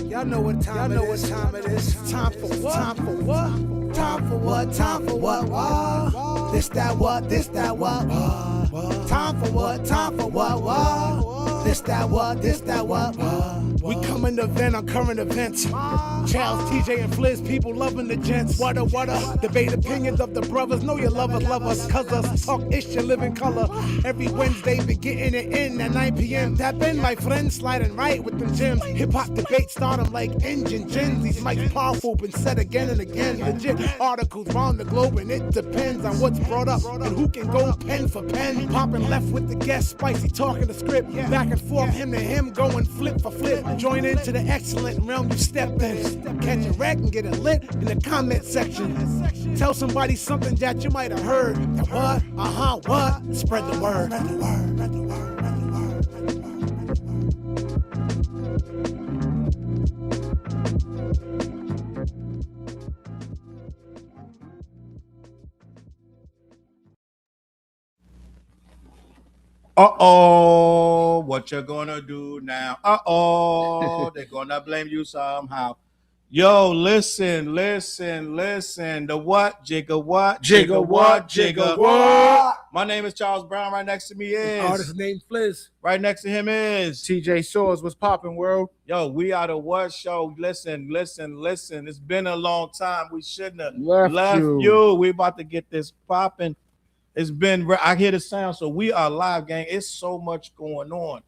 Y'all know what time it is. Time for what? Time for what? Time for what? Time for what? What? This that what? This that what? Time for what? Time for what? What? This that what? This that what? We coming to vent on current events. Charles, TJ, and Fliz, people loving the gents. What a debate opinions of the brothers. Know your lovers love us, cuz us talk ish and live in color. Every Wednesday, be getting it in at 9 p.m. Tap in, my friends, sliding right with them gems. Hip hop debate start them like engine gens. These mics powerful, been said again and again. Legit articles round the globe, and it depends on what's brought up and who can go pen for pen. Popping left with the guest, spicy talking the script. Back and forth, him to him, going flip for flip. Join into the excellent realm you step in. Catch a wreck and get it lit in the comment section. Tell somebody something that you might have heard. What? What? Spread the word. Uh-oh, what you gonna do now? Uh-oh, they're gonna blame you somehow. Yo, listen. The what? Jigga what? Jigga what? Jigga what? My name is Charles Brown. Right next to me is... Artist named Fliz. Right next to him is... TJ Swords. What's popping, world? Yo, we are the What Show. Listen. It's been a long time. We shouldn't have left you. We about to get this popping. It's been, I hear the sound, so we are live, gang. It's so much going on.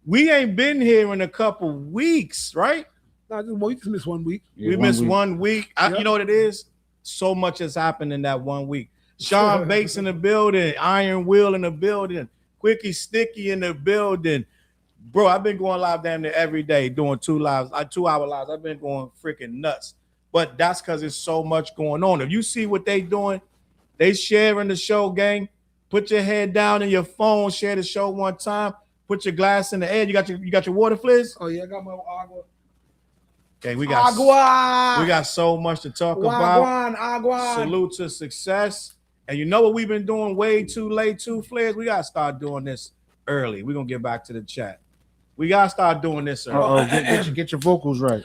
We ain't been here in a couple weeks, right? No, we just missed 1 week. Yeah, we missed 1 week. You know what it is? So much has happened in that 1 week. Sean Bates in the building, Iron Will in the building, Quickie Sticky in the building. Bro, I've been going live damn near every day doing 2 hour lives. I've been going freaking nuts. But that's because there's so much going on. If you see what they doing, they sharing the show, gang. Put your head down in your phone. Share the show one time. Put your glass in the air. You got your water, Fliz? Oh yeah, I got my agua. Okay, we got so much to talk about. Agua. Salute to success. And you know what we've been doing way too late too, Fliz? We gotta start doing this early. We're gonna get back to the chat. We gotta start doing this early. Get your vocals right.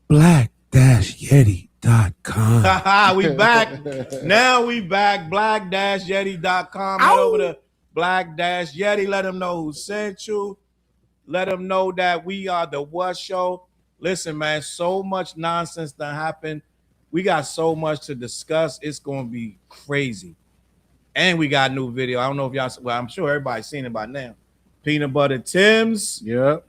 Black-Yeti.com. We back. Now we back. Black-Yeti.com. Head over to Black-Yeti. Let them know who sent you. Let them know that we are the What Show. Listen, man, so much nonsense that happened. We got so much to discuss. It's going to be crazy. And we got a new video. I don't know if y'all, well, I'm sure everybody's seen it by now. Peanut Butter Tim's. Yep.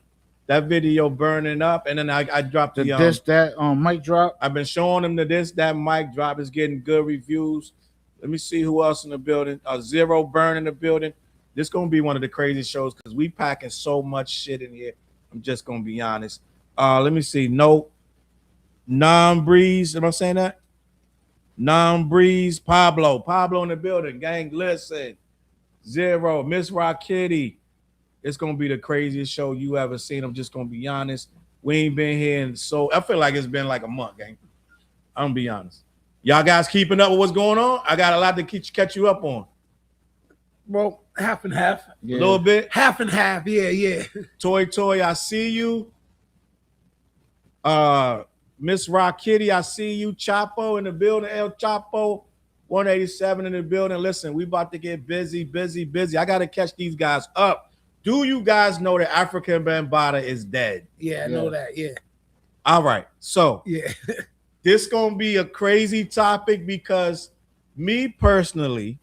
That video burning up. And then I dropped the mic drop. I've been showing them that mic drop is getting good reviews. Let me see who else in the building. Zero Burn in the building. This is going to be one of the craziest shows because we packing so much shit in here. I'm just going to be honest. Let me see. No. Non-Breeze. Am I saying that? Non-Breeze. Pablo in the building. Gang, listen. Zero. Miss Rock Kitty. It's going to be the craziest show you ever seen. I'm just going to be honest. We ain't been here in so... I feel like it's been like a month, gang. I'm going to be honest. Y'all guys keeping up with what's going on? I got a lot to catch you up on. Well, half and half. Yeah. A little bit? Half and half, yeah. Toy, I see you. Miss Rock Kitty, I see you. Chapo in the building. El Chapo, 187 in the building. Listen, we about to get busy. I got to catch these guys up. Do you guys know that Afrika Bambaataa is dead? Yeah, I know that, yeah. All right, so yeah. This going to be a crazy topic because me personally,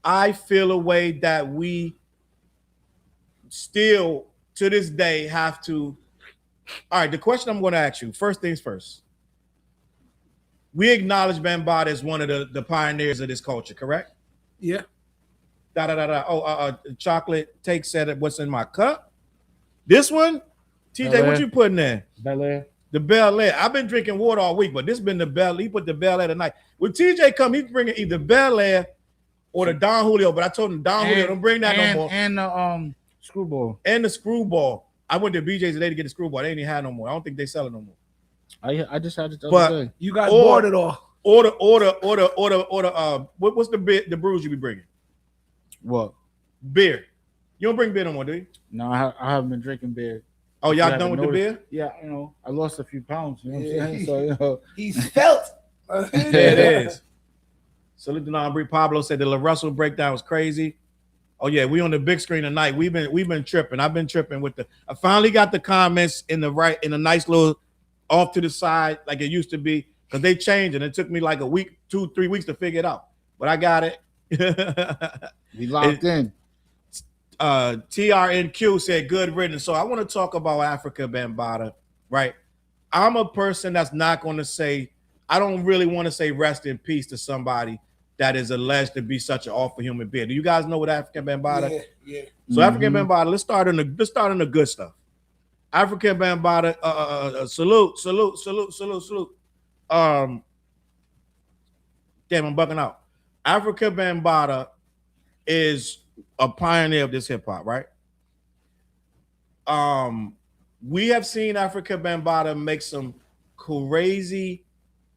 I feel a way that we still, to this day, have to... All right, the question I'm going to ask you, first things first. We acknowledge Bambaataa as one of the pioneers of this culture, correct? Yeah. Chocolate Take said what's in my cup. This one, TJ, what you putting in? Bel Air. The Bel Air. I've been drinking water all week, but this been the Bel Air. He put the Bel Air tonight. When TJ come, he's bringing either Bel Air or the Don Julio, but I told him Don Julio, don't bring that no more. And the Screwball. And the Screwball. I went to BJ's today to get the Screwball. They ain't even had no more. I don't think they sell it no more. I just had it the other day. You guys bought it all. Order. What's the brews you be bringing? What? Beer. You don't bring beer no more, do you? No, I haven't been drinking beer. Oh, If you y'all haven't done with the noticed. beer? Yeah, you know, I lost a few pounds. You know what Yeah. I'm saying? So, you know, He's felt. There it is. Salute to Nambri. Pablo said the La Russell breakdown was crazy. Oh yeah, we on the big screen tonight. We've been tripping. I've been tripping with the. I finally got the comments in a nice little off to the side like it used to be because they changed and it took me like a week, 2-3 weeks to figure it out. But I got it. we locked in. TRNQ said good riddance. So I want to talk about Afrika Bambaataa, right? I'm a person that's not going to say, I don't really want to say rest in peace to somebody that is alleged to be such an awful human being. Do you guys know what Afrika Bambaataa? Yeah. So Afrika Bambaataa, let's start on the good stuff. Afrika Bambaataa, salute. Damn, I'm bugging out. Afrika Bambaataa is a pioneer of this hip hop, right? We have seen Afrika Bambaataa make some crazy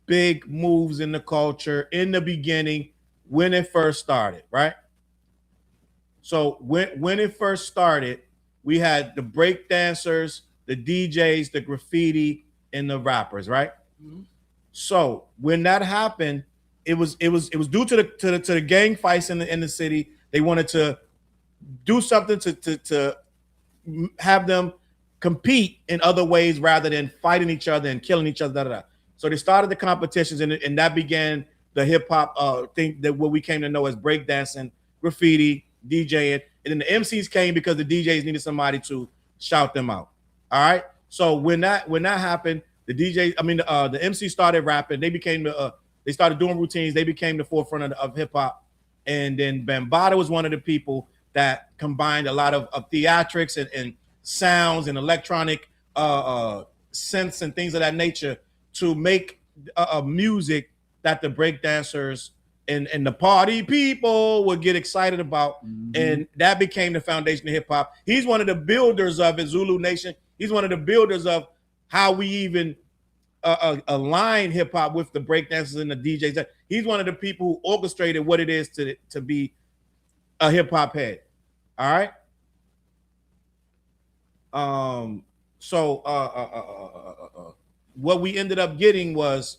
big moves in the culture in the beginning when it first started, right? So when it first started, we had the break dancers, the DJs, the graffiti, and the rappers, right? Mm-hmm. So when that happened, it was due to the gang fights in the city. They wanted to do something to have them compete in other ways rather than fighting each other and killing each other. So they started the competitions, and that began the hip hop thing that what we came to know as breakdancing, graffiti, DJing, and then the MCs came because the DJs needed somebody to shout them out. All right. So when that happened, the MCs started rapping. They became they started doing routines. They became the forefront of hip hop, and then Bambaataa was one of the people that combined a lot of theatrics and sounds and electronic synths and things of that nature to make music that the breakdancers and the party people would get excited about. Mm-hmm. And that became the foundation of hip hop. He's one of the builders of it, Zulu Nation. He's one of the builders of how we even align hip hop with the breakdancers and the DJs. He's one of the people who orchestrated what it is to be a hip hop head. All right. What we ended up getting was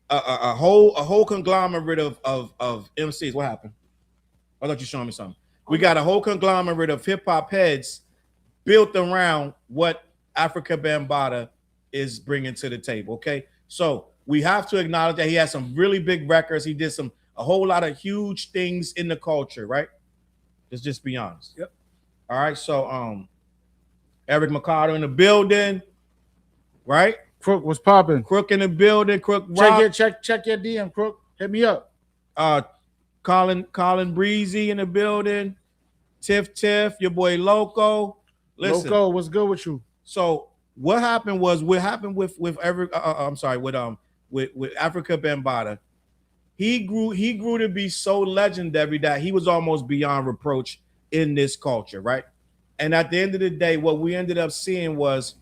a whole conglomerate of MCs. What happened? I thought you showing me something. We got a whole conglomerate of hip hop heads built around what Afrika Bambaataa is bringing to the table. Okay, so we have to acknowledge that he has some really big records. He did a whole lot of huge things in the culture, right? Let's just be honest. Yep. All right. So Eric McCarter in the building, right? Crook was popping. Crook in the building. Crook check your DM, Crook. Hit me up. Colin Breezy in the building. Tiff, your boy Loco. Listen, Loco, what's good with you? So what happened with Afrika Bambaataa. He grew to be so legendary that he was almost beyond reproach in this culture, right? And at the end of the day, what we ended up seeing was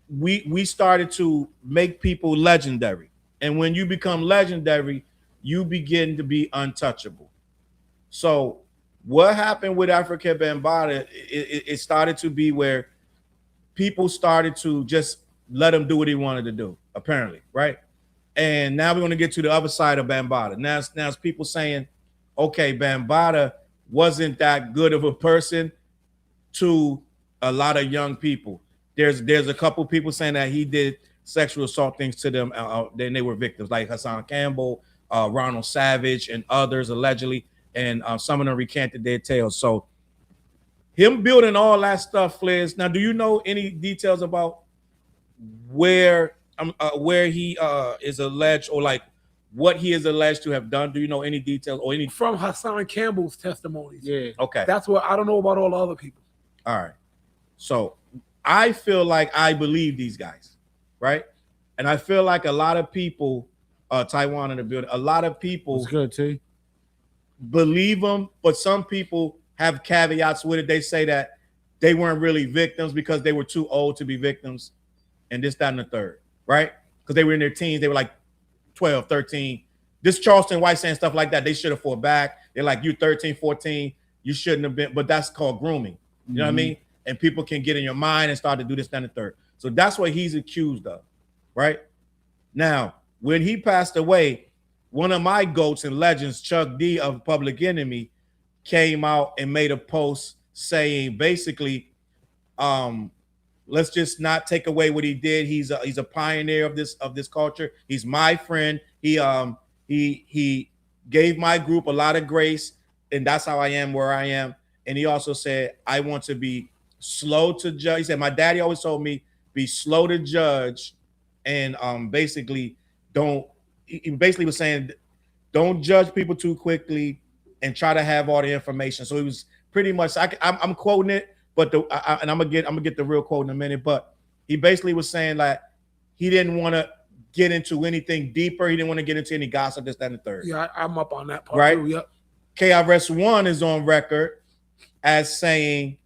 we started to make people legendary. And when you become legendary, you begin to be untouchable. So what happened with Afrika Bambaataa, it started to be where people started to just let him do what he wanted to do, apparently, right? And now we're going to get to the other side of Bambaataa. Now it's people saying, okay, Bambaataa wasn't that good of a person to a lot of young people. There's a couple people saying that he did sexual assault things to them, then they were victims, like Hassan Campbell, Ronald Savage, and others allegedly, and some of them recanted their tales. So him building all that stuff, Fliz. Now, do you know any details about where he is alleged, or like what he is alleged to have done? Do you know any details or any from Hassan Campbell's testimonies? Yeah. Okay. That's what I don't know about all the other people. All right. So I feel like I believe these guys, right? And I feel like a lot of people, Taiwan in the building, a lot of people What's good, T? Believe them, but some people have caveats with it. They say that they weren't really victims because they were too old to be victims, and this, that, and the third, right? Because they were in their teens. They were like 12, 13. This Charleston White saying stuff like that. They should have fought back. They're like, you 13, 14, you shouldn't have been. But that's called grooming. You know what I mean? and people can get in your mind and start to do this, that, and the third. So that's what he's accused of, right? Now, when he passed away, one of my goats and legends, Chuck D of Public Enemy, came out and made a post saying basically, let's just not take away what he did. He's a pioneer of this culture. He's my friend. He gave my group a lot of grace, and that's how I am where I am. And he also said, I want to be slow to judge. He said, my daddy always told me, be slow to judge, and basically he basically was saying, don't judge people too quickly and try to have all the information. So he was pretty much, I'm quoting it, but and I'm gonna get the real quote in a minute. But he basically was saying like he didn't want to get into anything deeper. He didn't want to get into any gossip, this, that, and the third. Yeah, I'm up on that part right? too. Yep. KRS-One is on record as saying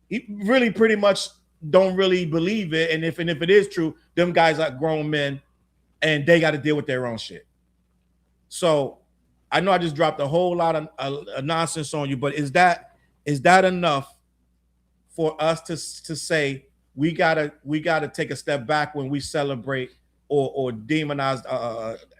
he really pretty much don't really believe it, and if it is true, them guys are grown men and they got to deal with their own shit. So I know I just dropped a whole lot of nonsense on you, but is that enough for us to say we gotta take a step back when we celebrate or demonize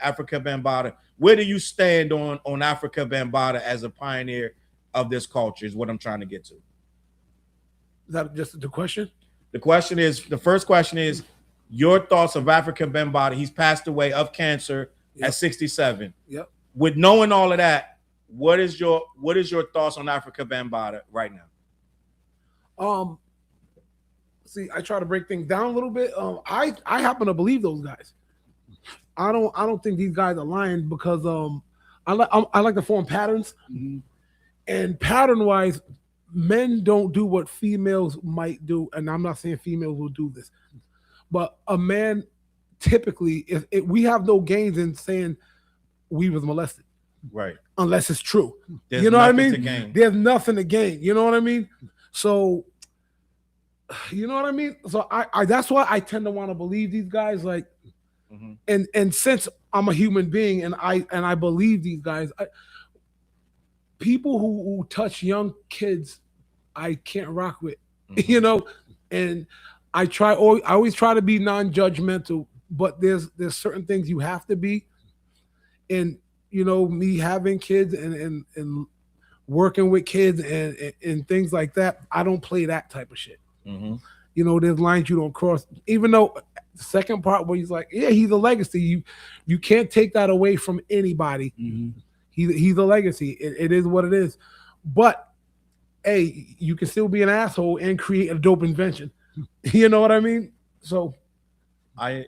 Afrika Bambaataa? Where do you stand on Afrika Bambaataa as a pioneer of this culture is what I'm trying to get to. Is that just the question? The first question is your thoughts of Afrika Bambaataa. He's passed away of cancer at 67. Yep. With knowing all of that, what is your thoughts on Afrika Bambaataa right now? See, I try to break things down a little bit. I happen to believe those guys. I don't think these guys are lying because I like to form patterns, and pattern wise, men don't do what females might do, and I'm not saying females will do this, but a man typically, we have no gains in saying we was molested, right? Unless it's true. There's you know what I nothing mean? to gain. There's nothing to gain. You know what I mean? So, you know what I mean? So I that's why I tend to want to believe these guys, like, and since I'm a human being and I believe these guys, people who touch young kids, I can't rock with, you know, and I always try to be non-judgmental, but there's certain things you have to be. And, you know, me having kids and working with kids and things like that, I don't play that type of shit. You know, there's lines you don't cross, even though the second part where he's like, yeah, he's a legacy. You can't take that away from anybody. He's a legacy. It is what it is. But hey, you can still be an asshole and create a dope invention. You know what I mean? So I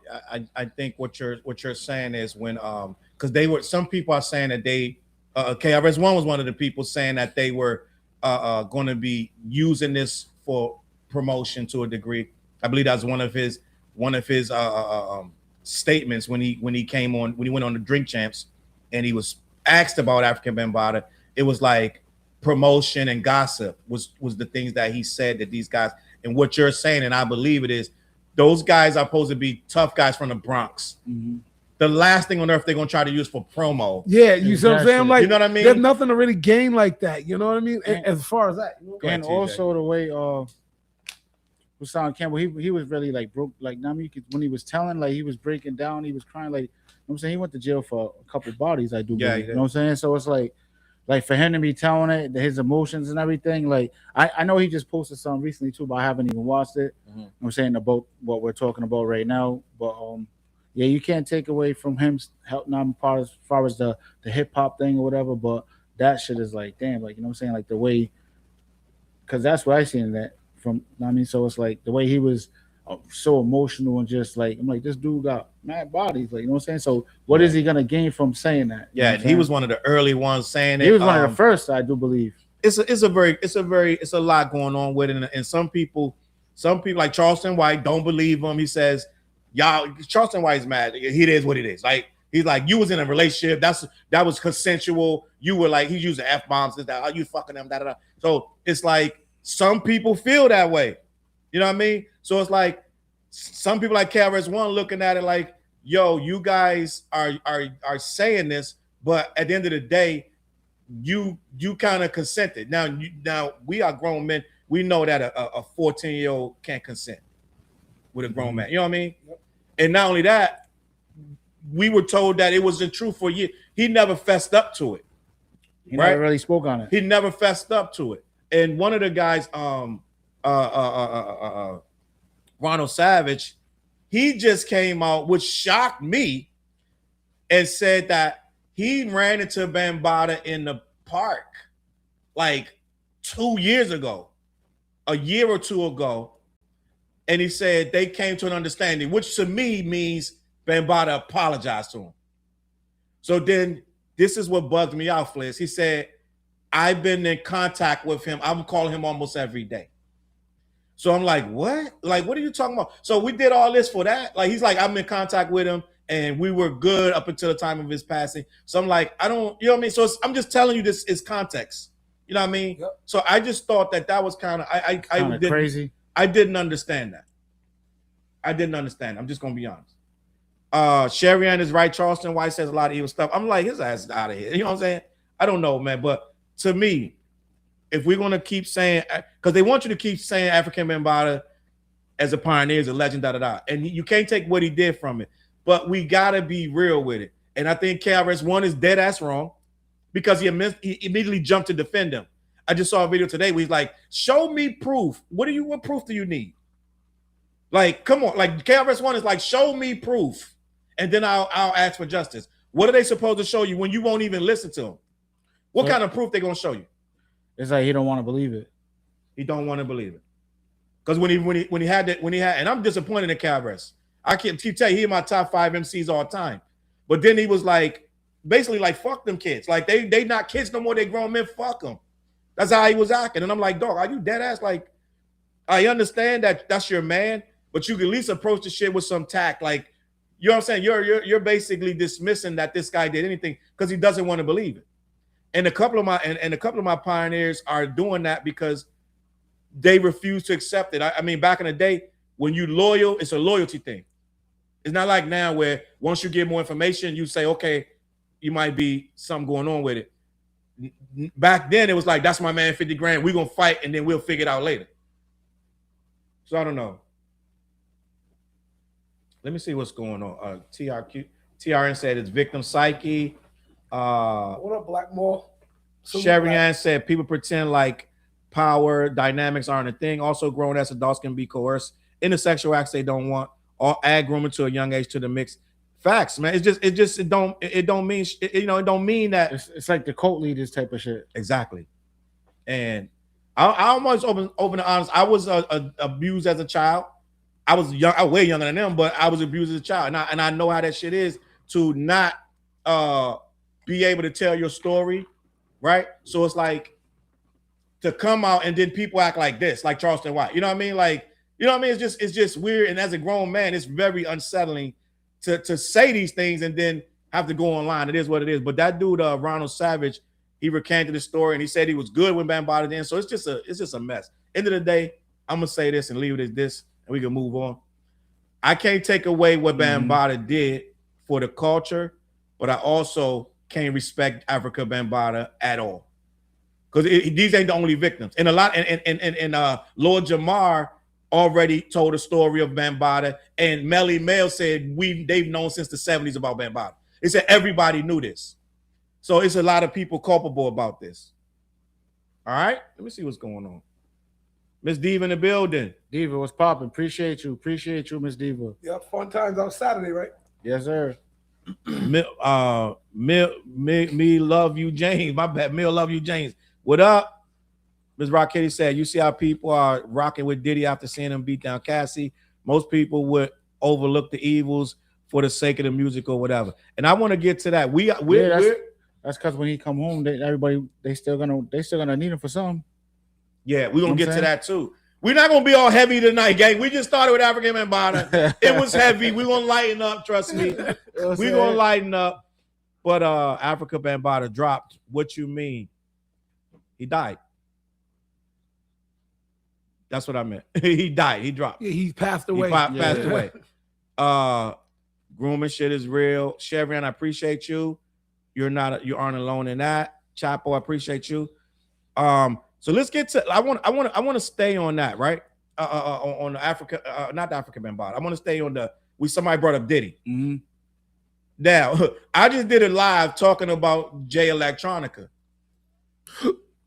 think what you're saying is when because some people are saying that they KRS-One was one of the people saying that they were going to be using this for promotion to a degree. I believe that was one of his statements when he went on the Drink Champs and he was asked about Afrika Bambaataa. It was like promotion and gossip was the things that he said that these guys, and what you're saying, and I believe it is, those guys are supposed to be tough guys from the Bronx. The last thing on earth they're gonna try to use for promo. Yeah, you see what I'm saying? Like, you know what I mean? There's nothing to really gain like that. You know what I mean? As far as that, and also the way Hassan Campbell, he was really like broke. Like, I mean, when he was telling, like he was breaking down, he was crying. Like, you know what I'm saying, he went to jail for a couple bodies. I do believe. You know what I'm saying? So it's like for him to be telling it, his emotions and everything. Like, I know he just posted something recently too, but I haven't even watched it. You know what I'm saying, about what we're talking about right now. But yeah, you can't take away from him helping out as far as the hip hop thing or whatever. But that shit is like, damn, like, you know what I'm saying, like the way, because that's what I seen that from. You know what I mean, so it's like the way he was so emotional and just like, I'm like, this dude got mad bodies, like, you know what I'm saying. So what is he gonna gain from saying that? Yeah, he was one of the early ones saying it. He was one of the first, I do believe. It's a lot going on with it, and some people like Charleston White don't believe him. He says, y'all, Charleston White's mad. It is what it is. Like, he's like, you was in a relationship, that was consensual. You were like, he's using F-bombs, that, are you fucking them, da da da. So it's like some people feel that way. You know what I mean? So it's like some people like KRS-One looking at it like, yo, you guys are saying this, but at the end of the day, you kind of consented. Now we are grown men. we know that a 14-year-old can't consent with a grown man. You know what I mean? Yep. And not only that, we were told that it wasn't true for years. He never fessed up to it. He never really spoke on it. He never fessed up to it. And one of the guys, Ronald Savage, he just came out, which shocked me, and said that he ran into Bambaataa in the park like 2 years ago, a year or two ago. And he said they came to an understanding, which to me means Bambaataa apologized to him. So then this is what bugged me out, Fliz. He said, I've been in contact with him. I'm calling him almost every day. So I'm like, what? Like, what are you talking about? So we did all this for that. Like, he's like, I'm in contact with him and we were good up until the time of his passing. So I'm like, I don't, you know what I mean? So I'm just telling you this is context. You know what I mean? Yep. So I just thought that was kind of, I crazy. I didn't understand that. I didn't understand. I'm just going to be honest. Sherry Ann is right. Charleston White says a lot of evil stuff. I'm like, his ass is out of here. You know what I'm saying? I don't know, man. But to me, if we're going to keep saying, because they want you to keep saying Afrika Bambaataa as a pioneer, as a legend, and you can't take what he did from it. But we got to be real with it. And I think KRS-One is dead ass wrong because he immediately jumped to defend him. I just saw a video today where he's like, show me proof. What proof do you need? Like, come on. Like, KRS-One is like, show me proof. And then I'll ask for justice. What are they supposed to show you when you won't even listen to them? What kind of proof they going to show you? It's like he don't want to believe it. He don't want to believe it. Because when he had, and I'm disappointed in KRS. I can't tell you, he in my top 5 MCs all time. But then he was like, basically like, fuck them kids. Like, they not kids no more, they grown men, fuck them. That's how he was acting. And I'm like, dog, are you dead ass? Like, I understand that that's your man, but you can at least approach the shit with some tact. Like, you know what I'm saying? You're basically dismissing that this guy did anything because he doesn't want to believe it. And a couple of my pioneers are doing that because they refuse to accept it. I mean, back in the day, when you loyal, it's a loyalty thing. It's not like now where once you get more information, you say, okay, you might be something going on with it. Back then, it was like, that's my man, 50 grand. We're going to fight, and then we'll figure it out later. So I don't know. Let me see what's going on. TRN said it's victim psyche. What up, Blackmore? Sherry Ann said people pretend like power dynamics aren't a thing. Also, grown-ass adults can be coerced into sexual acts they don't want, or add grooming to a young age to the mix. Facts, man. It don't mean that it's like the cult leaders type of shit. Exactly. And I almost open and honest. I was abused as a child. I was young, I was way younger than them, but I was abused as a child, and I know how that shit is to not be able to tell your story, right? So it's like to come out and then people act like this, like Charleston White. You know what I mean? Like, you know what I mean? It's just weird. And as a grown man, it's very unsettling to say these things and then have to go online. It is what it is. But that dude, Ronald Savage, he recanted his story and he said he was good when Bambaataa did. So it's just a mess. End of the day, I'm gonna say this and leave it as this, and we can move on. I can't take away what Bambaataa did for the culture, but I also can't respect Afrika Bambaataa at all, because these ain't the only victims. And a lot, and Lord Jamar already told a story of Bambaataa, and Melly Mel said they've known since the 70s about Bambaataa. They said everybody knew this, so it's a lot of people culpable about this. All right, let me see what's going on. Miss Diva in the building. Diva, what's popping? Appreciate you, Miss Diva. Yeah, fun times on Saturday, right? Yes, sir. Me love you, James. My bad. Me love you, James. What up? Ms. Rocketti said, you see how people are rocking with Diddy after seeing him beat down Cassie. Most people would overlook the evils for the sake of the music or whatever. And I want to get to that. That's because when he come home, they still gonna need him for something. Yeah, we're gonna get to that too. We're not gonna be all heavy tonight, gang. We just started with Afrika Bambaataa. It was heavy. We're gonna lighten up, trust me. We're gonna lighten up. But Afrika Bambaataa dropped. What you mean? He died. That's what I meant. He died. He dropped. Yeah, he passed away. He passed away. Grooming shit is real. Chevron, I appreciate you. You aren't alone in that. Chapo, I appreciate you. So let's get to. I want to stay on that, right? On the Africa, not the Afrika Bambaataa. I want to stay on the. Somebody brought up Diddy. Mm-hmm. Now, I just did a live talking about Jay Electronica.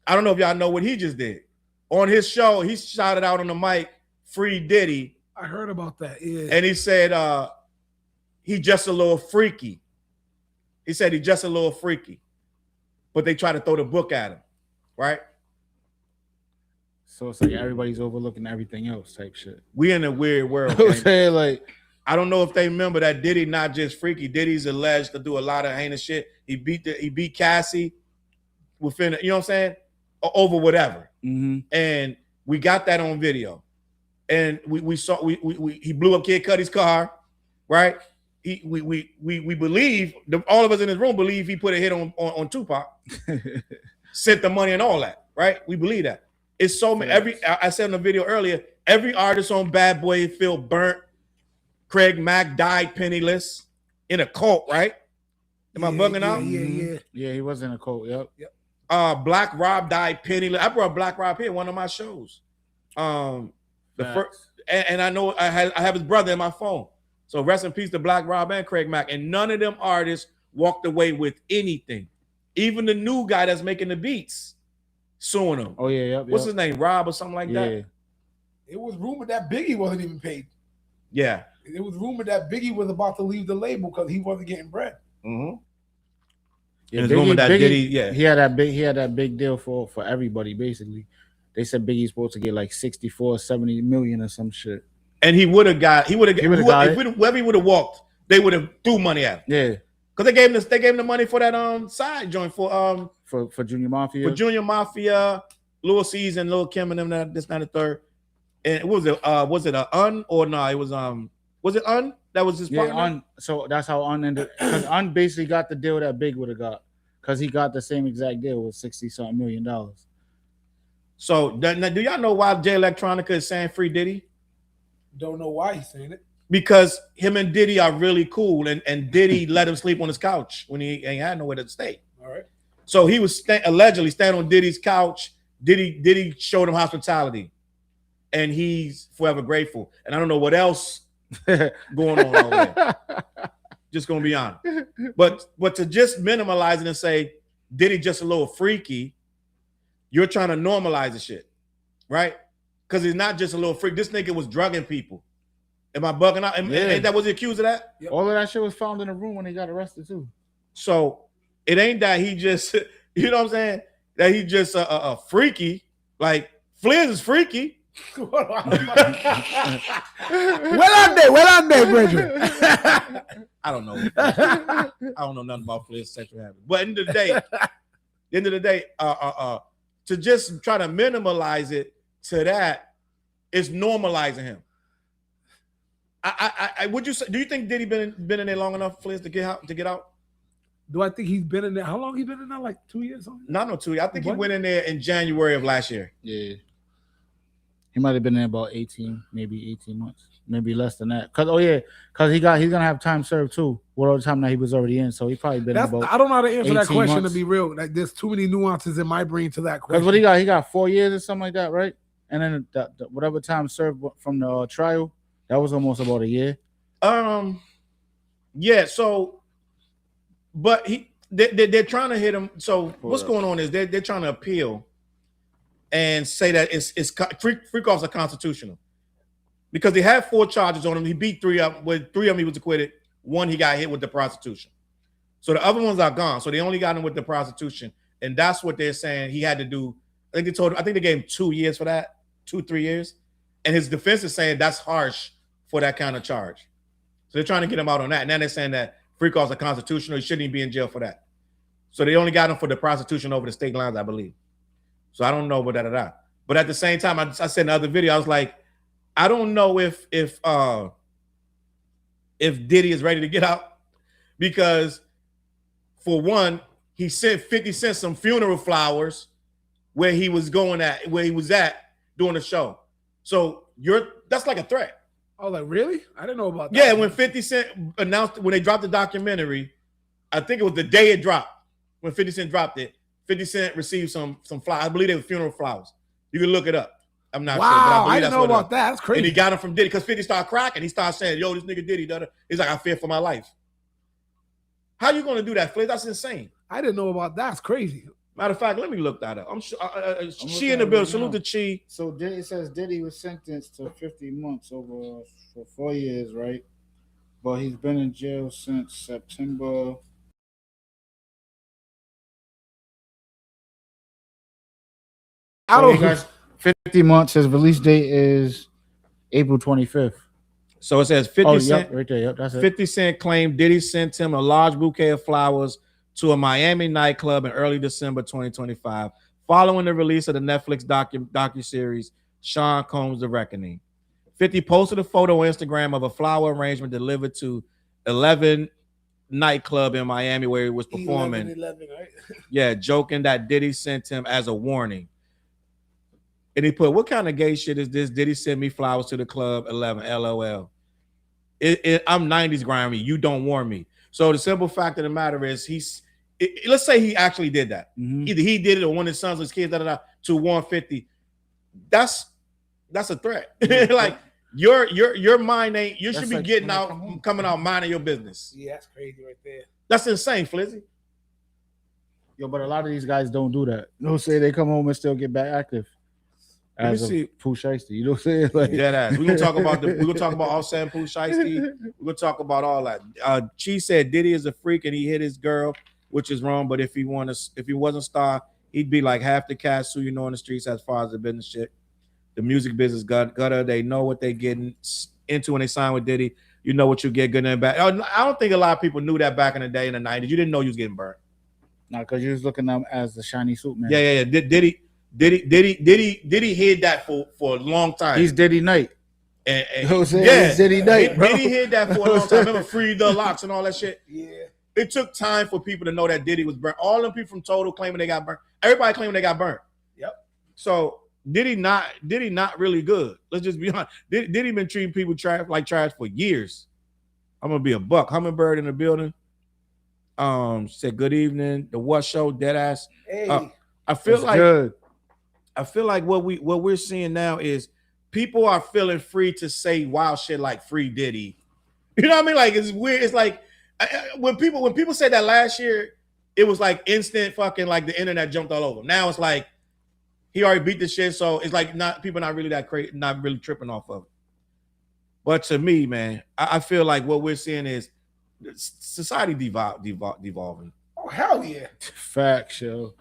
I don't know if y'all know what he just did. On his show, he shouted out on the mic, "Free Diddy." I heard about that, yeah. And he said he just a little freaky. He said he just a little freaky. But they try to throw the book at him, right? So it's like everybody's overlooking everything else type shit. We in a weird world. I'm saying, like, I don't know if they remember that Diddy not just freaky. Diddy's alleged to do a lot of heinous shit. He beat Cassie within, you know what I'm saying, over whatever. Mm-hmm. And we got that on video. And we saw he blew up Kid Cudi's car, right? We believe, all of us in this room believe he put a hit on Tupac, sent the money and all that, right? We believe that. It's so many. I said in the video earlier, every artist on Bad Boy feel burnt. Craig Mack died penniless in a cult, right? Am I bugging out? Yeah, he was in a cult. Yep. Black Rob died penniless. I brought Black Rob here, one of my shows. The first, and I know I have his brother in my phone. So rest in peace to Black Rob and Craig Mack. And none of them artists walked away with anything. Even the new guy that's making the beats suing him. Oh yeah, yep. What's his name? Rob or something like that? It was rumored that Biggie wasn't even paid. Yeah. It was rumored that Biggie was about to leave the label because he wasn't getting bread. Mm-hmm. Yeah, Biggie, he had that big deal for everybody basically. They said Biggie's supposed to get like 70 million or some shit. And whoever he would have walked, they would have threw money at him. Yeah. Because they gave him the money for that side joint for Junior Mafia. For Junior Mafia, Lil C's and Lil Kim and them, that this, not a third. And was it a Un or no? It was it Un? That was his partner? Yeah, Un. So that's how Un ended. Because Un basically got the deal that Big would have got. Because he got the same exact deal with $60-something million. So do y'all know why Jay Electronica is saying free Diddy? Don't know why he's saying it. Because him and Diddy are really cool, and Diddy let him sleep on his couch when he ain't had nowhere to stay. All right. So he was allegedly standing on Diddy's couch. Diddy showed him hospitality, and he's forever grateful. And I don't know what else going on over there. Just gonna be honest. But to just minimalize it and say Diddy just a little freaky, you're trying to normalize the shit, right? Because he's not just a little freak. This nigga was drugging people. Am I bugging out? Ain't that was he accused of that? Yep. All of that shit was found in the room when he got arrested too. So it ain't that he just, you know what I'm saying? That he just a freaky. Like Fliz is freaky. Well on there, Bridget. I don't know. I don't know nothing about Fliz sexual habits. But at the end of the day, to just try to minimalize it to that is normalizing him. Would you say? Do you think Diddy been in there long enough, Fliz, to get out? Do I think he's been in there? How long he been in there? Like 2 years? No, 2 years. I think he went in there in January of last year. Yeah, he might have been there about 18 months, maybe less than that. Because he's gonna have time served too. What all the time that he was already in, so he probably been. About I don't know how to answer that question months. To be real. Like there's too many nuances in my brain to that question. Because what he got? He got 4 years or something like that, right? And then whatever time served from the trial. That was almost about a year. Yeah. So, but they're trying to hit him. So what's going on is they're trying to appeal and say that it's freak offs are constitutional because they had 4 charges on him. He beat 3 up. With 3 of them, he was acquitted. 1 he got hit with the prostitution. So the other ones are gone. So they only got him with the prostitution, and that's what they're saying he had to do. I think they gave him 2 years for that, 2-3 years, and his defense is saying that's harsh for that kind of charge. So they're trying to get him out on that. And now they're saying that freak offs are constitutional. He shouldn't even be in jail for that. So they only got him for the prostitution over the state lines, I believe. So I don't know what that. But at the same time, I said in the other video, I was like, I don't know if Diddy is ready to get out because for one, he sent 50 Cent some funeral flowers where he was at doing the show. So that's like a threat. Oh, like really? I didn't know about that. Yeah, when 50 Cent announced when they dropped the documentary, I think it was the day it dropped. When 50 Cent dropped it, 50 Cent received some flowers. I believe they were funeral flowers. You can look it up. I'm not sure. Wow, But I didn't know about that. That's crazy. And he got them from Diddy because 50 started cracking. He started saying, yo, this nigga Diddy. He's like, I fear for my life. How you going to do that, Fliz? That's insane. I didn't know about that. That's crazy. Matter of fact, let me look that up. I'm sure. She in the building. Salute to Chi. So it says Diddy was sentenced to 50 months for 4 years, right? But he's been in jail since September. So he got 50 months. His release date is April 25th. So it says 50 Cent. Yep, right there. Yep, that's it. 50 Cent claimed Diddy sent him a large bouquet of flowers to a Miami nightclub in early December 2025, following the release of the Netflix docuseries Sean Combs: The Reckoning. 50 posted a photo on Instagram of a flower arrangement delivered to 11 nightclub in Miami where he was performing. 11, right? Yeah, joking that Diddy sent him as a warning. And he put, what kind of gay shit is this? Diddy send me flowers to the club 11, LOL. I'm 90s grimy. You don't warn me. So the simple fact of the matter is let's say he actually did that. Mm-hmm. Either he did it or one of his sons or his kids, to warn 50. That's a threat. Like your mind ain't, you should be like, getting out, coming out, minding your business. Yeah, that's crazy right there. That's insane, Flizzy. Yo, but a lot of these guys don't do that. You know, say they come home and still get back active. As a Pooh Shiesty, you know what I'm saying? Like, dead ass. We're gonna talk about Offset and Pooh Shiesty. We're gonna talk about all that. Chi said Diddy is a freak and he hit his girl, which is wrong. But if he wasn't a star, he'd be like half the cast who you know in the streets as far as the business shit. The music business gutter. They know what they getting into when they sign with Diddy. You know what you get, good and bad. I don't think a lot of people knew that back in the day in the 90s. You didn't know you was getting burnt. No, because you was looking at him as the shiny suit man. Yeah. Diddy hid that for a long time. He's Diddy Knight. And he's Diddy Knight, bro. Diddy hid that for a long time. Remember Free the Locks and all that shit? Yeah. It took time for people to know that Diddy was burnt. All them people from Total claiming they got burnt. Everybody claiming they got burnt. Yep. So Diddy not really good. Let's just be honest. Diddy been treating people like trash for years. I'm gonna be a buck. Hummingbird in the building. Said good evening. The What Show, Deadass. Hey. I feel That's like good. I feel like what we're seeing now is people are feeling free to say wild shit like free Diddy. You know what I mean? Like it's weird. It's like when people said that last year, it was like instant fucking like the internet jumped all over. Now it's like he already beat the shit, so it's like people not really that crazy, not really tripping off of it. But to me, man, I feel like what we're seeing is society devolving. Oh hell yeah! Facts, yo.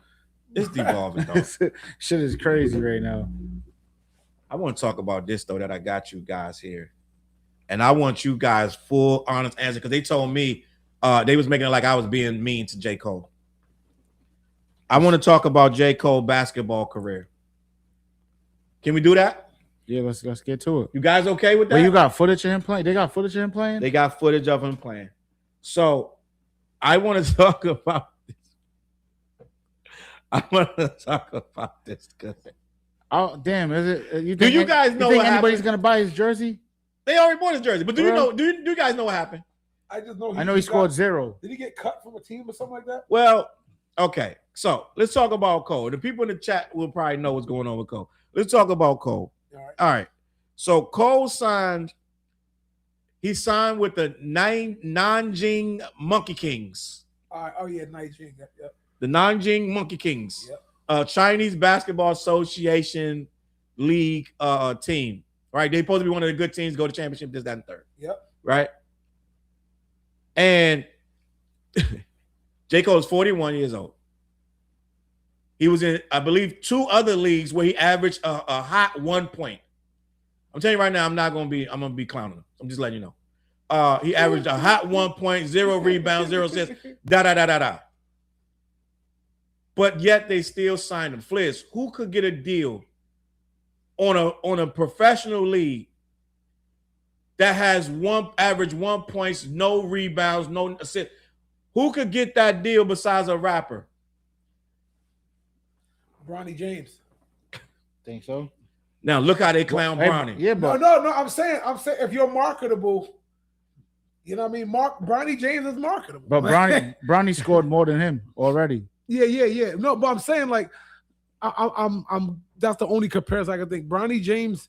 It's devolving, though. Shit is crazy right now. I want to talk about this, though, that I got you guys here. And I want you guys full, honest answer, because they told me they was making it like I was being mean to J. Cole. I want to talk about J. Cole basketball career. Can we do that? Yeah, let's get to it. You guys okay with that? Well, you got footage of him playing? They got footage of him playing? They got footage of him playing. So I want to talk about this. Oh damn! Is it? Do you guys know? You think anybody's gonna buy his jersey? They already bought his jersey, but do you know? Do you guys know what happened? I just know. I know he scored 0. Did he get cut from a team or something like that? Well, okay. So let's talk about Cole. The people in the chat will probably know what's going on with Cole. Let's talk about Cole. All right. So Cole signed. He signed with the Nanjing Monkey Kings. Oh yeah, Nanjing. Yep. The Nanjing Monkey Kings, yep. Chinese Basketball Association League team, right? They're supposed to be one of the good teams, go to championship, this, that, and third. Yep. Right? And J. Cole is 41 years old. He was in, I believe, 2 other leagues where he averaged a hot 1 point. I'm telling you right now, I'm going to be clowning him. I'm just letting you know. He averaged a hot 1 point, 0 rebounds, 0 assists, da. But yet they still signed him. Fliz, who could get a deal on a professional league that has average 1 points, no rebounds, no assists? Who could get that deal besides a rapper? Bronny James. Think so? Now look how they clown Bronny. Yeah, but no. I'm saying if you're marketable, you know what I mean. Bronny James is marketable. But Bronny scored more than him already. Yeah. No, but I'm saying like, I'm. That's the only comparison I can think. Bronny James,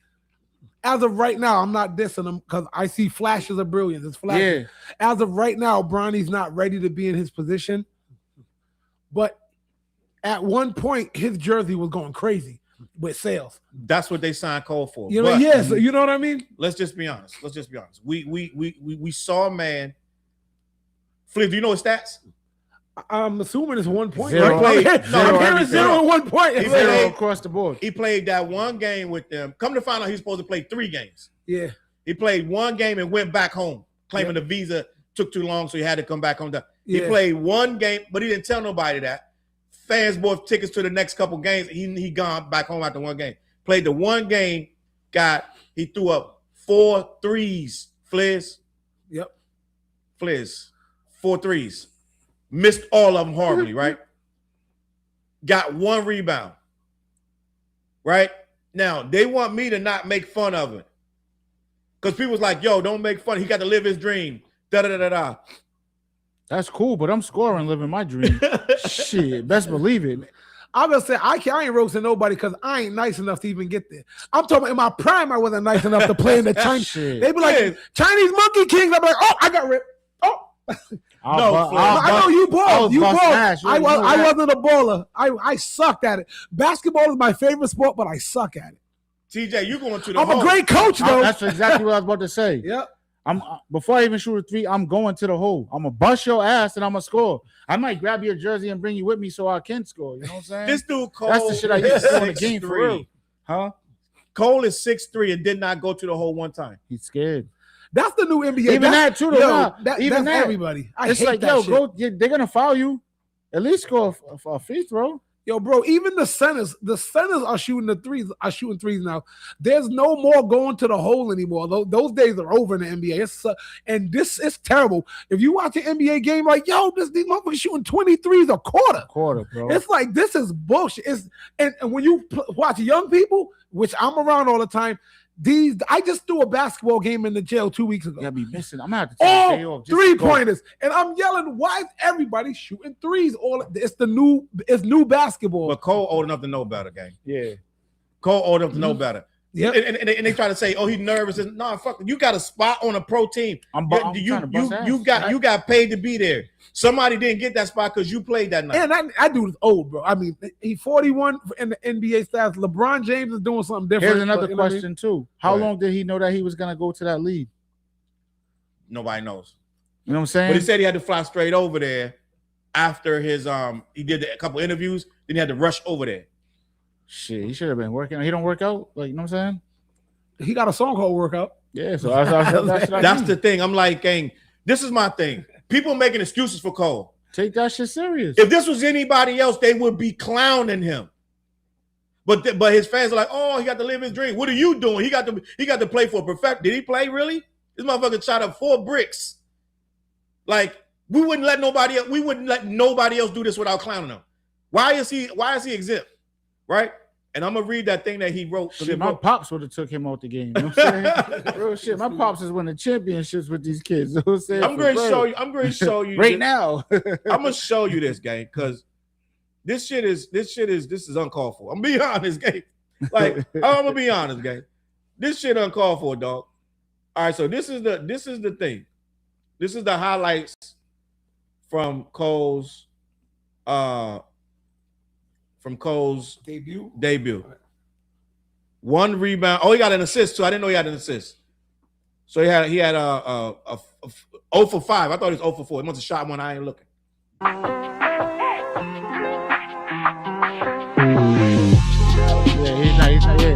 as of right now, I'm not dissing him because I see flashes of brilliance. It's flashes. Yeah. As of right now, Bronny's not ready to be in his position. But at one point, his jersey was going crazy with sales. That's what they signed Cole for. You know, so you know what I mean? Let's just be honest. We saw a man. Flip, do you know his stats? I'm assuming it's 1 point. Zero. Right? I'm hearing 0 and 1 point. He played across the board. He played that one game with them. Come to find out, he's supposed to play 3 games. Yeah. He played one game and went back home, claiming the visa took too long, so he had to come back home. He played one game, but he didn't tell nobody that. Fans bought tickets to the next couple games. He gone back home after one game. Played the one game, he threw up 4 threes. Fliz. Yep. Fliz. 4 threes. Missed all of them horribly, right? Got 1 rebound. Right? Now, they want me to not make fun of it. Because people was like, yo, don't make fun. He got to live his dream. Da-da-da-da-da. That's cool, but I'm scoring, living my dream. Shit, best believe it. I'm gonna say I ain't roasting nobody because I ain't nice enough to even get there. I'm talking about in my prime, I wasn't nice enough to play in the Chinese. They be like Chinese Monkey Kings. I'm like, oh, I got ripped. Oh, I know you balled. You balled. I wasn't a baller. I sucked at it. Basketball is my favorite sport, but I suck at it. TJ, you going to the I'm a great coach, though. That's exactly what I was about to say. Yep. Before I even shoot a 3, I'm going to the hole. I'm gonna bust your ass and I'm gonna score. I might grab your jersey and bring you with me so I can score. You know what I'm saying? This dude Cole. That's the shit I used to do in the game for real. Huh? Cole is 6'3" and did not go to the hole one time. He's scared. That's the new NBA. Even that too, though. Even that, everybody. It's hate like, yo, go. They're gonna foul you. At least score a free throw. Yo, bro, even the centers are shooting threes now. There's no more going to the hole anymore. Those days are over in the NBA. And this is terrible. If you watch an NBA game, like, yo, these motherfuckers shooting 23s a quarter, bro. It's like, this is bullshit. And when you watch young people, which I'm around all the time, I just threw a basketball game in the jail 2 weeks ago. Yeah, be missing. I'm gonna have to take a day off. 3-pointers, and I'm yelling, "Why is everybody shooting threes?" It's new basketball. But Cole old enough to know better, gang. Yeah, Cole old enough to know better. Yeah, and they try to say, "Oh, he's nervous." And no, fuck, you got a spot on a pro team. You got paid to be there. Somebody didn't get that spot because you played that night. And that dude is old, bro. I mean, he's 41 in the NBA stats. LeBron James is doing something different. Here's another question too. How long did he know that he was gonna go to that league? Nobody knows. You know what I'm saying? But he said he had to fly straight over there after his he did a couple interviews. Then he had to rush over there. Shit, he should have been working. He don't work out, like, you know what I'm saying? He got a song called "Workout." Yeah, so that's the thing. I'm like, gang, this is my thing. People making excuses for Cole. Take that shit serious. If this was anybody else, they would be clowning him. But his fans are like, oh, he got to live his dream. What are you doing? He got to play for a perfect. Did he play really? This motherfucker shot up 4 bricks. Like, we wouldn't let nobody else do this without clowning him. Why is he exempt? Right? And I'm gonna read that thing that he wrote. Shit, my pops would have took him out the game. You know what I'm saying? Real shit. My pops is winning championships with these kids. You know what I'm saying? I'm going to show you right now. I'm gonna show you this, gang, because this is uncalled for. I'm gonna be honest, gang. Like, I'm gonna be honest, gang. This shit uncalled for, dog. All right, so this is the thing. This is the highlights from Cole's debut. 1 rebound. Oh, he got an assist too. I didn't know he had an assist. So he had 0 for 5. I thought he was 0 for 4. He must have shot one. I ain't looking. Yeah, he's not. Yeah.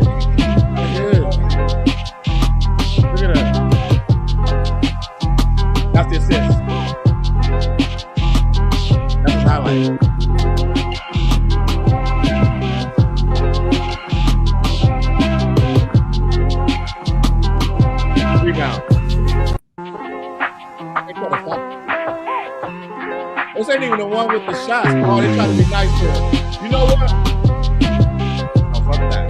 Look at that. That's the assist. That's his highlight. Rebound. This ain't even the one with the shots. Oh, they try to be nice to him. You know what? Oh, fuck that.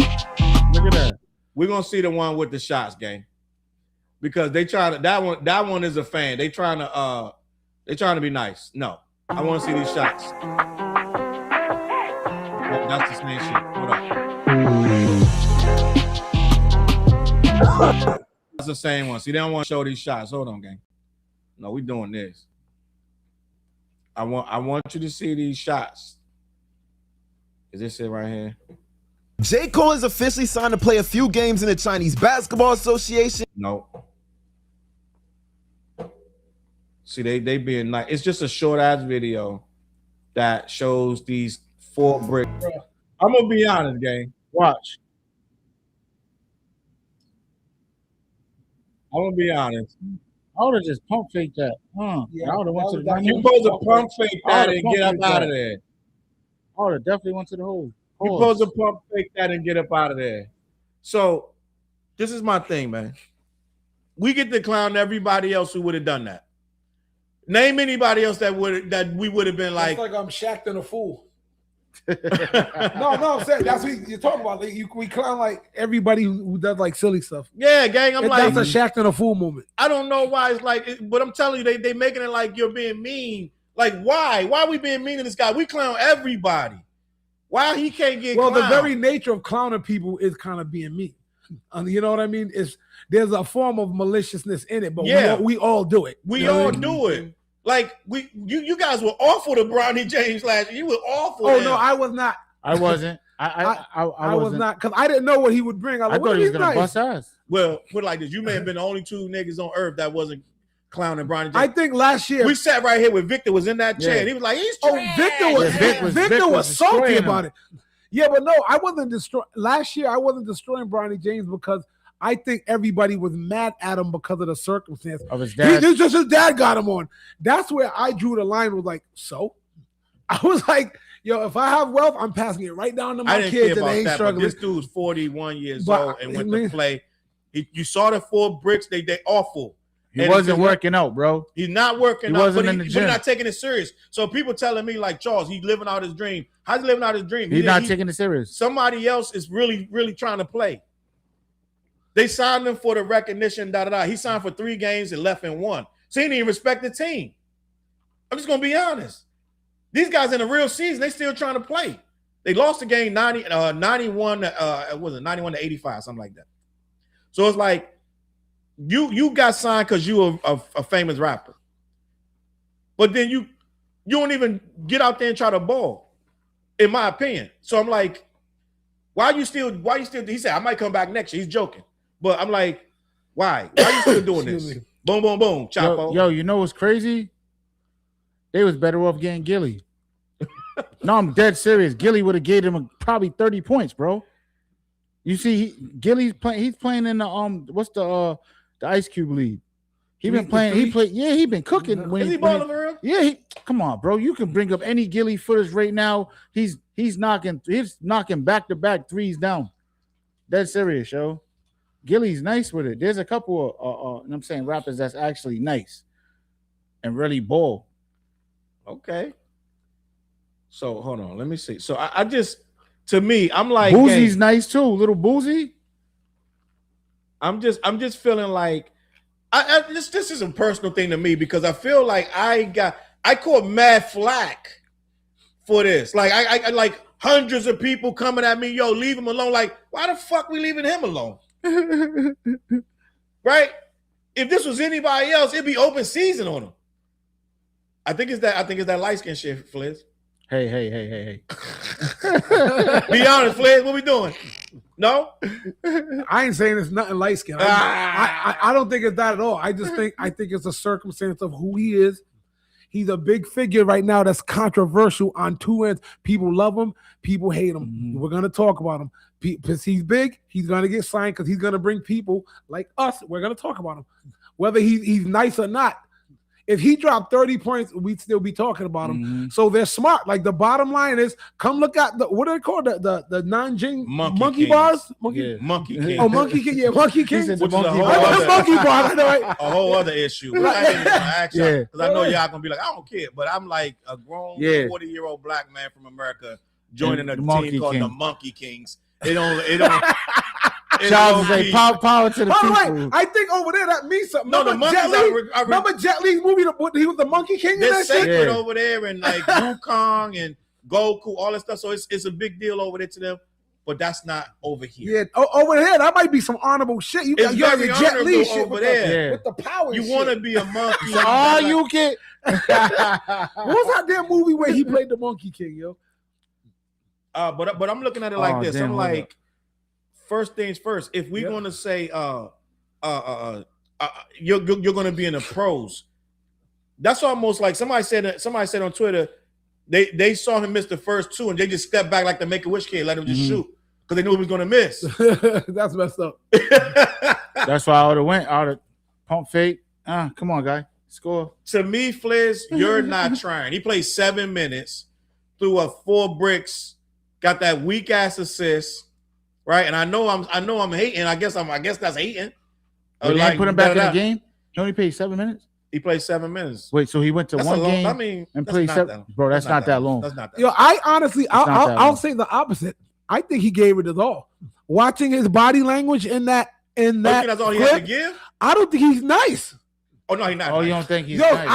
Look at that. We're gonna see the one with the shots, gang. Because they try to that one is a fan. They trying to be nice. No, I want to see these shots. That's the same shit. Hold up. That's the same one. See, they don't want to show these shots. Hold on, gang. No, we doing this. I want you to see these shots. Is this it right here? J. Cole is officially signed to play a few games in the Chinese Basketball Association. No. See, they being nice. It's just a short ass video that shows these 4 bricks. I'm gonna be honest, gang. Watch. I'm gonna be honest. I would have just pump faked that. Yeah, I would have went to the You supposed to pump fake that and get up out of there. I would have definitely went to the hole. You supposed to pump fake that and get up out of there. So this is my thing, man. We get to clown everybody else who would have done that. Name anybody else that we would have been like. It's like I'm Shaq and a fool. no, I'm saying that's what you're talking about. Like, we clown like everybody who does like silly stuff. Yeah, gang. I'm like, that's a Shaq and a fool moment. I don't know why it's like, but I'm telling you, they making it like you're being mean. Like, why? Why are we being mean to this guy? We clown everybody. Why he can't get clowned? The very nature of clowning people is kind of being mean. You know what I mean? There's a form of maliciousness in it, but yeah, we all do it. We all do it. Like you guys were awful to Bronny James last year. You were awful. Oh no, I was not. I wasn't. I was not, because I didn't know what he would bring. I thought he was gonna bust ass. Well, put it like this: you may have been the only 2 niggas on earth that wasn't clowning Bronny James. I think last year we sat right here with Victor was in that chair. And he was like, "He's trash." Victor was salty about it. Yeah, but no, I wasn't destroying. Last year, I wasn't destroying Bronny James because I think everybody was mad at him because of the circumstance of his dad. His dad got him on. That's where I drew the line. Was like, so I was like, yo, if I have wealth, I'm passing it right down to my kids, and they ain't struggling. This dude's 41 years old and went to play. You saw the 4 bricks. They awful. He wasn't working out, bro. He's not working out, but he's gym. Not taking it serious. So people telling me like, Charles, he's living out his dream. How's he living out his dream? He's not taking it serious. Somebody else is really, really trying to play. They signed him for the recognition, He signed for 3 games and left in 1. So he didn't even respect the team. I'm just going to be honest. These guys in the real season, they still trying to play. They lost the game 91 to 85, something like that. So it's like, you got signed because you were a famous rapper. But then you don't even get out there and try to ball, in my opinion. So I'm like, why you still, he said, I might come back next year. He's joking. But I'm like, why? Why are you still doing this? Boom, boom, boom, Chapo. Yo, you know what's crazy? They was better off getting Gilly. No, I'm dead serious. Gilly would have gave him probably 30 points, bro. You see, Gilly's playing. He's playing in the what's the Ice Cube league. He been playing. He played. Yeah, he been cooking. Is he balling for real? Yeah, come on, bro. You can bring up any Gilly footage right now. He's knocking back-to-back threes down. Dead serious, yo. Gilly's nice with it. There's a couple of I'm saying rappers that's actually nice and really ball. Okay. So hold on, let me see. So I just, to me, I'm like, Boozie's nice too, little Boozy. I'm just feeling like this is a personal thing to me because I feel like I caught mad flack for this. Like I like hundreds of people coming at me, yo, leave him alone. Like, why the fuck we leaving him alone? Right? If this was anybody else, it'd be open season on him. I think it's that light skin shit, Fliz. Hey. Be honest, Fliz, what we doing? No? I ain't saying it's nothing light skin. I don't think it's that at all. I think it's a circumstance of who he is. He's a big figure right now that's controversial on 2 ends. People love him, people hate him. Mm-hmm. We're gonna talk about him. Because he's big, he's gonna get signed because he's gonna bring people like us. We're gonna talk about him. Whether he's nice or not. If he dropped 30 points, we'd still be talking about him. Mm-hmm. So they're smart. Like the bottom line is, come look at what are they called? The Nanjing monkey bars? Monkey King. Oh, Monkey King. Yeah, Monkey King. Which is a whole other issue. But I didn't even ask y'all because I know y'all gonna be like, I don't care. But I'm like a grown 40-year-old black man from America joining a team called the Monkey Kings. It don't. Charles say power to the people. Right. I think over there that means something. No, the monkeys. Remember Jet Li's movie? He was the Monkey King. They're sacred over there, and like Wukong and Goku, all that stuff. So it's a big deal over there to them, but that's not over here. Yeah, over there, that might be some honorable shit. You got your Jet Li shit over there. With the power. You want to be a monkey. So all you get. What was that damn movie where he played the Monkey King, yo? But I'm looking at it like this. I'm like, first things first. If we're gonna say you're gonna be in the pros, that's almost like somebody said on Twitter. They saw him miss the first two and they just stepped back like the Make-A-Wish kid, let him just shoot because they knew he was gonna miss. That's messed up. That's why I would have went out of pump fake. Come on, guy, score. To me, Fliz, you're not trying. He played 7 minutes, threw up 4 bricks, got that weak ass assist, right? And I know I'm hating. I guess that's hating. They didn't put him back in the game. He only played 7 minutes. He played 7 minutes. Wait, so he went to one game and played 7? Bro, that's not that long. That's not that. Yo, I honestly, I'll say the opposite. I think he gave it his all. Watching his body language in that that's all he had to give. I don't think he's nice. Oh no, he's not. Oh, nice. you don't think he's Yo, nice?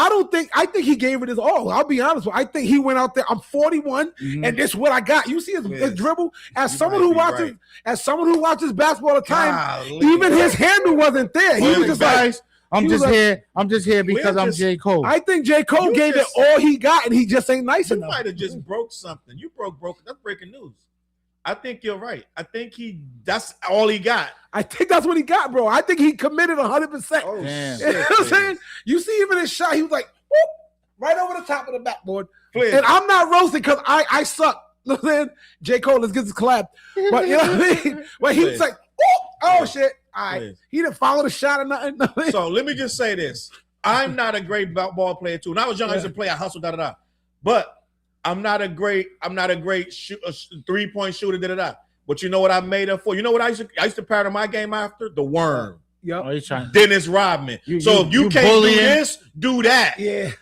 I think he gave it his all. I'll be honest with you. I think he went out there. I'm 41, and this is what I got. You see his dribble. As someone who watches basketball all the time, even his handle wasn't there. He was just like, I'm just here because I'm J. Cole. I think J. Cole gave it all he got, and he just ain't nice enough. You might have just broke something. You broke. That's breaking news. I think you're right. I think that's all he got. I think that's what he got, bro. I think he committed 100%. Oh, damn. Shit, you know what I'm saying? You see even his shot, he was like, whoop, right over the top of the backboard. Please. And I'm not roasting because I suck. You know what I'm saying? J. Cole, let's get this collab. But you know what I mean? But he was like, oh shit. All right. Please. He didn't follow the shot or nothing. So let me just say this. I'm not a great ball player too. When I was young, I used to play, I hustled, da-da-da. But I'm not a great 3-point shooter, But you know what I made up for? You know what I used to pattern my game after? The Worm. Yep. Oh, Dennis Rodman. So if you can't bullying. do this, do that. Yeah.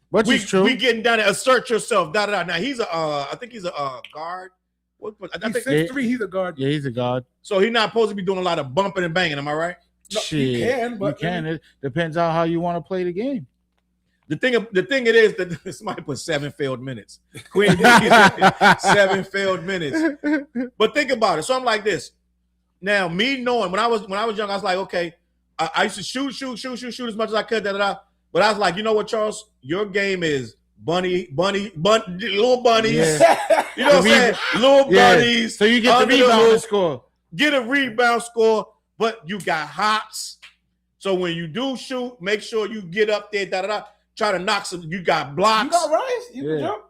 Which is true. We getting down there, assert yourself, da-da-da. Now he's I think he's a guard. I think He's 6'3", he's a guard. Yeah, he's a guard. So he's not supposed to be doing a lot of bumping and banging, am I right? No, Shit. you can, but you can. It depends on how you want to play the game. The thing it is that somebody put 7 failed minutes. Queen 7 failed minutes. But think about it. So I'm like this. Now, me knowing when I was young, I was like, okay, I used to shoot as much as I could, da-da-da. But I was like, you know what, Charles? Your game is bunny, little bunnies. Yeah. You know what I'm saying? Little bunnies. So you get the rebound and score. Get a rebound score, but you got hops. So when you do shoot, make sure you get up there, da-da-da. Try to knock some. You got blocks. You got rise. You can jump.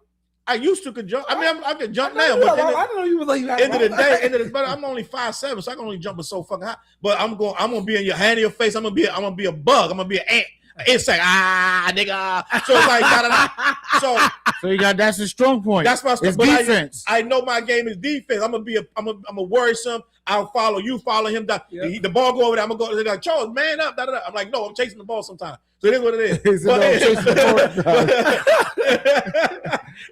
I used to could jump. I mean, I can jump now. But I don't know you was like you had end of the day, but I'm only 5'7", so I can only jump so fucking high. But I'm gonna be in your hand in your face. I'm gonna be a bug. I'm gonna be an ant. It's like nigga. So it's like da-da-da. So you got that's a strong point. That's my it's defense. I know my game is defense. I'm a worrisome. I'll follow you, follow him. The ball go over there. I'm gonna go. They're like, Charles, man up. Da-da-da. I'm like, no, I'm chasing the ball sometimes. So it is what it is.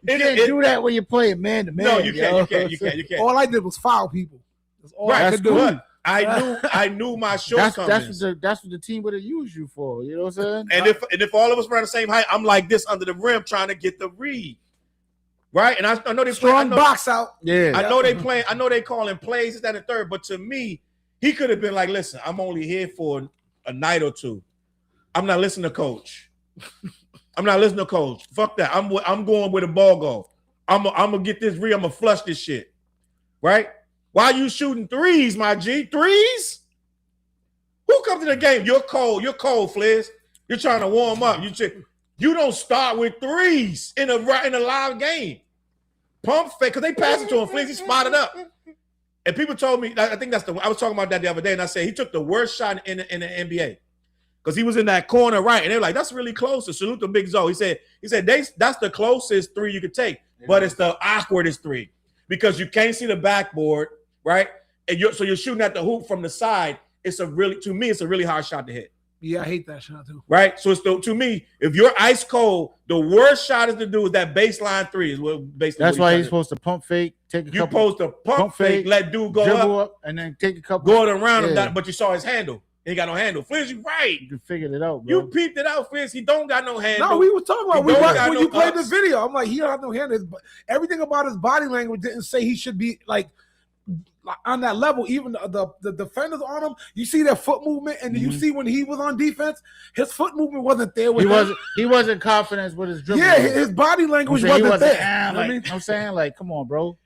You can't do that when you're playing man to man. No, you can't. All I did was foul people. That's all I could do. I knew my shortcomings. That's what the team would have used you for. You know what I'm saying? And if all of us were the same height, I'm like this under the rim trying to get the read. Right? And I know they strong box out. Yeah. I know they playing. I know they calling plays, that and third. But to me, he could have been like, listen, I'm only here for a night or two. I'm not listening to coach. Fuck that. I'm going where the ball go. I'm gonna get this read. I'm gonna flush this shit. Right? Why are you shooting threes, my G? Threes? Who comes to the game? You're cold, Fliz. You're trying to warm up. You don't start with threes in a live game. Pump fake, because they passed it to him. Fliz, he spotted up. And people told me, I think I was talking about that the other day, and I said he took the worst shot in the NBA. Because he was in that corner right, and they were like, that's really close. To salute the Big Zo. He said that's the closest three you could take, but it's the awkwardest three. Because you can't see the backboard, right? And you're shooting at the hoop from the side. To me, it's a really hard shot to hit. Yeah, I hate that shot too. Right? So to me, if you're ice cold, the worst shot is to do is that baseline three. That's why he's supposed to pump fake, take a couple. You're supposed to pump fake, let dude go up, and then take a couple. Going around him, but you saw his handle. He ain't got no handle. Fliz, you right. You figured it out, bro. You peeped it out, Fliz. He don't got no handle. No, we were talking about when you played the ups. video. I'm like, he don't have no handle. Everything about his body language didn't say he should be like on that level. Even the defenders on him, you see their foot movement, and you see when he was on defense, his foot movement wasn't there. He wasn't confident with his dribble. Yeah, his body language wasn't there. I'm saying, like, come on, bro.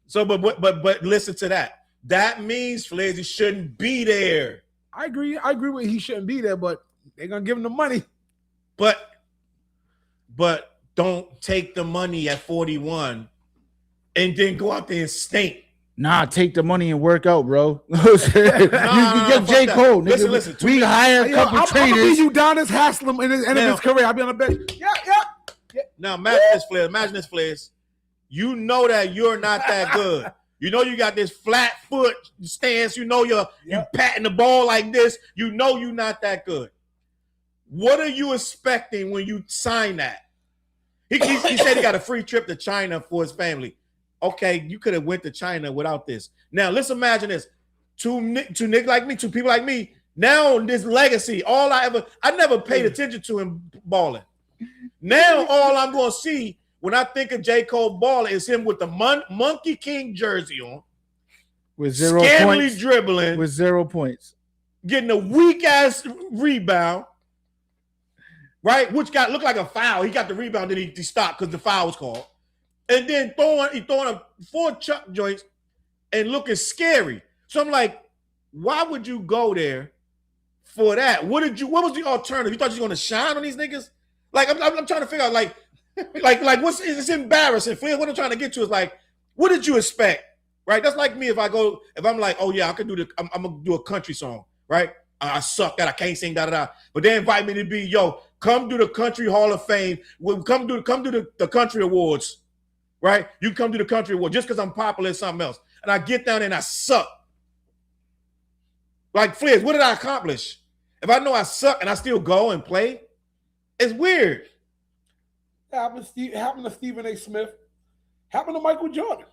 So, but listen to that. That means Fliz shouldn't be there. I agree with he shouldn't be there, but they're gonna give him the money. But don't take the money at 41 and then go out there and stink. Nah, take the money and work out, bro. You get J. Cole. Nigga. Listen. We hire a couple trainers. I'm gonna be Udonis Haslem in his career. I'll be on the bench. Yeah. Now imagine this, Fliz. You know that you're not that good. You know you got this flat foot stance. You know you patting the ball like this. You know you're not that good. What are you expecting when you sign that? He said he got a free trip to China for his family. Okay, you could have went to China without this. Now let's imagine this: two people like me. Now this legacy, I never paid attention to him balling. Now all I'm gonna see when I think of J. Cole balling is him with the Monkey King jersey on, with 0 scantily points, dribbling, with 0 points, getting a weak ass rebound, right? Which looked like a foul. He got the rebound, then he stopped because the foul was called, and then throwing 4 chuck joints and looking scary. So I'm like, why would you go there for that? What was the alternative? You thought you were going to shine on these niggas? Like I'm trying to figure out like it's embarrassing. What I'm trying to get to is like, what did you expect? Right? That's like me if I'm like, oh yeah, I'm gonna do a country song, right? I suck that I can't sing da. But they invite me to be, come do the Country Hall of Fame. Come do the country awards, right? You come do the country award just because I'm popular in something else. And I get down there and I suck. Like Fliz, what did I accomplish? If I know I suck and I still go and play, it's weird. Happened to Stephen A. Smith. Happened to Michael Jordan.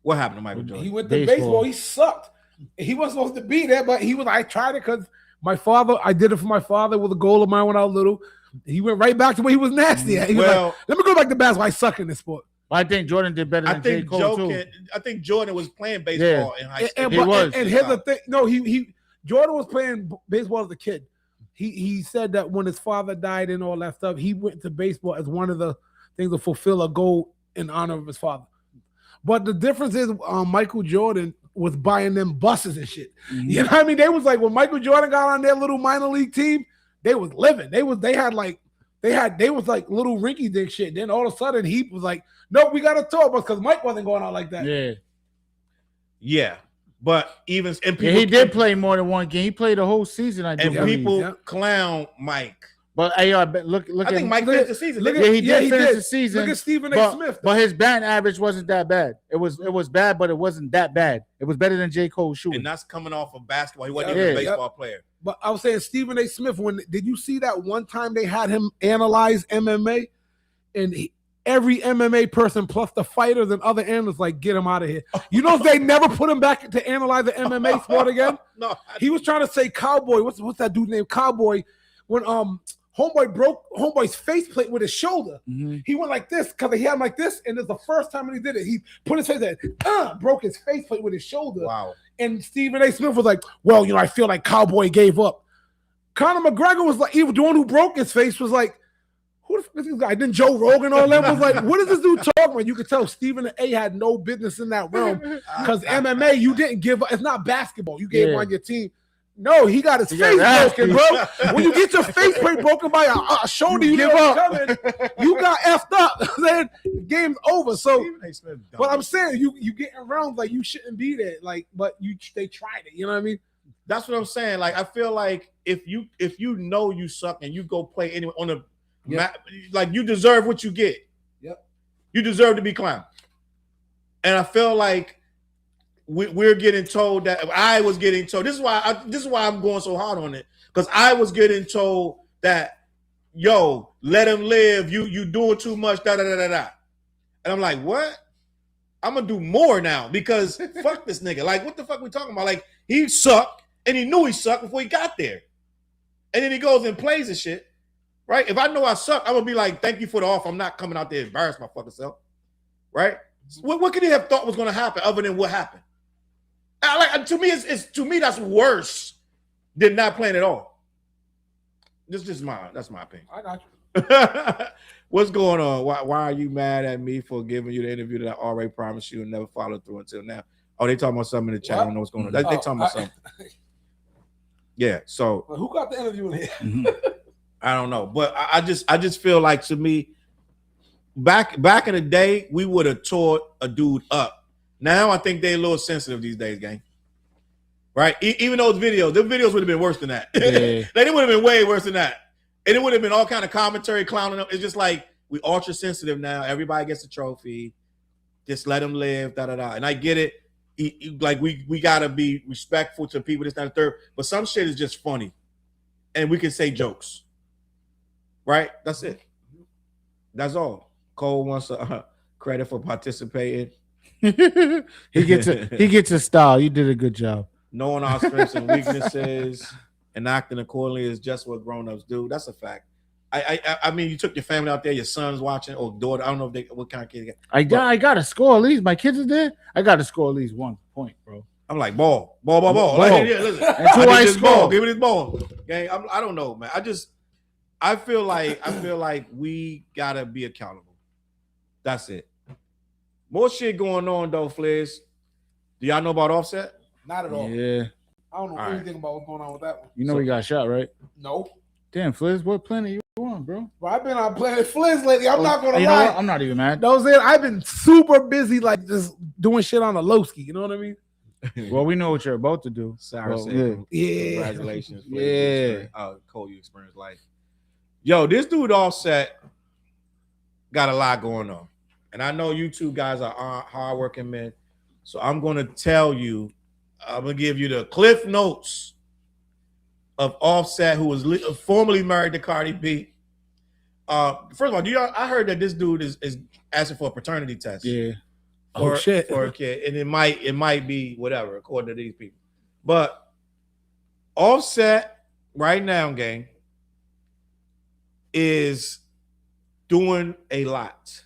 What happened to Michael Jordan? He went to baseball. He sucked. He wasn't supposed to be there, but I tried it because I did it for my father with a goal of mine when I was little. He went right back to where he was nasty at. He was like, let me go back to basketball. I suck in this sport. I think Jordan did better than J. Cole too. I think Jordan was playing baseball in high school. And here's the thing. No, Jordan was playing baseball as a kid. He said that when his father died and all that stuff, he went to baseball as one of the things to fulfill a goal in honor of his father. But the difference is Michael Jordan was buying them buses and shit. Mm-hmm. You know what I mean? They was like, when Michael Jordan got on their little minor league team, they was living. They was like little rinky dink shit. Then all of a sudden he was like, no, we got a tour bus because Mike wasn't going out like that. Yeah. But he did play more than one game. He played the whole season. I people clown Mike. But look I think Mike finished the season. He did finish the season. Look at Stephen A. Smith. But his batting average wasn't that bad. It was bad, but it wasn't that bad. It was better than J. Cole shooting. And that's coming off of basketball. He wasn't even a baseball player. But I was saying Stephen A. Smith, did you see that one time they had him analyze MMA? And every MMA person plus the fighters and other analysts like, get him out of here. You know they never put him back to analyze the MMA sport again? No. He was trying to say Cowboy. What's that dude's name? Cowboy. When Homeboy broke Homeboy's faceplate with his shoulder. Mm-hmm. He went like this because he had him like this, and it's the first time when he did it. He put his face at broke his faceplate with his shoulder. Wow. And Stephen A. Smith was like, well, I feel like Cowboy gave up. Conor McGregor was like, even the one who broke his face was like, who the fuck is this guy? Then Joe Rogan, all that was like, what is this dude talking about? You could tell Stephen A. had no business in that realm because MMA, you didn't give up. It's not basketball. You gave on your team. No, he got his face broken, bro. When you get your face broken by a shoulder, you give up. You got effed up. Then the game's over. So, but I'm saying you getting around like you shouldn't be there. Like, but they tried it. You know what I mean? That's what I'm saying. Like, I feel like if you know you suck and you go play anywhere on a map, like you deserve what you get. Yep. You deserve to be clowned. And I feel like we're getting told that I was getting told. This is why I'm going so hard on it, because I was getting told that, yo, let him live. You doing too much. Da da da da da. And I'm like, what? I'm gonna do more now because fuck this nigga. Like, what the fuck we talking about? Like, he sucked And he knew he sucked before he got there. And then he goes and plays the shit, right? If I know I suck, I'm gonna be like, thank you for the offer. I'm not coming out there to embarrass my fucking self, right? What could he have thought was gonna happen other than what happened? To me, that's worse than not playing at all. That's my opinion. I got you. What's going on? Why are you mad at me for giving you the interview that I already promised you and never followed through until now? Oh, they talking about something in the chat. I don't know what's going on. They talking about something. Yeah, so who got the interview in here? I don't know, but I just feel like, to me, back in the day, we would have tore a dude up. Now I think they're a little sensitive these days, gang. Right? Even those videos would have been worse than that. Yeah. They would have been way worse than that, and it would have been all kind of commentary clowning them. It's just like, we ultra sensitive now. Everybody gets a trophy. Just let them live. Da da da. And I get it. Like we gotta be respectful to people, this, that, and third. But some shit is just funny, and we can say jokes, right? That's it. That's all. Cole wants credit for participating. he gets a style. You did a good job. Knowing our strengths and weaknesses and acting accordingly is just what grown-ups do. That's a fact. I mean, you took your family out there, your son's watching, or daughter. I don't know what kind of kid you got. I got to score at least. My kids are there. I got to score at least 1 point, bro. I'm like, ball. Like, yeah, listen, until I score. Give me this ball. Gang, I don't know, man. I feel like we gotta be accountable. That's it. More shit going on though, Fliz. Do y'all know about Offset? Not at all. Yeah. I don't know anything about what's going on with that one. You know he got shot, right? No. Damn, Fliz, what planet you on, bro? Well, I've been on Planet Fliz lately. I'm not gonna lie. I'm not even mad. No, I've been super busy, like just doing shit on the Lowski. You know what I mean? Well, we know what you're about to do. Sarah said, yeah. Congratulations. Yeah. Cole, you experienced life. Yo, this dude Offset got a lot going on. And I know you two guys are hardworking men. So I'm going to tell you, I'm going to give you the Cliff Notes of Offset, who was formerly married to Cardi B. First of all, I heard that this dude is asking for a paternity test. Yeah. For a kid. And it might be whatever, according to these people. But Offset right now, gang, is doing a lot.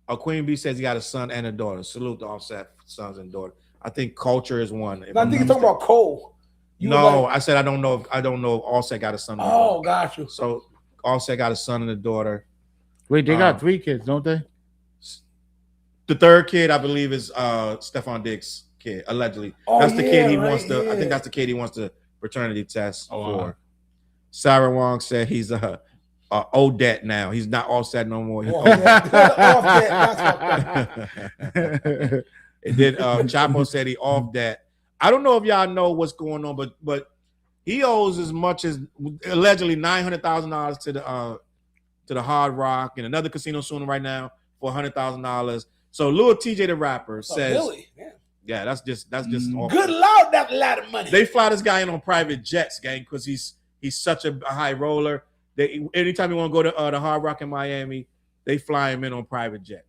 Queen B says he got a son and a daughter. Salute to Offset sons and daughter. I think Culture is one. I think you're talking about Cole. I said I don't know if Offset got a son. Oh, got you. So Offset got a son and a daughter. Wait, they got 3 kids, don't they? The third kid, I believe, is Stephon Diggs' kid, allegedly. That's the kid he wants to. I think that's the kid he wants to paternity test for. Wow. Sarah Wong said he's Odette now. He's not Offset no more. And then Chapo said he off that. I don't know if y'all know what's going on, but he owes as much as allegedly $900,000 to the Hard Rock and another casino soon right now for $100,000. So Lil TJ the rapper says, Billy. Yeah, that's just awful. Good Lord, that's a lot of money. They fly this guy in on private jets, gang, because he's such a high roller. Anytime you want to go to the Hard Rock in Miami, they fly him in on private jet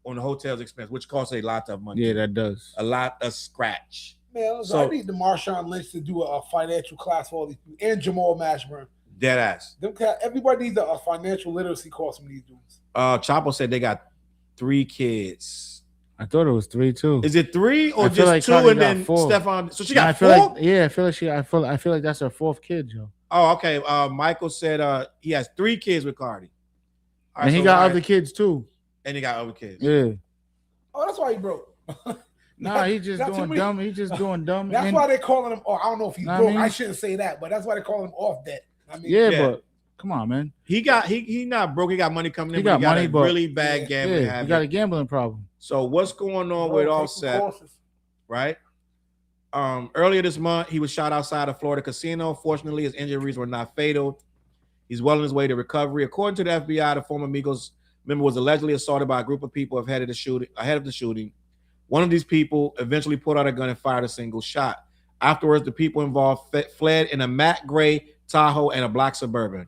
on the hotel's expense, which costs a lot of money. Yeah, that does. A lot of scratch. Man, so I need the Marshawn Lynch to do a financial class for all these people, and Jamal Mashburn. Dead ass. Everybody needs a financial literacy course from these dudes. Chapo said they got 3 kids. I thought it was 3 too. Is it 3 or just like 2 and then 4. Stephon? So she got 4? I feel like that's her 4th kid, Joe. Oh, okay. Michael said he has 3 kids with Cardi. Right, and he got other kids too. And he got other kids. Yeah. Oh, that's why he broke. Nah, he's just doing dumb. He's just doing dumb. That's why they're calling him. I don't know if he's broke. I shouldn't say that, but that's why they call him off debt. But come on, man. He not broke. He got money coming in. He got money, but really bad gambling. Yeah, he got a gambling problem. So what's going on with Offset? Right. Earlier this month, he was shot outside a Florida casino. Fortunately, his injuries were not fatal. He's well on his way to recovery. According to the FBI, the former Migos member was allegedly assaulted by a group of people ahead of the shooting. One of these people eventually pulled out a gun and fired a single shot. Afterwards, the people involved fled in a matte gray Tahoe and a black Suburban.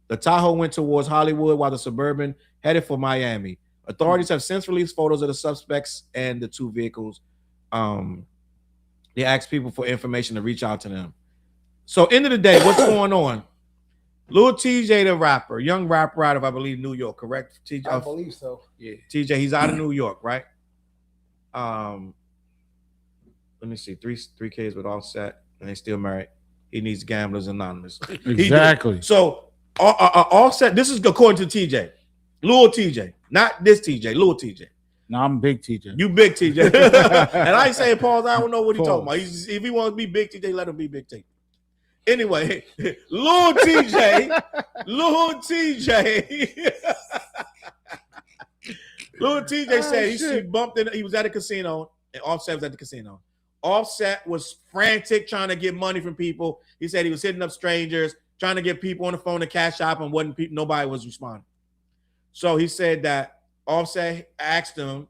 The Tahoe went towards Hollywood while the Suburban headed for Miami. Authorities have since released photos of the suspects and the 2 vehicles. The They ask people for information to reach out to them. So end of the day, what's going on? Lil TJ, the rapper, young rapper out of, I believe, New York, correct? TJ, I believe so. Yeah, TJ, he's out of New York, right? Let me see, three kids with Offset, and they still married. He needs Gamblers Anonymous. Exactly. So Offset, this is according to TJ. Lil TJ, not this TJ, Lil TJ. No, I'm big TJ. You big TJ. And I ain't saying pause, I don't know what he's talking about. If he wants to be big TJ, let him be big TJ. Anyway, Lil TJ, Lil TJ said he bumped in, he was at a casino, and Offset was at the casino. Offset was frantic trying to get money from people. He said he was hitting up strangers, trying to get people on the phone to cash out, and nobody was responding. So he said that Offset asked him,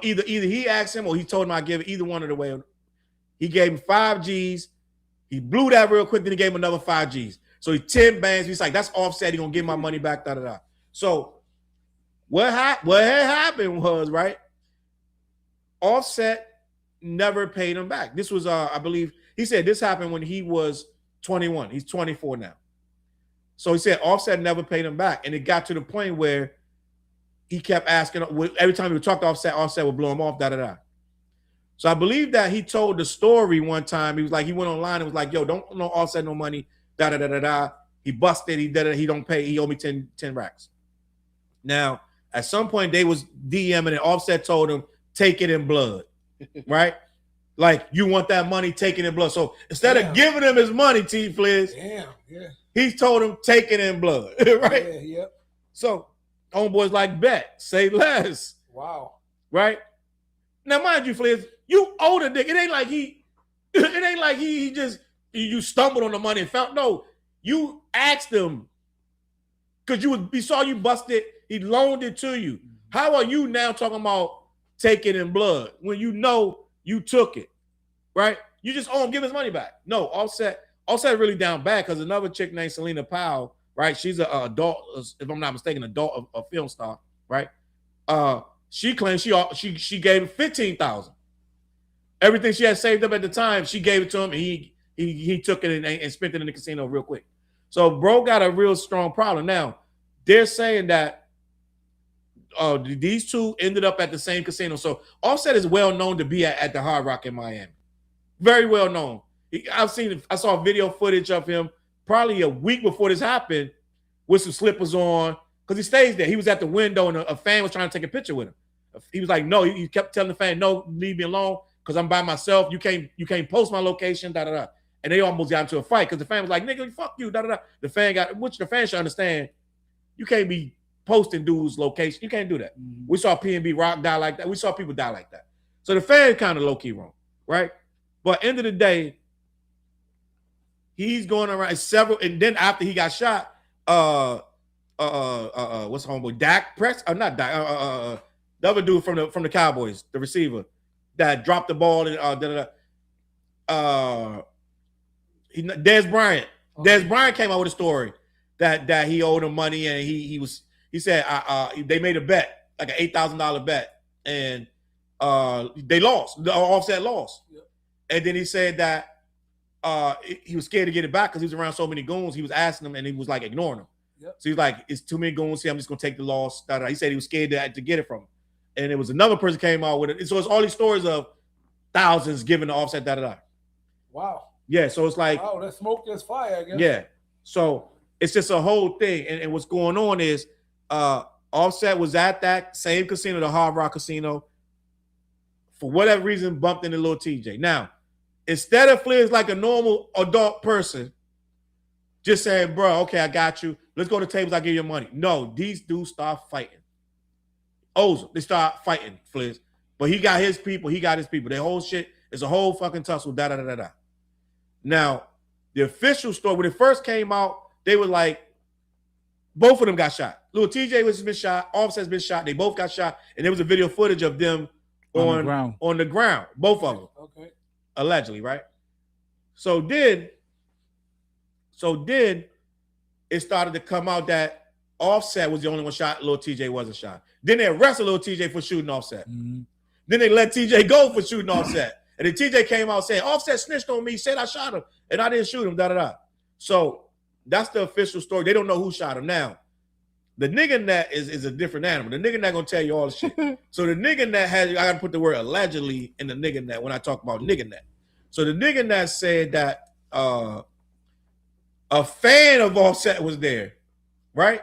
either he asked him or he told him I'd give it, either one of the way. He gave him 5 G's. He blew that real quick, then he gave him another 5 G's. So he 10 bands. He's like, that's Offset. He gonna get my money back, da-da-da. So what had happened was, right, Offset never paid him back. This was, I believe, he said this happened when he was 21. He's 24 now. So he said Offset never paid him back. And it got to the point where he kept asking, every time he would talk to Offset, Offset would blow him off, da-da-da. So I believe that he told the story one time. He was like, he went online and was like, yo, don't no Offset no money, da-da-da-da-da. He busted, he don't pay, he owed me 10 racks. Now, at some point, they was DMing and Offset told him, take it in blood, right? Like, you want that money, take it in blood. So instead of giving him his money, T. Fliz, he told him, take it in blood, right? Yeah, yep. So homeboys like, bet, say less. Wow. Right? Now, mind you, Fliz, you owe the nigga. It ain't like he just, you stumbled on the money and found, no, you asked him because he saw you busted, he loaned it to you. How are you now talking about taking in blood when you know you took it, right? You just owe him, give his money back. No, Offset really down bad because another chick named Selena Powell, right? She's an adult, if I'm not mistaken, a film star, right? She claims she gave him $15,000. Everything she had saved up at the time, she gave it to him, and he took it and spent it in the casino real quick. So bro got a real strong problem. Now, they're saying that these two ended up at the same casino. So Offset is well known to be at the Hard Rock in Miami. Very well known. I saw video footage of him probably a week before this happened with some slippers on because he stays there. He was at the window and a fan was trying to take a picture with him. He was like, no, he kept telling the fan, no, leave me alone because I'm by myself. You can't post my location, da-da-da. And they almost got into a fight because the fan was like, nigga, fuck you, da-da-da. The fan should understand, you can't be posting dudes' location. You can't do that. Mm-hmm. We saw P&B Rock die like that. We saw people die like that. So the fan kind of low-key wrong, right? But end of the day, he's going around several, and then after he got shot, what's homeboy? Dak Press? Not Dak, the other dude from the Cowboys, the receiver that dropped the ball and Dez Bryant. Dez Bryant came out with a story that he owed him money and he said they made a bet, like an $8,000 bet, and they lost. The Offset lost. Yep. And then he said that he was scared to get it back because he was around so many goons. He was asking them and he was like ignoring them. Yep. So he's like, it's too many goons here. I'm just gonna take the loss. He said he was scared to get it from him. And it was another person came out with it. So it's all these stories of thousands given to Offset, da-da-da. Wow. Yeah, so it's like, wow, that's smoke, that's fire, I guess. Yeah. So it's just a whole thing. And what's going on is Offset was at that same casino, the Hard Rock Casino, for whatever reason, bumped into Lil TJ. Now, instead of Fliz like a normal adult person, just saying, bro, okay, I got you. Let's go to tables, I'll give you money. No, these dudes start fighting. They start fighting, Fliz. But he got his people, Their whole shit is a whole fucking tussle, da-da-da-da-da. Now, the official story, when it first came out, they were like, both of them got shot. Lil TJ has been shot, Offset's been shot, they both got shot, and there was a video footage of them on the ground, both of them. Okay. Allegedly, right? So then it started to come out that Offset was the only one shot, Lil TJ wasn't shot. Then they arrested Lil TJ for shooting Offset. Mm-hmm. Then they let TJ go for shooting Offset. And then TJ came out saying, Offset snitched on me, said I shot him, and I didn't shoot him, da-da-da. So that's the official story. They don't know who shot him. Now, the nigga net is a different animal. The nigga net gonna tell you all the shit. So the nigga net I gotta put the word allegedly in the nigga net when I talk about nigga net. So the nigga net said that a fan of Offset was there, right?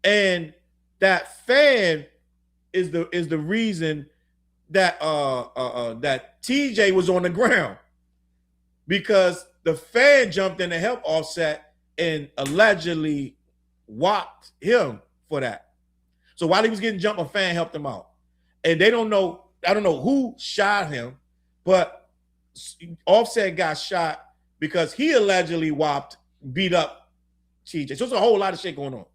And that fan is the reason that that TJ was on the ground, because the fan jumped in to help Offset and allegedly whopped him for that. So while he was getting jumped, a fan helped him out. And they don't know, I don't know who shot him, but Offset got shot because he allegedly beat up TJ. So there's a whole lot of shit going on.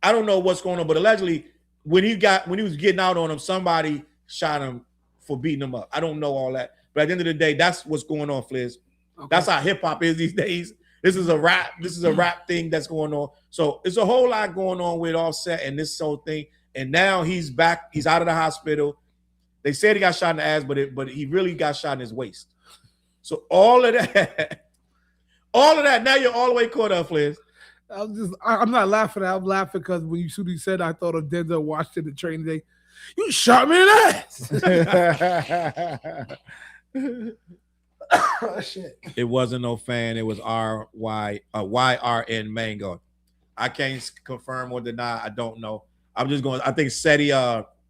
I don't know what's going on, but allegedly when he was getting out on him, somebody shot him for beating him up. I don't know all that. But at the end of the day, that's what's going on, Fliz. Okay. That's how hip hop is these days. This is a rap thing that's going on. So it's a whole lot going on with Offset and this whole thing. And now he's back. He's out of the hospital. They said he got shot in the ass, but he really got shot in his waist. So all of that, now you're all the way caught up, Fliz. I'm not laughing. I'm laughing because when you said, I thought of Denzel Washington, the train today. You shot me in the ass. Oh, shit. It wasn't no fan. It was YRN Mango. I can't confirm or deny. I don't know. I'm just going. I think Seti. What's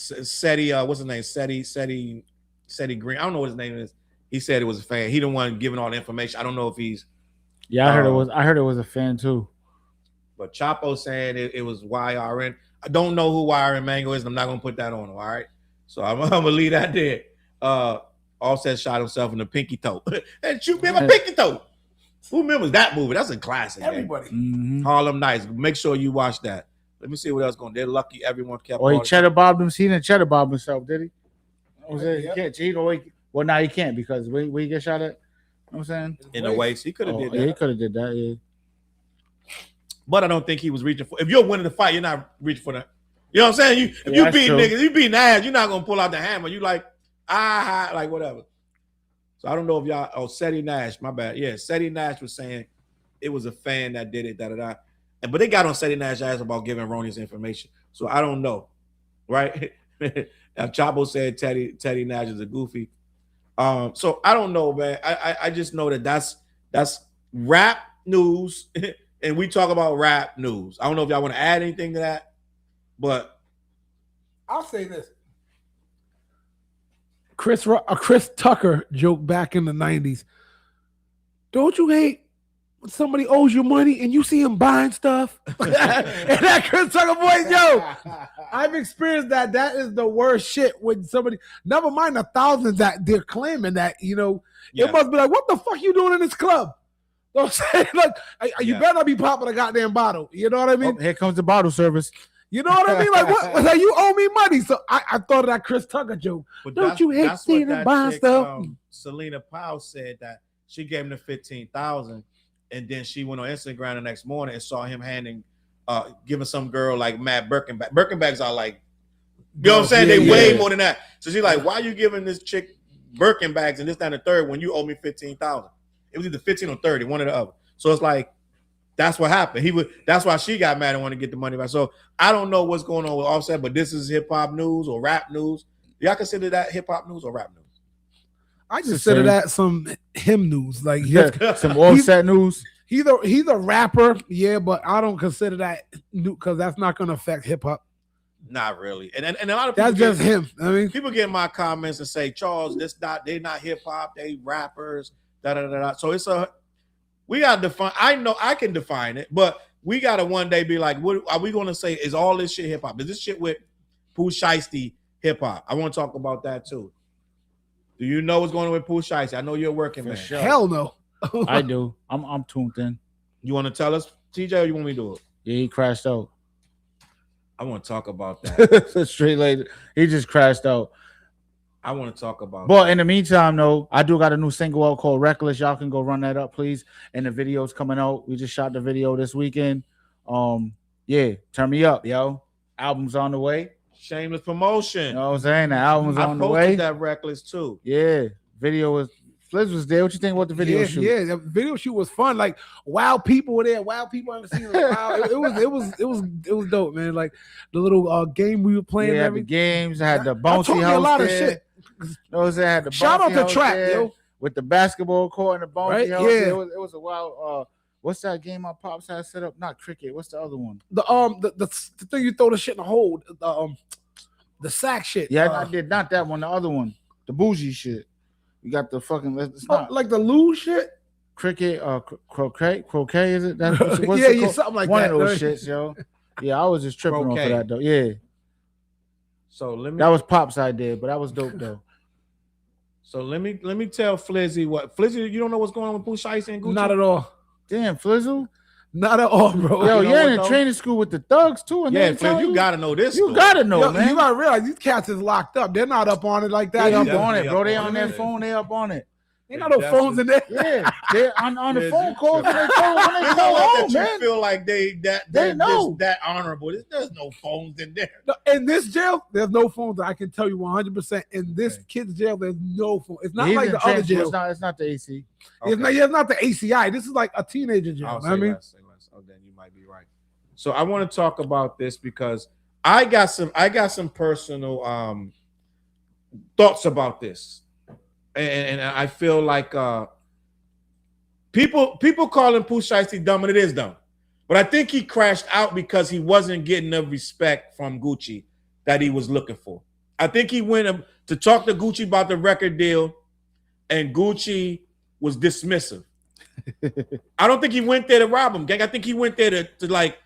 his name? Seti Green. I don't know what his name is. He said it was a fan. He the one giving all the information. I don't know if he's. Yeah, I heard it was a fan too. But Chapo saying it was YRN. I don't know who YRN Mango is, and I'm not gonna put that on him. All right. So I'm gonna leave that there. Offset shot himself in the pinky toe. And shoot me in my pinky toe. Who remembers that movie? That's a classic. Everybody. Mm-hmm. Harlem Nights. Make sure you watch that. Let me see what else going on. They're lucky everyone kept he cheddar bobbed him. He didn't cheddar bob himself, did he? He can't. Well, now he can't because where he get shot at? You know what I'm saying? In the waist. He could have did that. Yeah, he could have did that, yeah. But I don't think he was reaching for. If you're winning the fight, you're not reaching for that. You know what I'm saying? You beat niggas, you beat ass, you're not gonna pull out the hammer. You like like whatever. So I don't know if y'all. Seti Nash, my bad. Yeah, Seti Nash was saying it was a fan that did it. But they got on Seti Nash ass about giving erroneous information. So I don't know, right? Chapo said Teddy Nash is a goofy. So I don't know, man. I just know that's rap news. And we talk about rap news. I don't know if y'all want to add anything to that, but I'll say this. A Chris Tucker joke back in the 90s. Don't you hate when somebody owes you money and you see him buying stuff? And that Chris Tucker voice, yo, I've experienced that. That is the worst shit when somebody, never mind the thousands that they're claiming that, It must be like, what the fuck you doing in this club? You know what I'm saying? Like, you better not be popping a goddamn bottle. You know what I mean? Oh, here comes the bottle service. You know what I mean? Like, what? Like, you owe me money. So I thought of that Chris Tucker joke. But don't you hate seeing him buying stuff? Selena Powell said that she gave him the $15,000, and then she went on Instagram the next morning and saw him giving some girl like mad Birkenback. Birkenbacks are like, you know what I'm saying? They way more than that. So she's like, why are you giving this chick Birkenbacks and this, that, and the third when you owe me $15,000? It was either 15 or 30, one or the other. So it's like, that's what happened. That's why she got mad and wanted to get the money back. So I don't know what's going on with Offset, but this is hip hop news or rap news. Do y'all consider that hip hop news or rap news? I consider that some him news, like some Offset news. He's a rapper, yeah, but I don't consider that new because that's not going to affect hip hop. Not really, and a lot of people that's just him. I mean, people get in my comments and say, Charles, they're not hip hop, they rappers. So we got to define. I know I can define it, but we got to one day be like, what are we going to say? Is all this shit hip hop? Is this shit with Pooh Shiesty hip hop? I want to talk about that too. Do you know what's going on with Pooh Shiesty? I know you're working, man. Sure. Hell no. I do. I'm tuned in. You want to tell us, TJ, or you want me to do it? Yeah, he crashed out. I want to talk about that. Straight later, he just crashed out. I want to talk about But in the meantime, though, I do got a new single out called Reckless. Y'all can go run that up, please. And the video's coming out. We just shot the video this weekend. Yeah, turn me up, yo. Album's on the way. Shameless promotion. You know what I'm saying? The album's on the way. I posted that Reckless too. Yeah. Video was Fliz was there. What you think about the video shoot? Yeah, the video shoot was fun. Like wild people were there. Wild people on the scene. Like, wow, it was dope, man. Like the little game we were playing. Yeah, the games. I had the bouncy house. A lot there. of shit. Those that had the shout out to Trap, yo, with the basketball court and the bouncy right? house. Yeah, it was a wild. What's that game my pops had set up? Not cricket. What's the other one? The thing you throw the shit in the hole. The sack shit. Yeah, I did not that one. The other one, the bougie shit. You got the fucking. It's not like the loo shit. Cricket, croquet. Is it? That's what's yeah, something like one that. One of those shits, yo. Yeah, I was just tripping off of that though. Yeah. So that was Pop's idea, but that was dope though. So let me tell Flizzy what Flizzy. You don't know what's going on with Pooh, Shiesty, and Gucci? Not at all. Damn, Flizzle. Not at all, bro. Yo, you're in training school with the thugs too, and yeah, Flizz, you gotta know this. You gotta know, man. You gotta realize these cats is locked up. They're not up on it like that. They up on it, bro. They on their phone. They up on it. Ain't no phones in there. Yeah, they're on the phone calls when they call home, man. You feel like they know that honorable. There's no phones in there. No, in this jail, there's no phones. I can tell you 100%. In this kid's jail, there's no phone. It's not like the other jail. It's not the AC. Okay. It's not the ACI. This is like a teenager jail. I mean, oh, then you might be right. So I want to talk about this because I got some personal thoughts about this. And I feel like people calling Pooh Shiesty dumb, and it is dumb. But I think he crashed out because he wasn't getting the respect from Gucci that he was looking for. I think he went to talk to Gucci about the record deal, and Gucci was dismissive. I don't think he went there to rob him, gang. I think he went there to like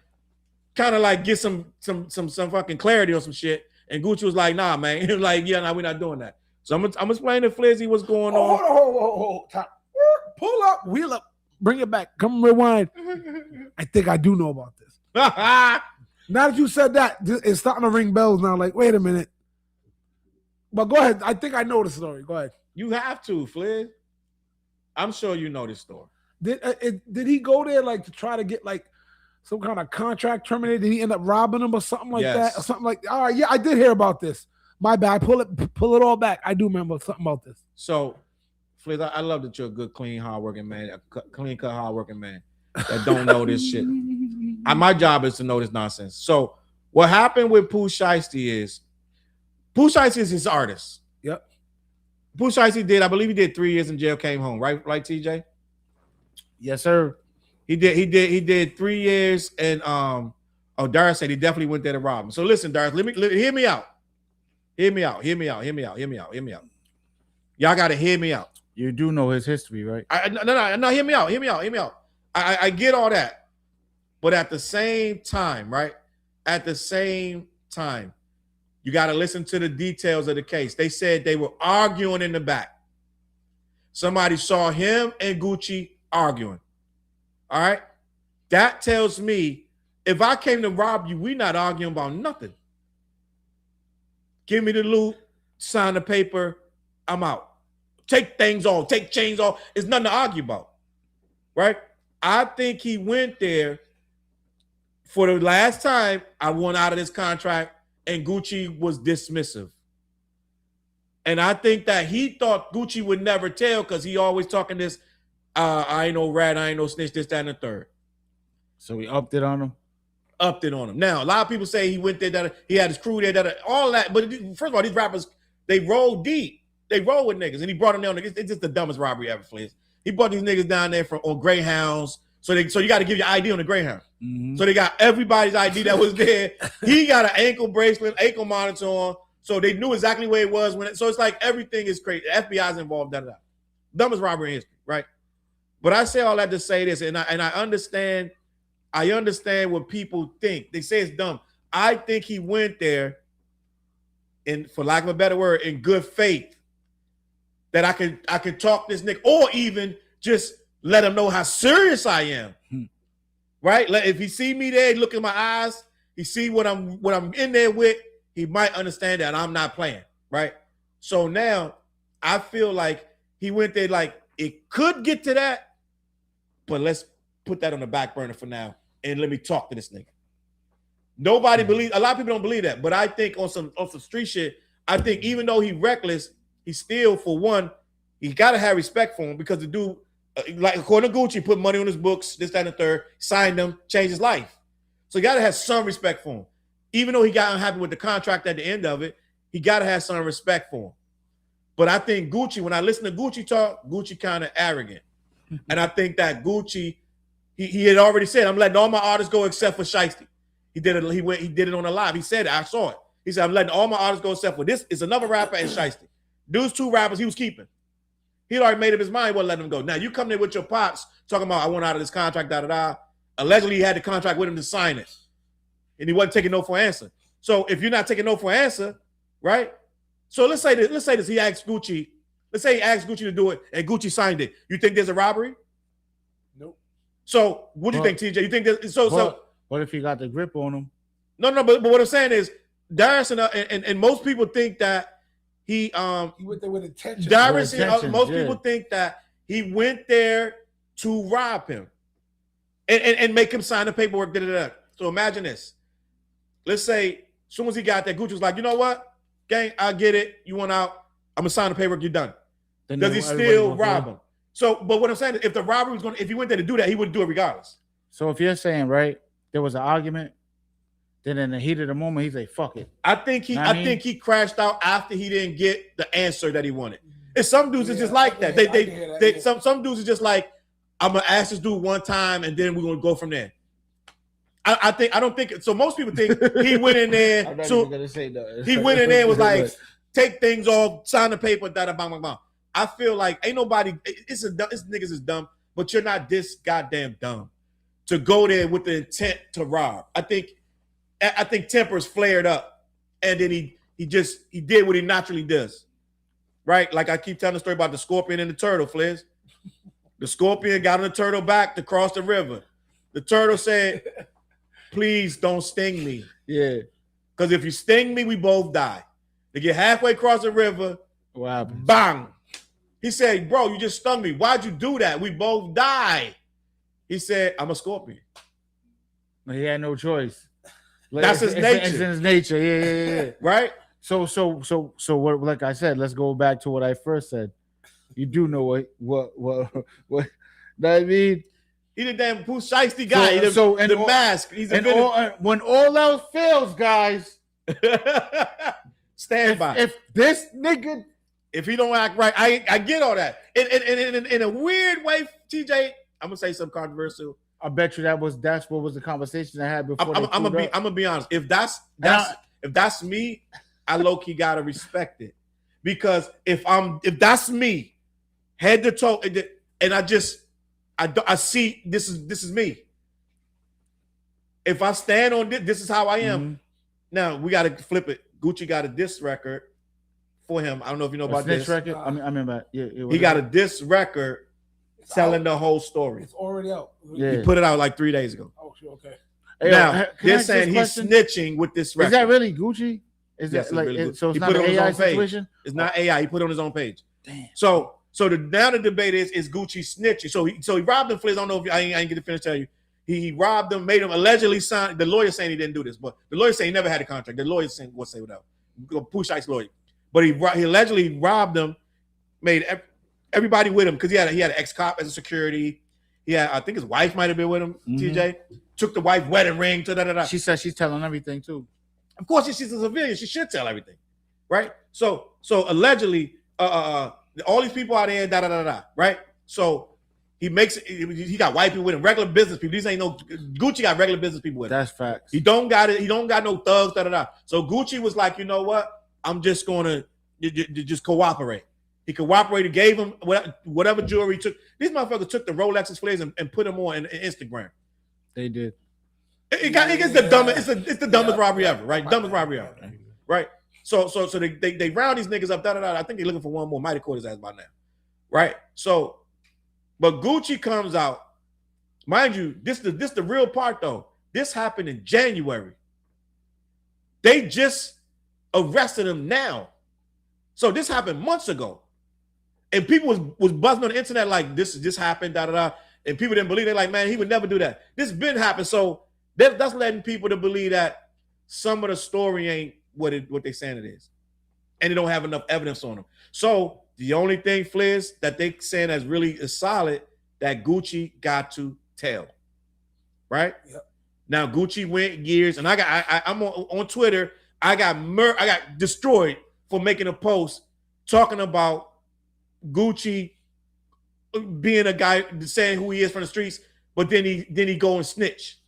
kind of like get some fucking clarity on some shit. And Gucci was like, nah, man. He was like, yeah, nah, we're not doing that. So I'm explaining to Flizzy what's going on. Hold. Pull up, wheel up, bring it back. Come rewind. I think I do know about this. Now that you said that, it's starting to ring bells now. Like, wait a minute. But go ahead. I think I know the story. Go ahead. You have to, Flizz. I'm sure you know this story. Did he go there like to try to get like some kind of contract terminated? Did he end up robbing him or something like that? Or something like that? All right, yeah, I did hear about this. My bad. Pull it all back. I do remember something about this. So, Flizz, I love that you're a good, clean, hardworking man, a clean-cut, hardworking man that don't know this shit. My job is to know this nonsense. So, what happened with Pooh Shiesty is his artist. Yep. Pooh Shiesty I believe he did 3 years in jail, came home, right, TJ? Yes, sir. He did 3 years, and Darius said he definitely went there to rob him. So listen, Darius, hear me out. Hear me out. Y'all gotta hear me out. You do know his history, right? No, hear me out. I get all that. But at the same time, right? At the same time, you got to listen to the details of the case. They said they were arguing in the back. Somebody saw him and Gucci arguing. All right? That tells me if I came to rob you, we're not arguing about nothing. Give me the loot, sign the paper, I'm out. Take things off, take chains off. It's nothing to argue about, right? I think he went there for the last time. I want out of this contract, and Gucci was dismissive. And I think that he thought Gucci would never tell because he always talking this, I ain't no rat, I ain't no snitch, this, that, and the third. So he upped it on him? Upped it on him. Now, a lot of people say he went there, that he had his crew there, all that. But first of all, these rappers, they roll deep. They roll with niggas, and he brought them down. It's just the dumbest robbery ever, Flizz. He brought these niggas down there on Greyhounds. So you got to give your ID on the Greyhound. Mm-hmm. So they got everybody's ID that was there. He got an ankle bracelet, ankle monitor on, so they knew exactly where it was so it's like everything is crazy. The FBI's involved. Dumbest robbery in history, right? But I say all that to say this, and I understand. I understand what people think. They say it's dumb. I think he went there, for lack of a better word, in good faith. That I could talk this nigga, or even just let him know how serious I am. Right? If he see me there, he look in my eyes, he see what I'm in there with, he might understand that I'm not playing. Right? So now I feel like he went there like it could get to that, but let's put that on the back burner for now and let me talk to this nigga. Nobody believes, a lot of people don't believe that, but I think on some street shit, I think even though he reckless, he still, for one, You got to have respect for him because the dude, like according to Gucci, put money on his books, this, that, and the third, signed them, changed his life. So you got to have some respect for him. Even though he got unhappy with the contract at the end of it, he got to have some respect for him. But I think Gucci, when I listen to Gucci talk, Gucci kind of arrogant. And I think that Gucci, he had already said, I'm letting all my artists go except for Shiesty. He did it. He did it on a live. He said it. I saw it. He said, I'm letting all my artists go except for this. It's another rapper and Shiesty. Those two rappers he was keeping. He'd already made up his mind, wasn't letting them go. Now you come there with your pops talking about I want out of this contract, da-da-da. Allegedly, he had the contract with him to sign it. And he wasn't taking no for an answer. So if you're not taking no for an answer, right? So let's say this. He asked Gucci. Let's say he asked Gucci to do it, and Gucci signed it. You think there's a robbery? Nope. So what do you think, TJ? You think there's so? What if he got the grip on him? No. But what I'm saying is, Darius and most people think that he went there with intention. Darius, most people think that he went there to rob him, and make him sign the paperwork. Da-da-da. So imagine this. Let's say as soon as he got there, Gucci was like, you know what, gang, I get it. You want out? I'm gonna sign the paperwork. You're done. Does he still rob him? So, but what I'm saying is, if the robbery was if he went there to do that, he would do it regardless. So if you're saying, right, there was an argument, then in the heat of the moment, he's like, fuck it. I think he crashed out after he didn't get the answer that he wanted. And some dudes is just like that. Some dudes is just like, I'm gonna ask this dude one time and then we're gonna go from there. I don't think so. Most people think he went in there. So he went in there and was like, take things off, sign the paper, da da bang bang bang. I feel like ain't nobody. It's niggas is dumb, but you're not this goddamn dumb to go there with the intent to rob. I think tempers flared up, and then he did what he naturally does, right? Like I keep telling the story about the scorpion and the turtle, Fliz. The scorpion got on the turtle back to cross the river. The turtle said, please don't sting me. Yeah. Because if you sting me, we both die. They get halfway across the river. Wow. Bang. He said, bro, you just stung me. Why'd you do that? We both die. He said, I'm a scorpion. He had no choice. That's his nature. It's in his nature. Yeah. Right? So what, like I said, let's go back to what I first said. You do know what that I mean? He the damn Pooh Shiesty guy. The mask. He's when all else fails, guys, stand by. If this nigga, if he don't act right, I get all that. In a weird way, TJ, I'm gonna say something controversial. I bet you that's what was the conversation I had before. I'm gonna be honest. If that's me, I low key gotta respect it, because if that's me, head to toe, and I see this is me. If I stand on this is how I am. Mm-hmm. Now we got to flip it. Gucci got a diss record for him. I don't know if you know about this record. I mean, he got a diss record telling the whole story. It's already out. Yeah. He put it out like 3 days ago. Oh, okay. Now they're saying he's snitching with this record. Is that really Gucci? Is yes, that like really so? It's he not an AI situation. It's not AI. He put it on his own page. Damn. So now the debate is Gucci snitching. So he robbed him. Fliz, I don't know if I ain't get to finish telling you. He robbed him, made him allegedly sign. The lawyer saying he didn't do this, but the lawyer saying he never had a contract. The lawyer saying what say without. Pooh Shiesty's lawyer, but he allegedly robbed him, made everybody with him because he had an ex-cop as a security. Yeah, I think his wife might have been with him. Mm-hmm. TJ took the wife's wedding ring. She said she's telling everything too. Of course, she's a civilian. She should tell everything, right? So allegedly, all these people out there, right? So he got white people with him, regular business people. These ain't no Gucci got regular business people with him. That's facts. He don't got it. He don't got no thugs, So Gucci was like, you know what? I'm just gonna just cooperate. He cooperated, gave him whatever jewelry he took. These motherfuckers took the Rolexes, Flares, and put them on Instagram. They did. It's the dumbest. It's the dumbest robbery ever, right? Dumbest robbery ever, right? So they round these niggas up. I think they're looking for one more. Might have caught his ass by now, right? So, but Gucci comes out, mind you. This the real part though. This happened in January. They just arrested him now, so this happened months ago, and people was buzzing on the internet like this happened, and people didn't believe. They're like, man, he would never do that. This been happened, so that's letting people to believe that some of the story ain't what they saying it is, and they don't have enough evidence on them. So The only thing, Fliz, that they saying that's really is solid that Gucci got to tell, right? Yep. Now Gucci went years, and I'm on Twitter. I got destroyed for making a post talking about Gucci being a guy saying who he is from the streets, but then he go and snitch.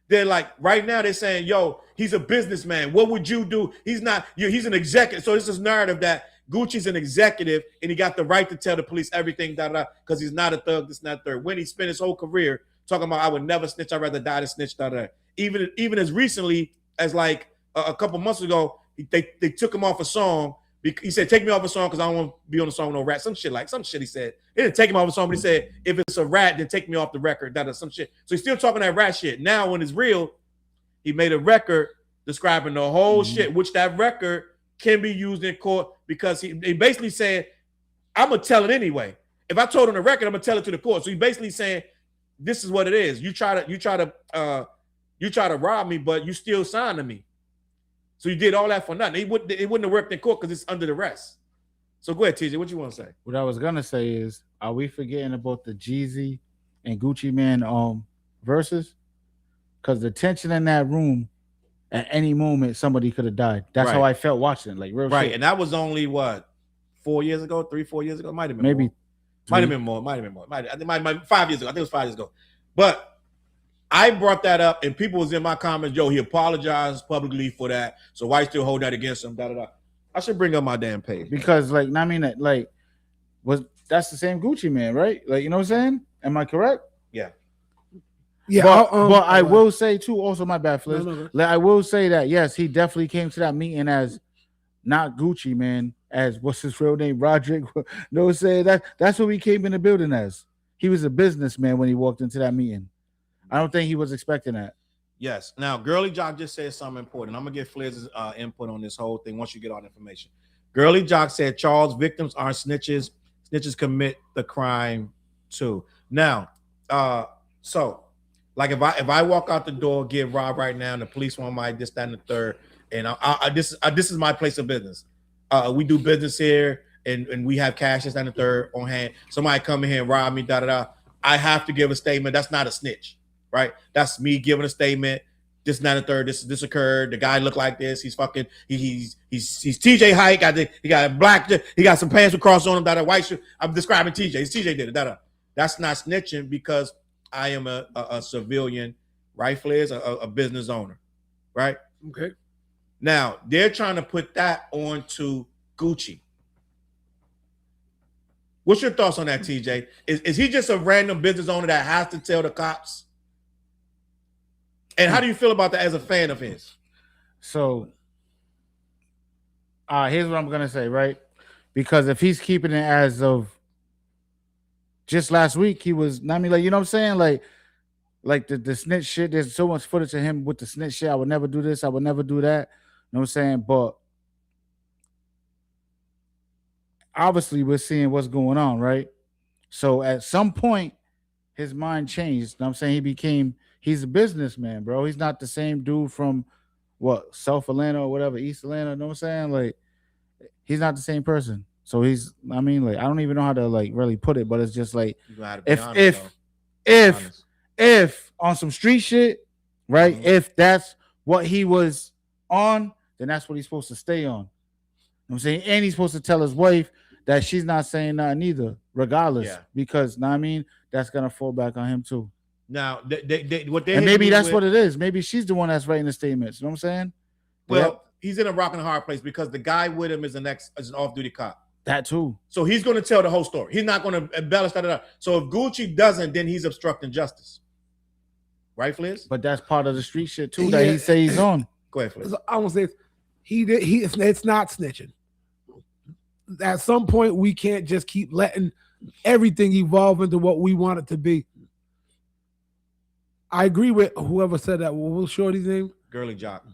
They're like, right now they're saying, yo, he's a businessman. What would you do? He's not, he's an executive. So this is narrative that Gucci's an executive and he got the right to tell the police everything, because he's not a thug, this, not third. When he spent his whole career talking about, I would never snitch, I'd rather die than snitch, Even as recently as like a couple months ago, they took him off a song. He said, take me off a song because I don't want to be on the song with no rat. Some shit he said. He didn't take him off a song, but he said, if it's a rat, then take me off the record. Some shit. So he's still talking that rat shit. Now, when it's real, he made a record describing the whole shit, which that record can be used in court because he basically said, I'm going to tell it anyway. If I told him the record, I'm going to tell it to the court. So he's basically saying, this is what it is. You try to rob me, but you still signed to me. So you did all that for nothing. It wouldn't have worked in court because it's under the arrest. So go ahead, TJ. What you want to say? What I was gonna say is, are we forgetting about the Jeezy and Gucci Man verses? Because the tension in that room, at any moment somebody could have died. That's how I felt watching it, like real right. shit. And that was only what 4 years ago, 3-4 years ago, might have been maybe more. Might have been more. I think 5 years ago. I think it was 5 years ago. But I brought that up, and people was in my comments, yo, he apologized publicly for that. So why still hold that against him? I should bring up my damn page. Because, like, I mean, like, that's the same Gucci Man, right? Like, you know what I'm saying? Am I correct? Yeah. Yeah. But I will say, too, also, my bad, Fliz. No. Like, I will say that, yes, he definitely came to that meeting as not Gucci Man, as what's his real name, Roderick. No, what I'm saying? That's what he came in the building as. He was a businessman when he walked into that meeting. I don't think he was expecting that. Yes. Now, Girly Jock just said something important. I'm going to get Fliz's input on this whole thing once you get all the information. Girly Jock said, Charles, victims aren't snitches. Snitches commit the crime too. Now, so, like if I walk out the door, get robbed right now, and the police want my this, that, and the third, and this is my place of business. We do business here, and we have cash, this, that, and the third on hand. Somebody come in here and rob me, I have to give a statement. That's not a snitch. Right, that's me giving a statement. This, and that, and third. This occurred. The guy looked like this. He's fucking. He's TJ height. He got a black. He got some pants with cross on him. That a white shirt. I'm describing TJ. It's TJ did it. That's not snitching because I am a civilian, rightfully as a business owner, right? Okay. Now they're trying to put that onto Gucci. What's your thoughts on that, TJ? Is he just a random business owner that has to tell the cops? And how do you feel about that as a fan of his? So, here's what I'm gonna say, right? Because if he's keeping it as of just last week, he was. I mean, like, you know what I'm saying, like the snitch shit. There's so much footage of him with the snitch shit. I would never do this. I would never do that. You know what I'm saying? But obviously, we're seeing what's going on, right? So at some point, his mind changed. You know what I'm saying he's a businessman, bro. He's not the same dude from what, South Atlanta or whatever, East Atlanta. You know what I'm saying? Like, he's not the same person. So he's, I mean, like, I don't even know how to like really put it, but it's just like, if on some street shit, right? Mm-hmm. If that's what he was on, then that's what he's supposed to stay on. You know what I'm saying? And he's supposed to tell his wife that she's not saying nothing either, regardless, because, I mean, that's gonna fall back on him too. Now, maybe that's what it is. Maybe she's the one that's writing the statements. You know what I'm saying? Well, he's in a rock and a hard place because the guy with him is an off-duty cop. That too. So he's going to tell the whole story. He's not going to embellish that. So if Gucci doesn't, then he's obstructing justice. Right, Fliz? But that's part of the street shit too that he says he's on. Go ahead, Fliz. I want to say it's not snitching. At some point, we can't just keep letting everything evolve into what we want it to be. I agree with whoever said that. What was Shorty's name? Girly Jock.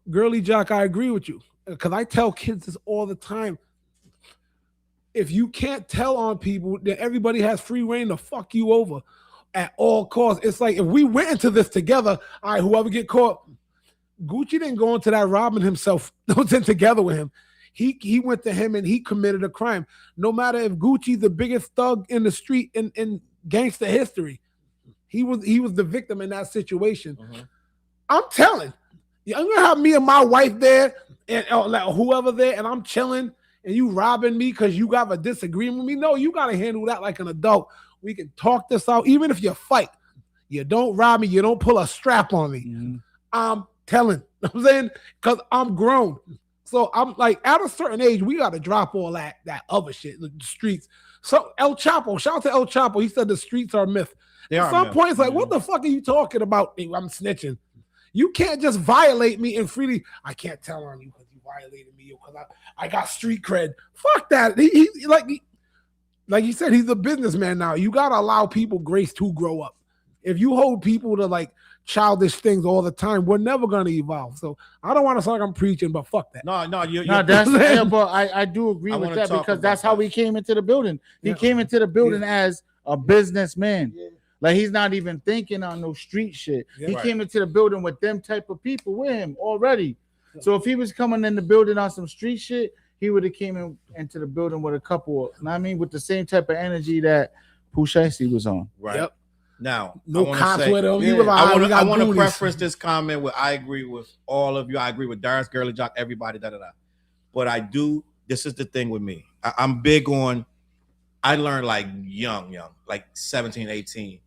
Girly Jock, I agree with you. Because I tell kids this all the time. If you can't tell on people, then everybody has free reign to fuck you over at all costs. It's like if we went into this together, all right, whoever get caught, Gucci didn't go into that robbing himself. Don't sit together with him. He went to him and he committed a crime. No matter if Gucci's the biggest thug in the street in gangster history, he was the victim in that situation. I'm telling you, I'm gonna have me and my wife there and like whoever there, and I'm chilling, and you robbing me because you got a disagreement with me. No, you gotta handle that like an adult. We can talk this out, even if you fight. You don't rob me. You don't pull a strap on me. I'm telling. You know what I'm saying, because I'm grown. So I'm like, at a certain age, we got to drop all that other shit, the streets. So El Chapo, shout out to El Chapo. He said the streets are a myth. At some point, it's like, what the fuck are you talking about? I'm snitching. You can't just violate me and freely. I can't tell on you because you violated me because I got street cred. Fuck that. He like you said, he's a businessman now. You got to allow people grace to grow up. If you hold people to like childish things all the time, we're never going to evolve. So I don't want to sound like I'm preaching, but fuck that. But I do agree with that because that's how he came into the building. He came into the building as a businessman. Like he's not even thinking on no street shit. He came into the building with them type of people with him already. So if he was coming in the building on some street shit, he would have came into the building with a couple, with the same type of energy that Pooh Shiesty was on. Right. Yep. Now, no cops with him. I want to preference this comment with I agree with all of you. I agree with Darius, Girly Jock, everybody, But this is the thing with me. I'm big on, I learned like young, like 17, 18.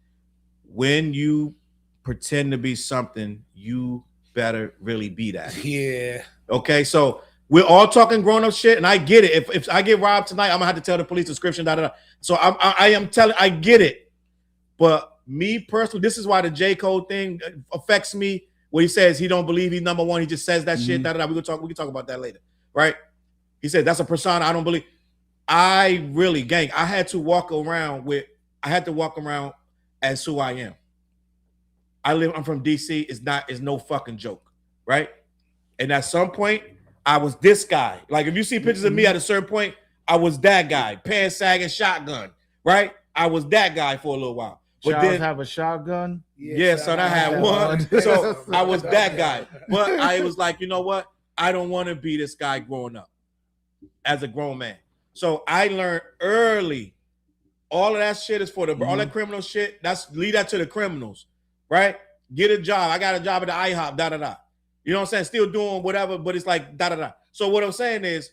When you pretend to be something, you better really be that. Yeah. Okay, so we're all talking grown-up shit, and I get it. If I get robbed tonight, I'm going to have to tell the police description, So I am telling, I get it. But me personally, this is why the J. Cole thing affects me. Where he says he don't believe he's number one, he just says that shit. We can talk about that later, right? He said that's a persona I don't believe. I really, gang, I had to walk around as who I am. I'm from DC. It's no fucking joke, right? And at some point, I was this guy. Like if you see pictures of me at a certain point, I was that guy, pants sagging, shotgun, right? I was that guy for a little while. But then have a shotgun. Yeah, son, I had one. So I was that guy. But I was like, you know what? I don't want to be this guy growing up as a grown man. So I learned early. All of that shit is for all that criminal shit. Leave that to the criminals, right? Get a job. I got a job at the IHOP. You know what I'm saying? Still doing whatever, but it's like So what I'm saying is,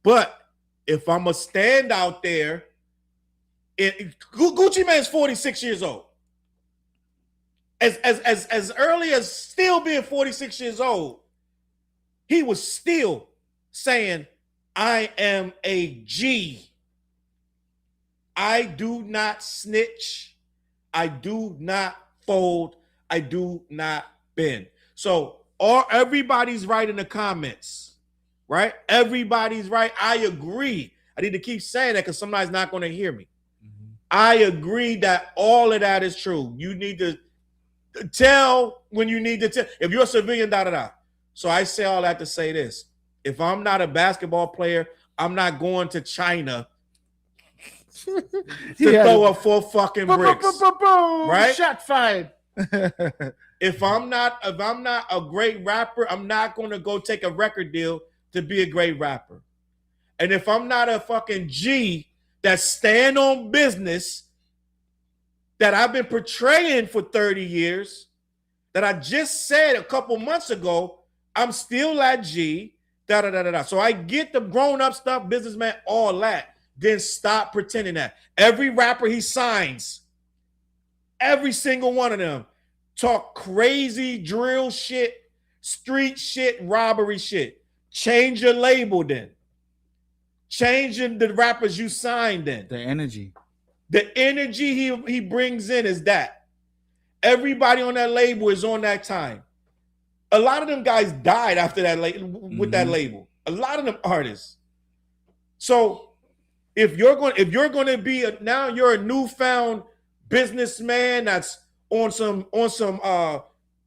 but if I'm a stand out there. Gucci Mane's 46 years old. As early as still being 46 years old, he was still saying, I am a G. I do not snitch. I do not fold. I do not bend. So everybody's right in the comments, right? Everybody's right. I agree. I need to keep saying that because somebody's not going to hear me. I agree that all of that is true. You need to tell when you need to tell. If you're a civilian, So I say all that to say this. If I'm not a basketball player, I'm not going to China to throw up 4 fucking bricks. Right? Shot fired. If I'm not a great rapper, I'm not going to go take a record deal to be a great rapper. And if I'm not a fucking G that stand on business that I've been portraying for 30 years, that I just said a couple months ago, I'm still that G, So I get the grown-up stuff, businessman, all that. Then stop pretending that. Every rapper he signs, every single one of them, talk crazy drill shit, street shit, robbery shit. Change your label then. Changing the rappers you signed in. The energy he brings in is that. Everybody on that label is on that time. A lot of them guys died after that with that label. A lot of them artists. So if you're going to be now you're a newfound businessman that's on some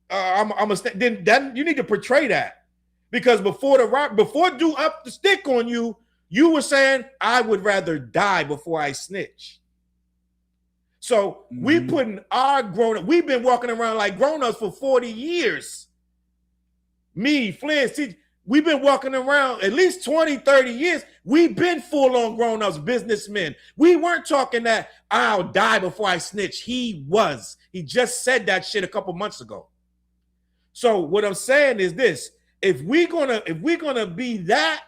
then you need to portray that. Because before do up the stick on you, you were saying, I would rather die before I snitch. So we putting our grown-up, we've been walking around like grown-ups for 40 years. Me, Flynn, We've been walking around at least 20, 30 years. We've been full-on grown-ups, businessmen. We weren't talking that I'll die before I snitch. He was. He just said that shit a couple months ago. So what I'm saying is this: if we're gonna be that,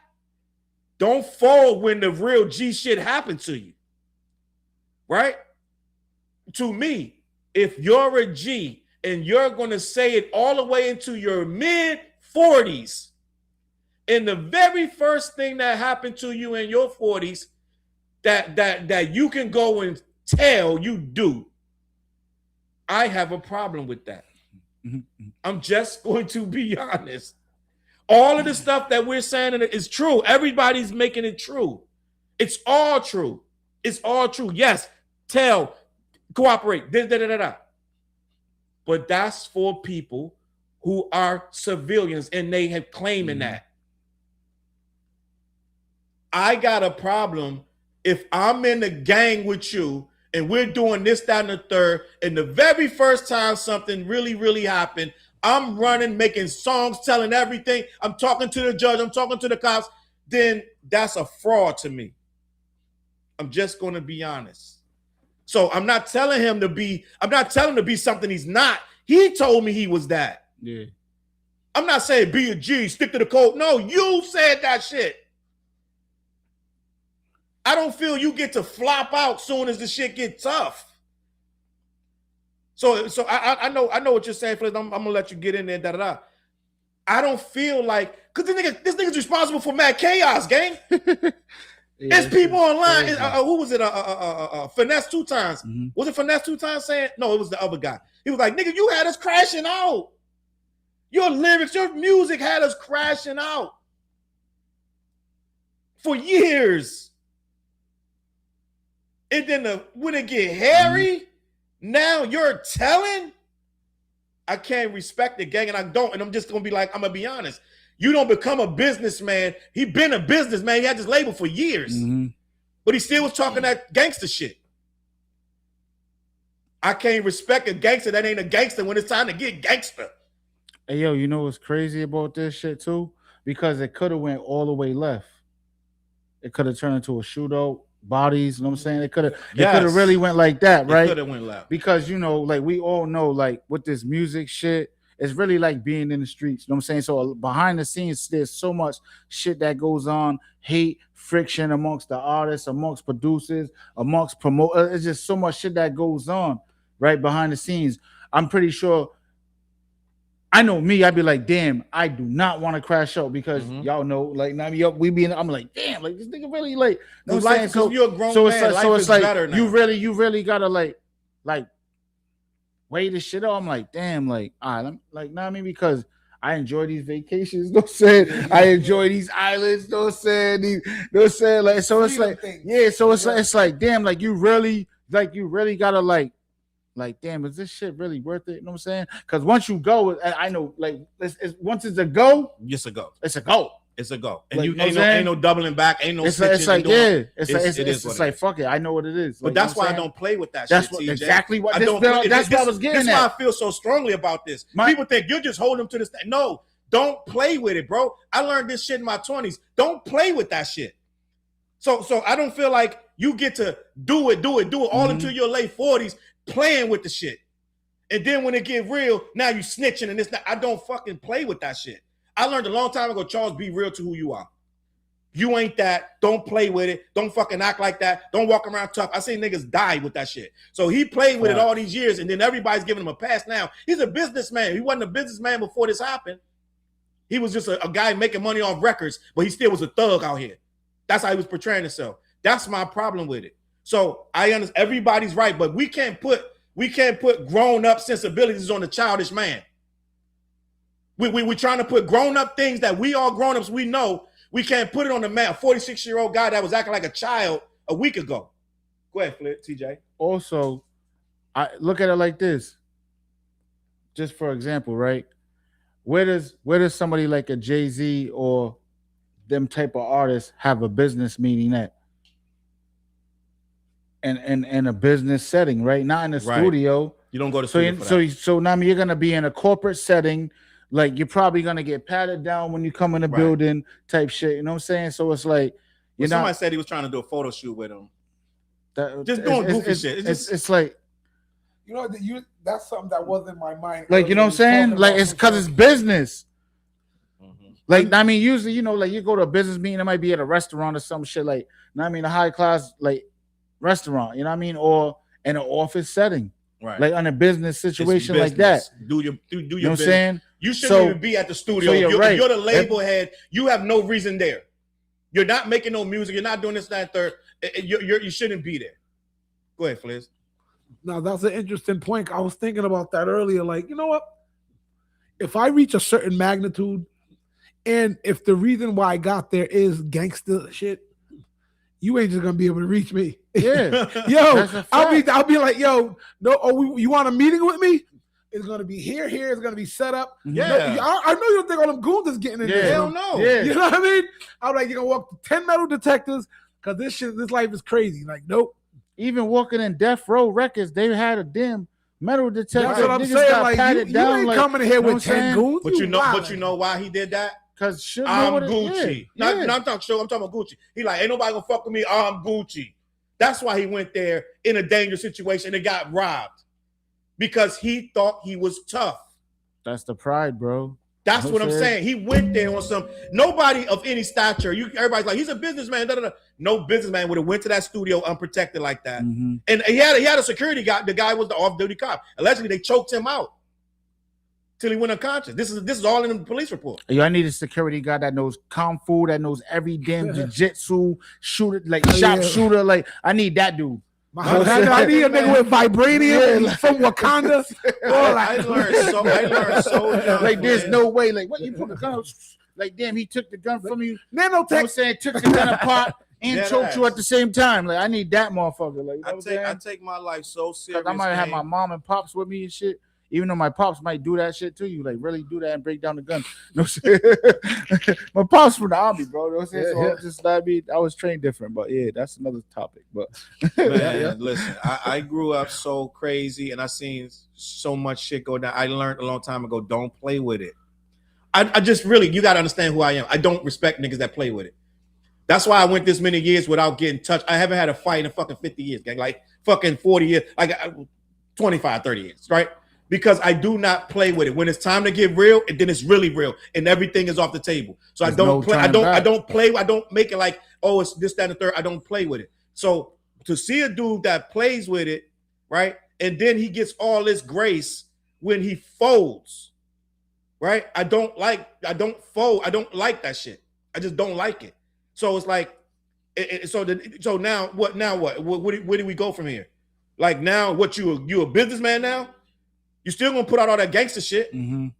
don't fall when the real G shit happened to you. Right? To me, if you're a G and you're gonna say it all the way into your mid-40s, and the very first thing that happened to you in your 40s that you can go and tell you do, I have a problem with that. I'm just going to be honest. All of the stuff that we're saying is true. Everybody's making it true. It's all true. It's all true. Yes, tell, cooperate, but that's for people who are civilians and they have claiming that. I got a problem if I'm in the gang with you and we're doing this, that, and the third, and the very first time something really, really happened, I'm running, making songs, telling everything. I'm talking to the judge. I'm talking to the cops. Then that's a fraud to me. I'm just going to be honest. So I'm not telling him to be something he's not. He told me he was that. Yeah. I'm not saying be a G, stick to the code. No, you said that shit. I don't feel you get to flop out soon as the shit get tough. So I know what you're saying, Fliz. I'm gonna let you get in there. I don't feel like, because this nigga's responsible for mad chaos, gang. There's people online. Who was it? Finesse 2 times. Mm-hmm. Was it Finesse 2 times saying? No, it was the other guy. He was like, nigga, you had us crashing out. Your lyrics, your music had us crashing out for years. And then when it get hairy, now you're telling? I can't respect the gang, and I don't. And I'm just going to be like, I'm going to be honest. You don't become a businessman. He been a businessman. He had this label for years. Mm-hmm. But he still was talking that gangster shit. I can't respect a gangster that ain't a gangster when it's time to get gangster. Hey, yo, you know what's crazy about this shit, too? Because it could have went all the way left. It could have turned into a shootout. Bodies, you know what I'm saying? It could have really went like that, right? It could have went left. Because, you know, like we all know, like with this music shit, it's really like being in the streets, you know what I'm saying? So behind the scenes, there's so much shit that goes on, hate, friction amongst the artists, amongst producers, amongst promoters. It's just so much shit that goes on, right? Behind the scenes. I'm pretty sure, I know me, I'd be like, damn, I do not want to crash out because y'all know, like, I'm like, damn, like this nigga really like, you know what I'm saying? So you're a grown man, it's like you really gotta like weigh this shit out. I'm like, damn, like, all right, I'm like, nah, I mean, because I enjoy these vacations, no saying, I enjoy these islands, no saying, like, so it's like, yeah, so it's like, damn, like you really gotta like, damn, is this shit really worth it? You know what I'm saying? Because once you go, I know, like, once it's a go, it's a go. It's a go. It's a go. And like, you ain't no doubling back. Ain't no. It's like yeah. It's like fuck it. I know what it is. But like, that's why I don't play with that. That's shit, what, exactly what. That's what I was getting at. That's why I feel so strongly about this. People think you're just holding them to this. No, don't play with it, bro. I learned this shit in my 20s. Don't play with that shit. So I don't feel like you get to do it all until your late 40s playing with the shit. And then when it get real, now you snitching and this. I don't fucking play with that shit. I learned a long time ago, Charles, be real to who you are. You ain't that. Don't play with it. Don't fucking act like that. Don't walk around tough. I seen niggas die with that shit. So he played with it all these years, and then everybody's giving him a pass now. He's a businessman. He wasn't a businessman before this happened. He was just a guy making money off records, but he still was a thug out here. That's how he was portraying himself. That's my problem with it. So I understand everybody's right, but we can't put grown-up sensibilities on a childish man. We're trying to put grown-up things that we all grown-ups, we know. We can't put it on the man, a 46-year-old guy that was acting like a child a week ago. Go ahead, Flip, TJ. Also, I look at it like this. Just for example, right? Where does somebody like a Jay-Z or them type of artists have a business meeting at? In a business setting, right? Not in a studio. You don't go to studio. So now you're gonna be in a corporate setting like you're probably gonna get patted down when you come in the building, type shit. You know what I'm saying? So it's like somebody said he was trying to do a photo shoot with him. Just doing goofy shit. It's like, you know, that's something that was in my mind. Like, you know what I'm saying? Like, it's because it's business. Like, I mean, usually, you know, like you go to a business meeting, it might be at a restaurant or some shit, like, you know what I mean, a high class like restaurant, you know what I mean, or in an office setting, right? Like on a business situation like that. Do your you know what I'm saying? You shouldn't even be at the studio. So if you're the label head, you have no reason there. You're not making no music. You're not doing this, that, and third. You shouldn't be there. Go ahead, Fliz. Now, that's an interesting point. I was thinking about that earlier. Like, you know what? If I reach a certain magnitude, and if the reason why I got there is gangster shit, you ain't just gonna be able to reach me. Yeah, yo, I'll be like, yo, no, you want a meeting with me? It's gonna be here. It's gonna be set up. Yeah, no, I know you don't think all them goons is getting in there. Hell no. Yeah, you know what I mean? I'm like, you're gonna walk to 10 metal detectors because this life is crazy. Like, nope. Even walking in Death Row Records, they had a damn metal detector. That's what I'm saying. Like, you ain't coming in here with 10 goons. But you know why he did that? Because I'm Gucci. I'm talking about Gucci. He like, ain't nobody gonna fuck with me. I'm Gucci. That's why he went there in a dangerous situation and got robbed. Because he thought he was tough. That's the pride, bro. That's what I'm saying. He went there on some nobody of any stature. Everybody's like, he's a businessman. No businessman would have went to that studio unprotected like that. Mm-hmm. And he had a security guy. The guy was the off-duty cop. Allegedly, they choked him out till he went unconscious. This is all in the police report. Yo, I need a security guy that knows kung fu, that knows every damn jiu-jitsu, shooter, like sharpshooter. Like, I need that dude. I need a nigga with vibranium from Wakanda. I learned so young, like, there's no way. Like, what you put the gun? Like, damn, he took the gun from you. Nanotech. You know what I'm saying, took the gun apart and choked you at the same time. Like, I need that motherfucker. Like, you know I take my life so serious. I might have my mom and pops with me and shit. Even though my pops might do that shit to you, like really do that and break down the gun. No shit. My pops from the army, bro. You know so I was trained different, but yeah, that's another topic. But man, listen, I grew up so crazy and I seen so much shit go down. I learned a long time ago, don't play with it. I just really, you gotta understand who I am. I don't respect niggas that play with it. That's why I went this many years without getting touched. I haven't had a fight in fucking 50 years, gang. Like fucking 40 years, like 25, 30 years, right? Because I do not play with it. When it's time to get real, and then it's really real, and everything is off the table. So I don't play. I don't make it like, oh, it's this, that, and the third. I don't play with it. So to see a dude that plays with it, right, and then he gets all this grace when he folds, right? I don't fold. I don't like that shit. I just don't like it. So it's like, so now what? Now what? Where do we go from here? Like now, what you a businessman now? You still gonna put out all that gangster shit,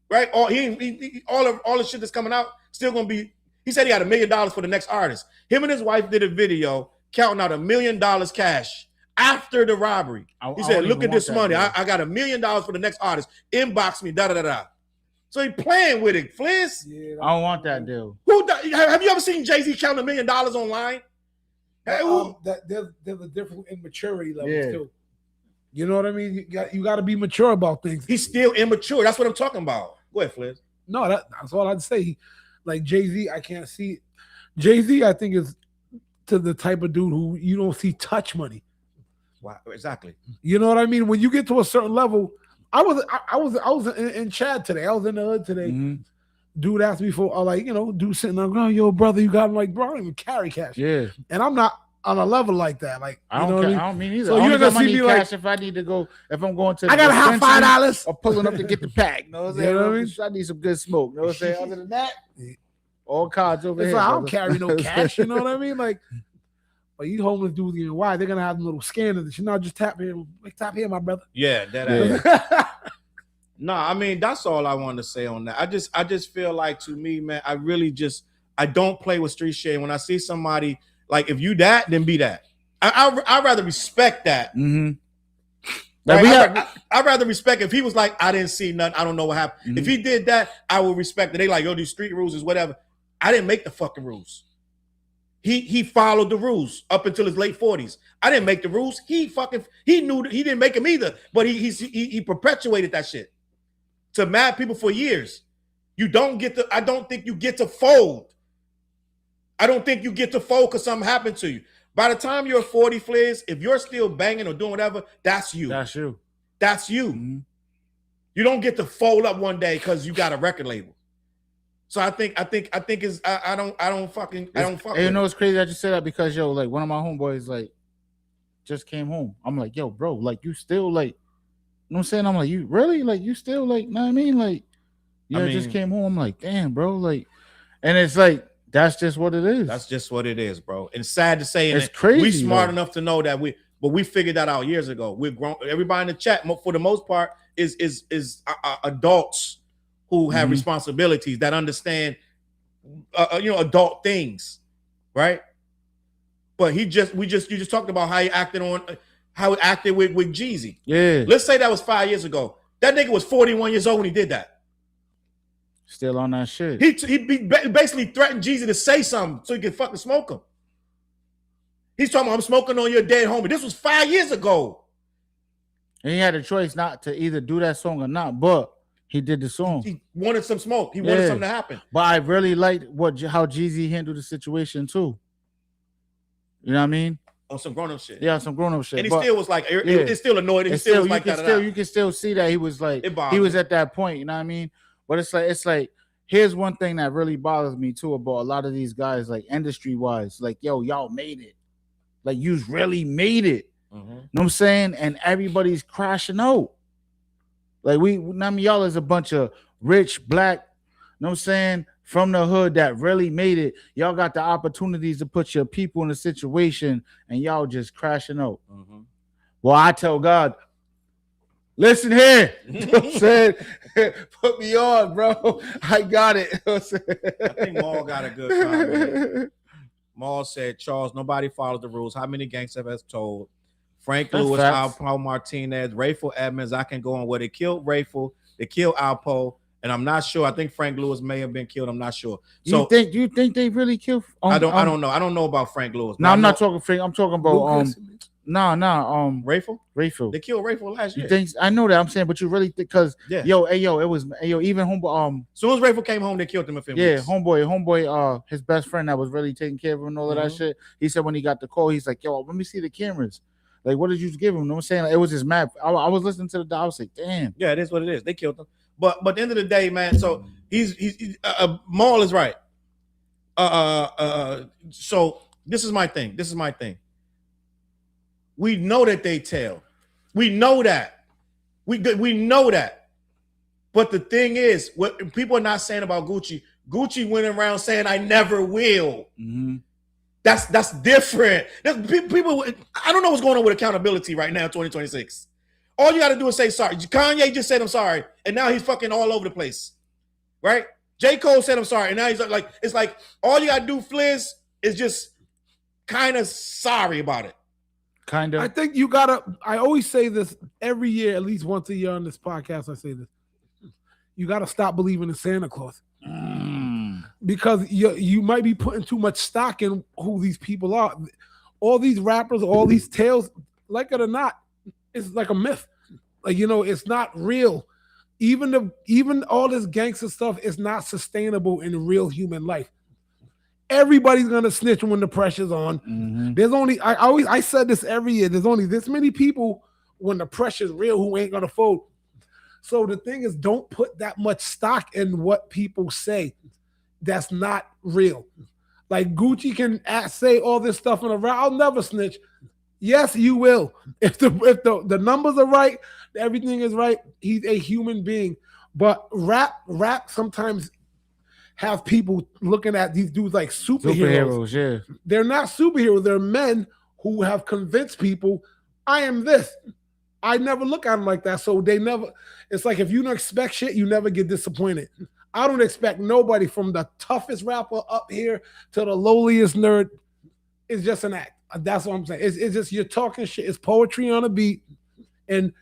right? All the shit that's coming out still gonna be. He said he had $1 million for the next artist. Him and his wife did a video counting out $1 million cash after the robbery. He said, "Look at this money. I got $1 million for the next artist. Inbox me, da da da da." So he playing with it, Fliz. Yeah, I don't want that deal. Have you ever seen Jay-Z count $1 million online? There's a different immaturity level too. You know what I mean? You got to be mature about things. He's still immature. That's what I'm talking about. Go ahead, Fliz. No, that's all I'd say. Like Jay-Z, I can't see. Jay-Z, I think, is to the type of dude who you don't see touch money. Wow, exactly. You know what I mean? When you get to a certain level, I was in Chad today. I was in the hood today. Mm-hmm. Dude asked me for dude sitting there, oh, yo, brother, you got him, like, bro, I don't even carry cash. Yeah. And I'm not on a level like that. Like, I don't mean either. So you're gonna see me cash if I need to go. If I'm going to, I gotta have $5 or pulling up to get the pack. You know what I'm saying? You know what I mean? I need some good smoke. You know what I'm saying? Other than that, all cards over here. Like, I don't carry no cash. You know what I mean? Like you homeless dudes, you know why? They're gonna have them little scanners that you not just tap here, my brother. Yeah, that. No, I mean that's all I want to say on that. I just feel like, to me, man, I don't play with street shit. When I see somebody, like, if you that, then be that. I'd rather respect that. Mm-hmm. Like, I'd rather respect if he was like, I didn't see nothing, I don't know what happened. Mm-hmm. If he did that, I would respect it. They like, yo, these street rules is whatever. I didn't make the fucking rules. He followed the rules up until his late 40s. I didn't make the rules. He knew he didn't make them either, but he perpetuated that shit to mad people for years. You don't get to. I don't think you get to fold. I don't think you get to fold because something happened to you. By the time you're 40, Fliz, if you're still banging or doing whatever, that's you. That's you. That's you. Mm-hmm. You don't get to fold up one day because you got a record label. So I think is I don't fuck. You know, it's crazy that you say that because yo, like one of my homeboys like just came home. I'm like, yo, bro, like you still like, you know what I'm saying? I'm like, you really like you still like, know what I mean? Like, yeah, I just came home. I'm like, damn, bro, like, and it's like that's just what it is. That's just what it is, bro. And sad to say, it's crazy. We smart enough to know that we figured that out years ago. We're grown. Everybody in the chat, for the most part, is adults who have responsibilities that understand, adult things, right? But you just talked about how he acted with Jeezy. Yeah. Let's say that was 5 years ago. That nigga was 41 years old when he did that. Still on that shit. He basically threatened Jeezy to say something so he could fucking smoke him. He's talking about, I'm smoking on your dead homie. This was 5 years ago. And he had a choice not to either do that song or not, but he did the song. He wanted some smoke. He wanted something to happen. But I really liked how Jeezy handled the situation too. You know what I mean? On some grown-up shit. Yeah, some grown-up shit. And he still was like, it's still annoyed. He still was like that. You can still see that he was like, he was at that point, you know what I mean? But it's like, here's one thing that really bothers me too about a lot of these guys, like industry-wise, like, yo, y'all made it. Like, you really made it. You know what I'm saying? And everybody's crashing out. Like, y'all is a bunch of rich, black, you know what I'm saying, from the hood that really made it. Y'all got the opportunities to put your people in a situation and y'all just crashing out. Well, I tell God, listen here. You know what I'm saying? Put me on, bro. I got it. You know what I'm saying? I think Maul got a good comment. Maul said, Charles, nobody follows the rules. How many gangsters have told? Frank Lewis, Alpo Martinez, Rayful Edmonds. I can go on where they killed Rayful, they killed Alpo, and I'm not sure. I think Frank Lewis may have been killed. I'm not sure. So you think they really killed? I don't know. I don't know about Frank Lewis. No, I'm not talking Frank. I'm talking about Rayful. Rayful. They killed Rayful last year. You think? I know that. I'm saying, but you really think because it was even homeboy. As soon as Rayful came home, they killed him. Homeboy, his best friend that was really taking care of him and all of that shit. He said when he got the call, he's like, yo, let me see the cameras. Like, what did you give him? You know what I'm saying? Like, it was his map. I was listening to the I was like, damn. Yeah, it is what it is. They killed him. But at the end of the day, man, so he's Maul is right. So this is my thing. We know that they tell. We know that. We know that. But the thing is, what people are not saying about Gucci went around saying, I never will. That's different. People, I don't know what's going on with accountability right now, 2026. All you got to do is say sorry. Kanye just said I'm sorry, and now he's fucking all over the place, right? J. Cole said I'm sorry, and now he's like, it's like all you got to do, Fliz, is just kind of sorry about it. Kind of. I think you gotta. I always say this every year, at least once a year on this podcast. I say this: you gotta stop believing in Santa Claus. Because you might be putting too much stock in who these people are. All these rappers, all these tales, like it or not, it's like a myth. Like, it's not real. Even all this gangster stuff is not sustainable in real human life. Everybody's gonna snitch when the pressure's on. There's only I said this every year. There's only this many people when the pressure's real who ain't gonna fold. So the thing is, don't put that much stock in what people say. That's not real. Like Gucci can say all this stuff in a rap. I'll never snitch. Yes, you will. If the numbers are right, everything is right. He's a human being. But rap sometimes have people looking at these dudes like superheroes. Yeah. They're not superheroes. They're men who have convinced people, I am this. I never look at them like that. So it's like if you don't expect shit, you never get disappointed. I don't expect nobody from the toughest rapper up here to the lowliest nerd. It's just an act. That's what I'm saying. It's just you're talking shit. It's poetry on a beat. And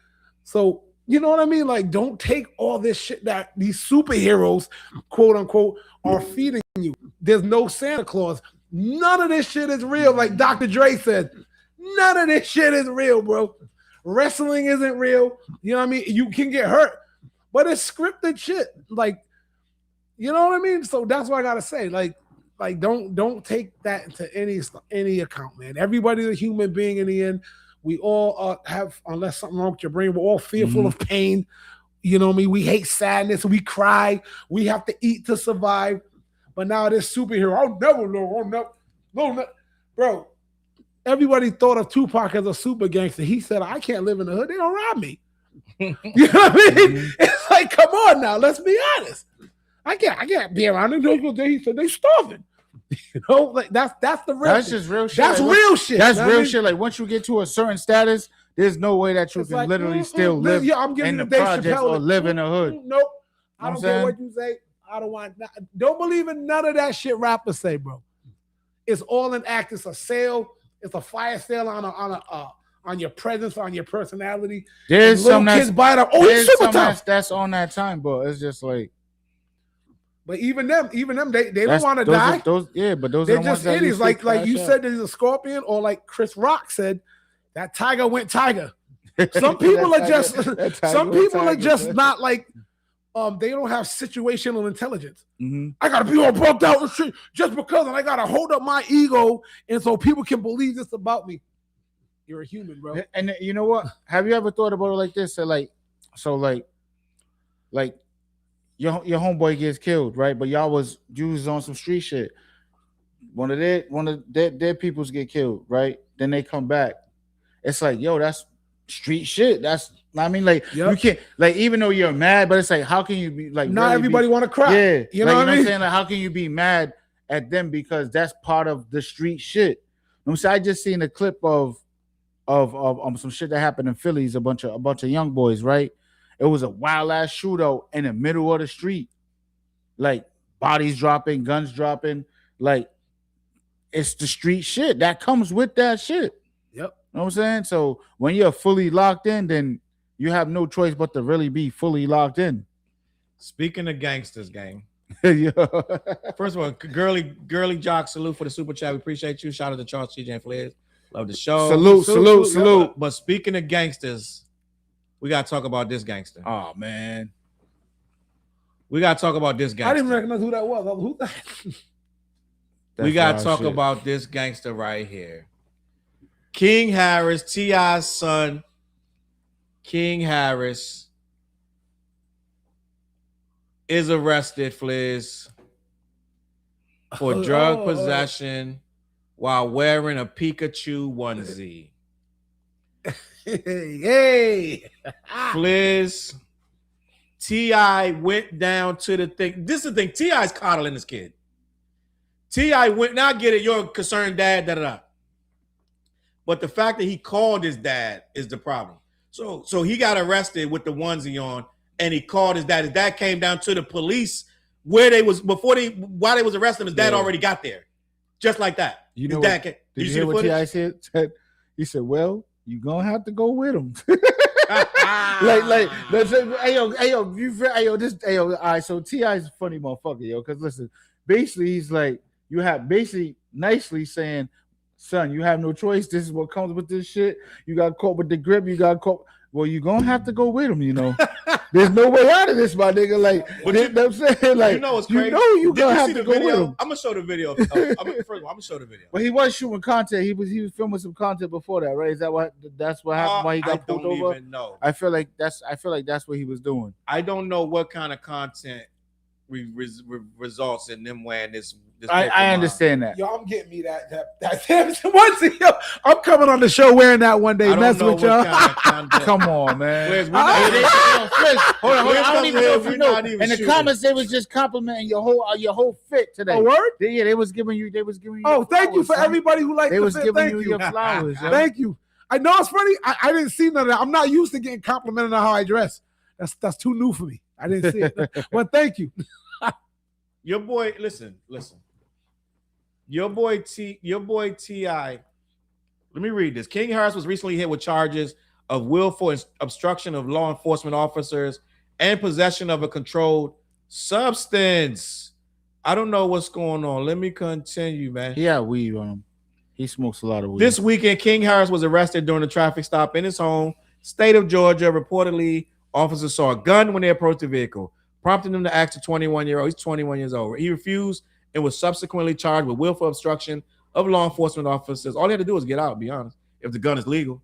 so, you know what I mean? Like, don't take all this shit that these superheroes, quote unquote, are feeding you. There's no Santa Claus. None of this shit is real. Like Dr. Dre said, none of this shit is real, bro. Wrestling isn't real. You know what I mean? You can get hurt, but it's scripted shit. Like, You know what I mean? So that's what I gotta say. Like don't take that into any account, man. Everybody's a human being in the end. We all have, unless something wrong with your brain, we're all fearful of pain. You know what I mean? We hate sadness. We cry. We have to eat to survive. But now this superhero, I'll never know. No, bro. Everybody thought of Tupac as a super gangster. He said, I can't live in the hood. They don't rob me. You know what I mean? It's like, come on now. Let's be honest. I can't be around them. He said they starving. You know, like that's the real. That's just real shit. That's like, real shit. That's real shit. Like once you get to a certain status, there's no way that you can like, literally still live in the projects or live in the hood. Nope. I don't care what you say. I don't believe in none of that shit rappers say, bro. It's all an act. It's a sale. It's a fire sale on your presence, on your personality. There's some kids buy it up. Oh, it's super tough. That's on that time, bro. It's just like. But even them, they don't want to die. But those they're are just idiots. Like you said, there's a scorpion, or like Chris Rock said, that tiger went tiger. Some people are just not like they don't have situational intelligence. Mm-hmm. I gotta be all bugged out and shit just because, and I gotta hold up my ego, and so people can believe this about me. You're a human, bro. And you know what? Have you ever thought about it like this? So like your homeboy gets killed, right? But you was on some street shit. One of their peoples get killed, right? Then they come back. It's like, yo, that's street shit. That's, I mean, like, you can't, like, even though you're mad, but it's like, how can you be like, not really everybody want to cry? Yeah, you know what I mean? I'm saying? Like, how can you be mad at them because that's part of the street shit? I'm saying, I just seen a clip of some shit that happened in Phillies. A bunch of young boys, right? It was a wild ass shootout in the middle of the street, like bodies dropping, guns dropping, like it's the street shit that comes with that shit. Yep. You know what I'm saying? So when you're fully locked in, then you have no choice but to really be fully locked in. Speaking of gangsters, gang. Yeah. First of all, girly jock, salute for the super chat. We appreciate you. Shout out to Charles, TJ, and Flares. Love the show. Salute. But speaking of gangsters, we gotta talk about this gangster. Oh man, we gotta talk about this gangster. I didn't recognize who that was. Who that? We gotta talk about this gangster right here. King Harris, T.I.'s son. King Harris is arrested, Fliz, for drug possession while wearing a Pikachu onesie. Hey, Fliz, T.I. went down to the thing. This is the thing. T.I.'s coddling this kid. T.I. went, now I get it, you're a concerned dad, da-da-da. But the fact that he called his dad is the problem. So he got arrested with the onesie on, and he called his dad. His dad came down to the police while they was arresting him. His dad already got there, just like that. You know, did you hear what T.I. said? He said, "Well, you gonna have to go with him." like that's all right. So T.I.'s a funny motherfucker, yo. Because listen, basically he's like, you have basically nicely saying, son, you have no choice. This is what comes with this shit. You got caught with the grip. You got caught. Well, you're going to have to go with him, you know. There's no way out of this, my nigga. Like, you know what I'm saying? Like, you know what's crazy? You're going to have to go with him. I'm going to show the video. First of all, I'm going to show the video. But he was shooting content. He was filming some content before that, right? Is that that's what happened why he got pulled over? I don't even know. I feel like that's what he was doing. I don't know what kind of content results in them wearing this. I understand that. Yo, I'm getting me that onesie. Yo, I'm coming on the show wearing that one day. Mess with y'all. Come on, man. Hold on. I don't even know if you know. In the comments, they was just complimenting your whole fit today. Oh, word? Yeah, they was giving you. Oh, thank you for everybody who liked. They was giving you your flowers. Thank you. I know it's funny. I didn't see none of that. I'm not used to getting complimented on how I dress. That's too new for me. I didn't see it. Well, thank you. Your boy, listen. Your boy T.I. Let me read this. King Harris was recently hit with charges of willful obstruction of law enforcement officers and possession of a controlled substance. I don't know what's going on. Let me continue, man. Yeah, weed on him. He smokes a lot of weed. This weekend, King Harris was arrested during a traffic stop in his home, state of Georgia. Reportedly, officers saw a gun when they approached the vehicle. prompting him to ask the 21-year-old. He's 21 years old. He refused and was subsequently charged with willful obstruction of law enforcement officers. All he had to do was get out, to be honest, if the gun is legal.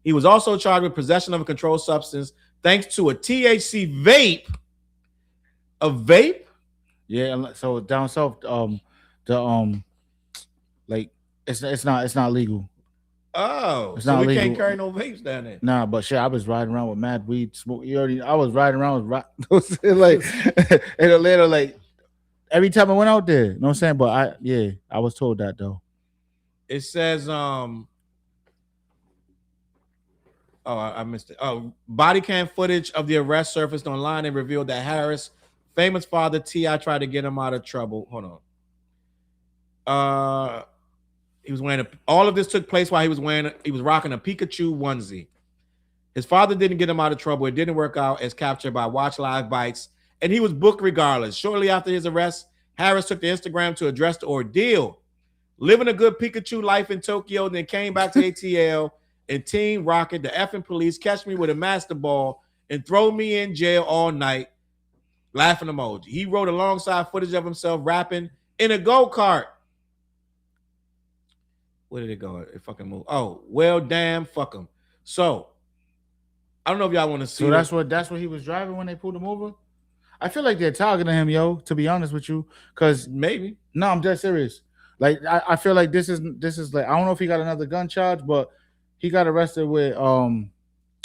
He was also charged with possession of a controlled substance thanks to a THC vape. A vape? Yeah, so down south, like it's not legal. Oh, it's so not we legal. Can't carry no vapes down there. Nah, but shit, I was riding around with mad weed smoke. I was riding around with like in Atlanta, like every time I went out there. You know what I'm saying? But I was told that though. It says I missed it. Oh, body cam footage of the arrest surfaced online and revealed that Harris' famous father T.I. tried to get him out of trouble. Hold on. He was wearing all of this took place while he was rocking a Pikachu onesie. His father didn't get him out of trouble. It didn't work out as captured by Watch Live Bites, and he was booked regardless. Shortly after his arrest, Harris took to Instagram to address the ordeal, living a good Pikachu life in Tokyo, then came back to ATL and Team Rocket, the effing police, catch me with a master ball and throw me in jail all night. Laughing emoji. He wrote alongside footage of himself rapping in a go-kart. Where did it go? It fucking moved. Oh, well, damn, fuck him. So, I don't know if y'all want to see. So that's what he was driving when they pulled him over? I feel like they're targeting him, yo, to be honest with you. Because maybe. No, I'm dead serious. Like, I feel like this is like, I don't know if he got another gun charge, but he got arrested with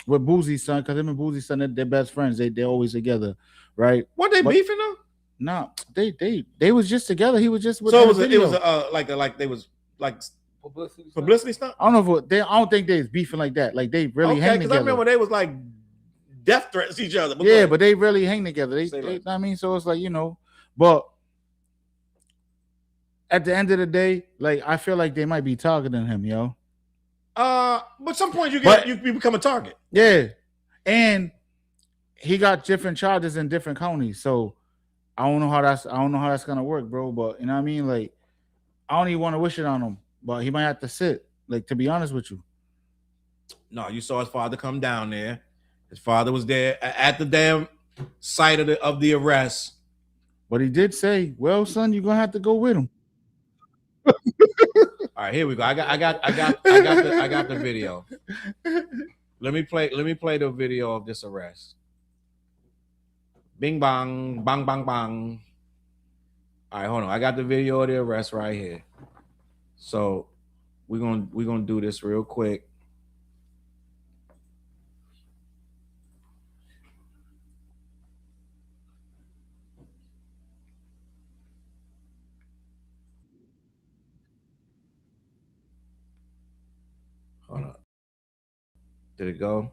Boozie's son, because him and Boozie's son, they're best friends. They're always together, right? What, they beefing though? No, they was just together. He was just with so it was they was like publicity stuff. I don't know if I don't think they was beefing like that. Like they really hang together. I remember they was like death threats to each other. But they really hang together. They I mean, so it's like, you know, but at the end of the day, like I feel like they might be targeting him, yo. But some point you become a target. Yeah, and he got different charges in different counties, so I don't know how that's gonna work, bro. But you know what I mean, like I don't even want to wish it on him, but he might have to sit. Like, to be honest with you. No, you saw his father come down there. His father was there at the damn site of the arrest. But he did say, "Well, son, you're gonna have to go with him." All right, here we go. I got the video. Let me play the video of this arrest. Bing bang, bang bang bang. All right, hold on. I got the video of the arrest right here. So we're gonna do this real quick. Hold on. Did it go?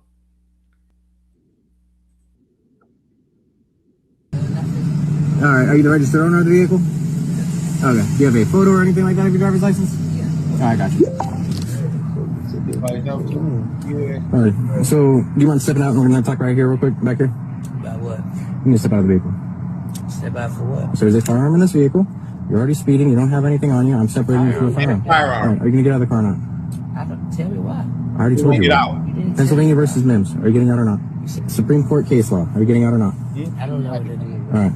All right, are you the registered owner of the vehicle? Okay. Do you have a photo or anything like that of your driver's license? Yeah. All right, got you. All right. So, do you mind stepping out and we're gonna talk right here, real quick, back here? About what? You need to step out of the vehicle. Step out for what? So, there's a firearm in this vehicle. You're already speeding. You don't have anything on you. I'm separating you from the firearm. All right, are you gonna get out of the car or not? Tell me why. I already told you. Get out. Pennsylvania versus Mims. Are you getting out or not? Supreme Court case law. Are you getting out or not? I don't know what it is. All right.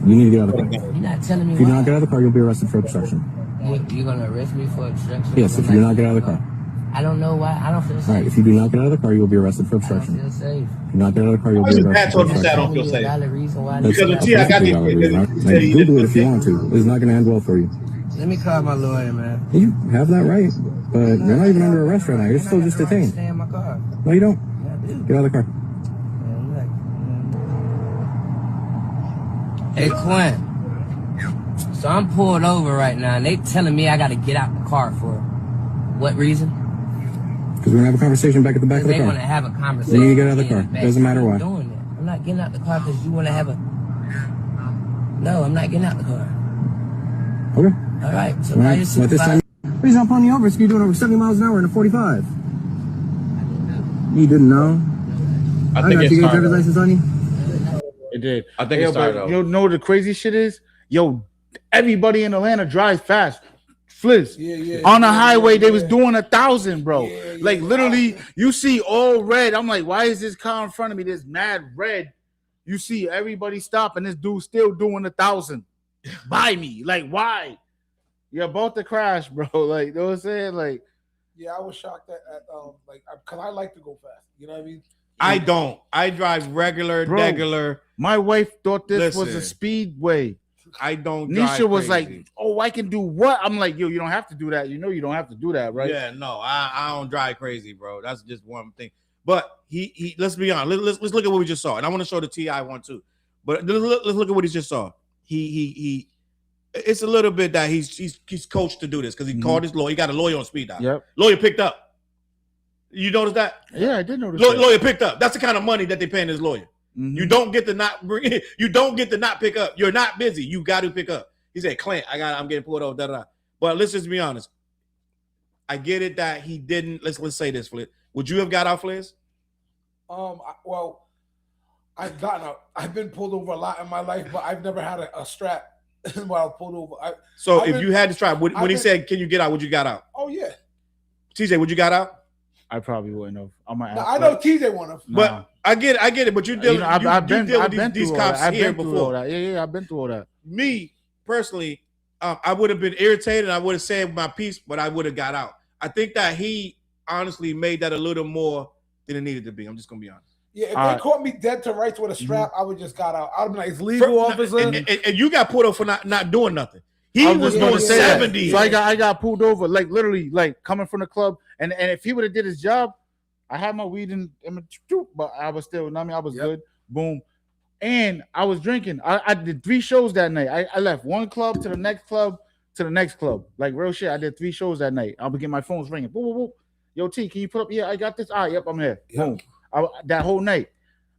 You need to get out of the car. You're not telling me If you do why. not get out of the car, you'll be arrested for obstruction. You're going to arrest me for obstruction? Yes, if you do not get out of the car. I don't know why. I don't feel safe. All right, if you do not get out of the car, you'll be arrested for I don't obstruction. feel safe. If you do not get out of the car, you'll be arrested for obstruction. I don't feel safe. Valid reason why. Because of T, I got the Google it if you want to. It's not going to end well for you. Let me call my lawyer, man. You have that right, but you're not even under arrest right now. You're still just detained. Stay in my car. No, you don't. Yeah, I do. Get out of the car. Hey, Quinn. So I'm pulled over right now, and they telling me I got to get out the car for what reason? Because we're going to have a conversation back at the back of the They car. want to have a conversation. You need to get out of the car. Doesn't matter why. I'm doing it. I'm not getting out the car because you want to have a... No, I'm not getting out the car. Okay. All right. So All now right. you're Let this time. The reason I'm pulling you over is you're doing over 70 miles an hour in a 45. You didn't know? I got think you it get your driver's started. license on you? It did. I think it started. You know the crazy shit is, yo, everybody in Atlanta drives fast. Fliz. On the highway, they was doing 1,000, bro. Like literally, you see all red. I'm like, why is this car in front of me? This mad red. You see everybody stop, and this dude still doing 1,000 by me. Like, why? You're about to crash, bro. Like, you know what I'm saying? Like, yeah, I was shocked at like, because I like to go fast. You know what I mean? I don't. I drive regular. My wife thought this was a speedway. I don't. Nisha was like, "Oh, I can do what?" I'm like, "Yo, you don't have to do that. You know, you don't have to do that, right?" Yeah, no, I don't drive crazy, bro. That's just one thing. But he let's be honest. Let's look at what we just saw, and I want to show the TI one too. But let's look at what he just saw. He it's a little bit that he's coached to do this because he called his lawyer. He got a lawyer on speed dial. Yep. Lawyer picked up. You notice that? Yeah, I did notice. Lawyer picked up. That's the kind of money that they paying his lawyer. Mm-hmm. You don't get to not pick up. You're not busy. You got to pick up. He said, "Clint, I'm getting pulled over." Da, da, da. But let's just be honest. I get it that he didn't. Let's say this, Fliz. Would you have got out, Fliz? Well, I've gotten out. I've been pulled over a lot in my life, but I've never had a strap while I was pulled over. You had to strap, when he said, "Can you get out?" Would you got out? Oh yeah. TJ, would you got out? I probably wouldn't have. I know TJ wouldn't have. But I get it. But you deal with these cops here before. Yeah, I've been through all that. Me personally, I would have been irritated. I would have said my piece, but I would have got out. I think that he honestly made that a little more than it needed to be. I'm just gonna be honest. Yeah, if they caught me dead to rights with a strap, I would just got out. I'd be like, "It's legal, officer." And you got pulled over for not doing nothing. He was doing 70. So I got pulled over, like literally, like coming from the club. And if he would have did his job, I had my weed in my troop, but I was still, I was good. Boom. And I was drinking. I did 3 shows that night. I left one club to the next club to the next club. Like real shit. I did 3 shows that night. I'll be getting my phones ringing. Boop, boop, boop. Yo, T, can you put up? Yeah, I got this. All right, yep, I'm here. Yep. Boom. That whole night.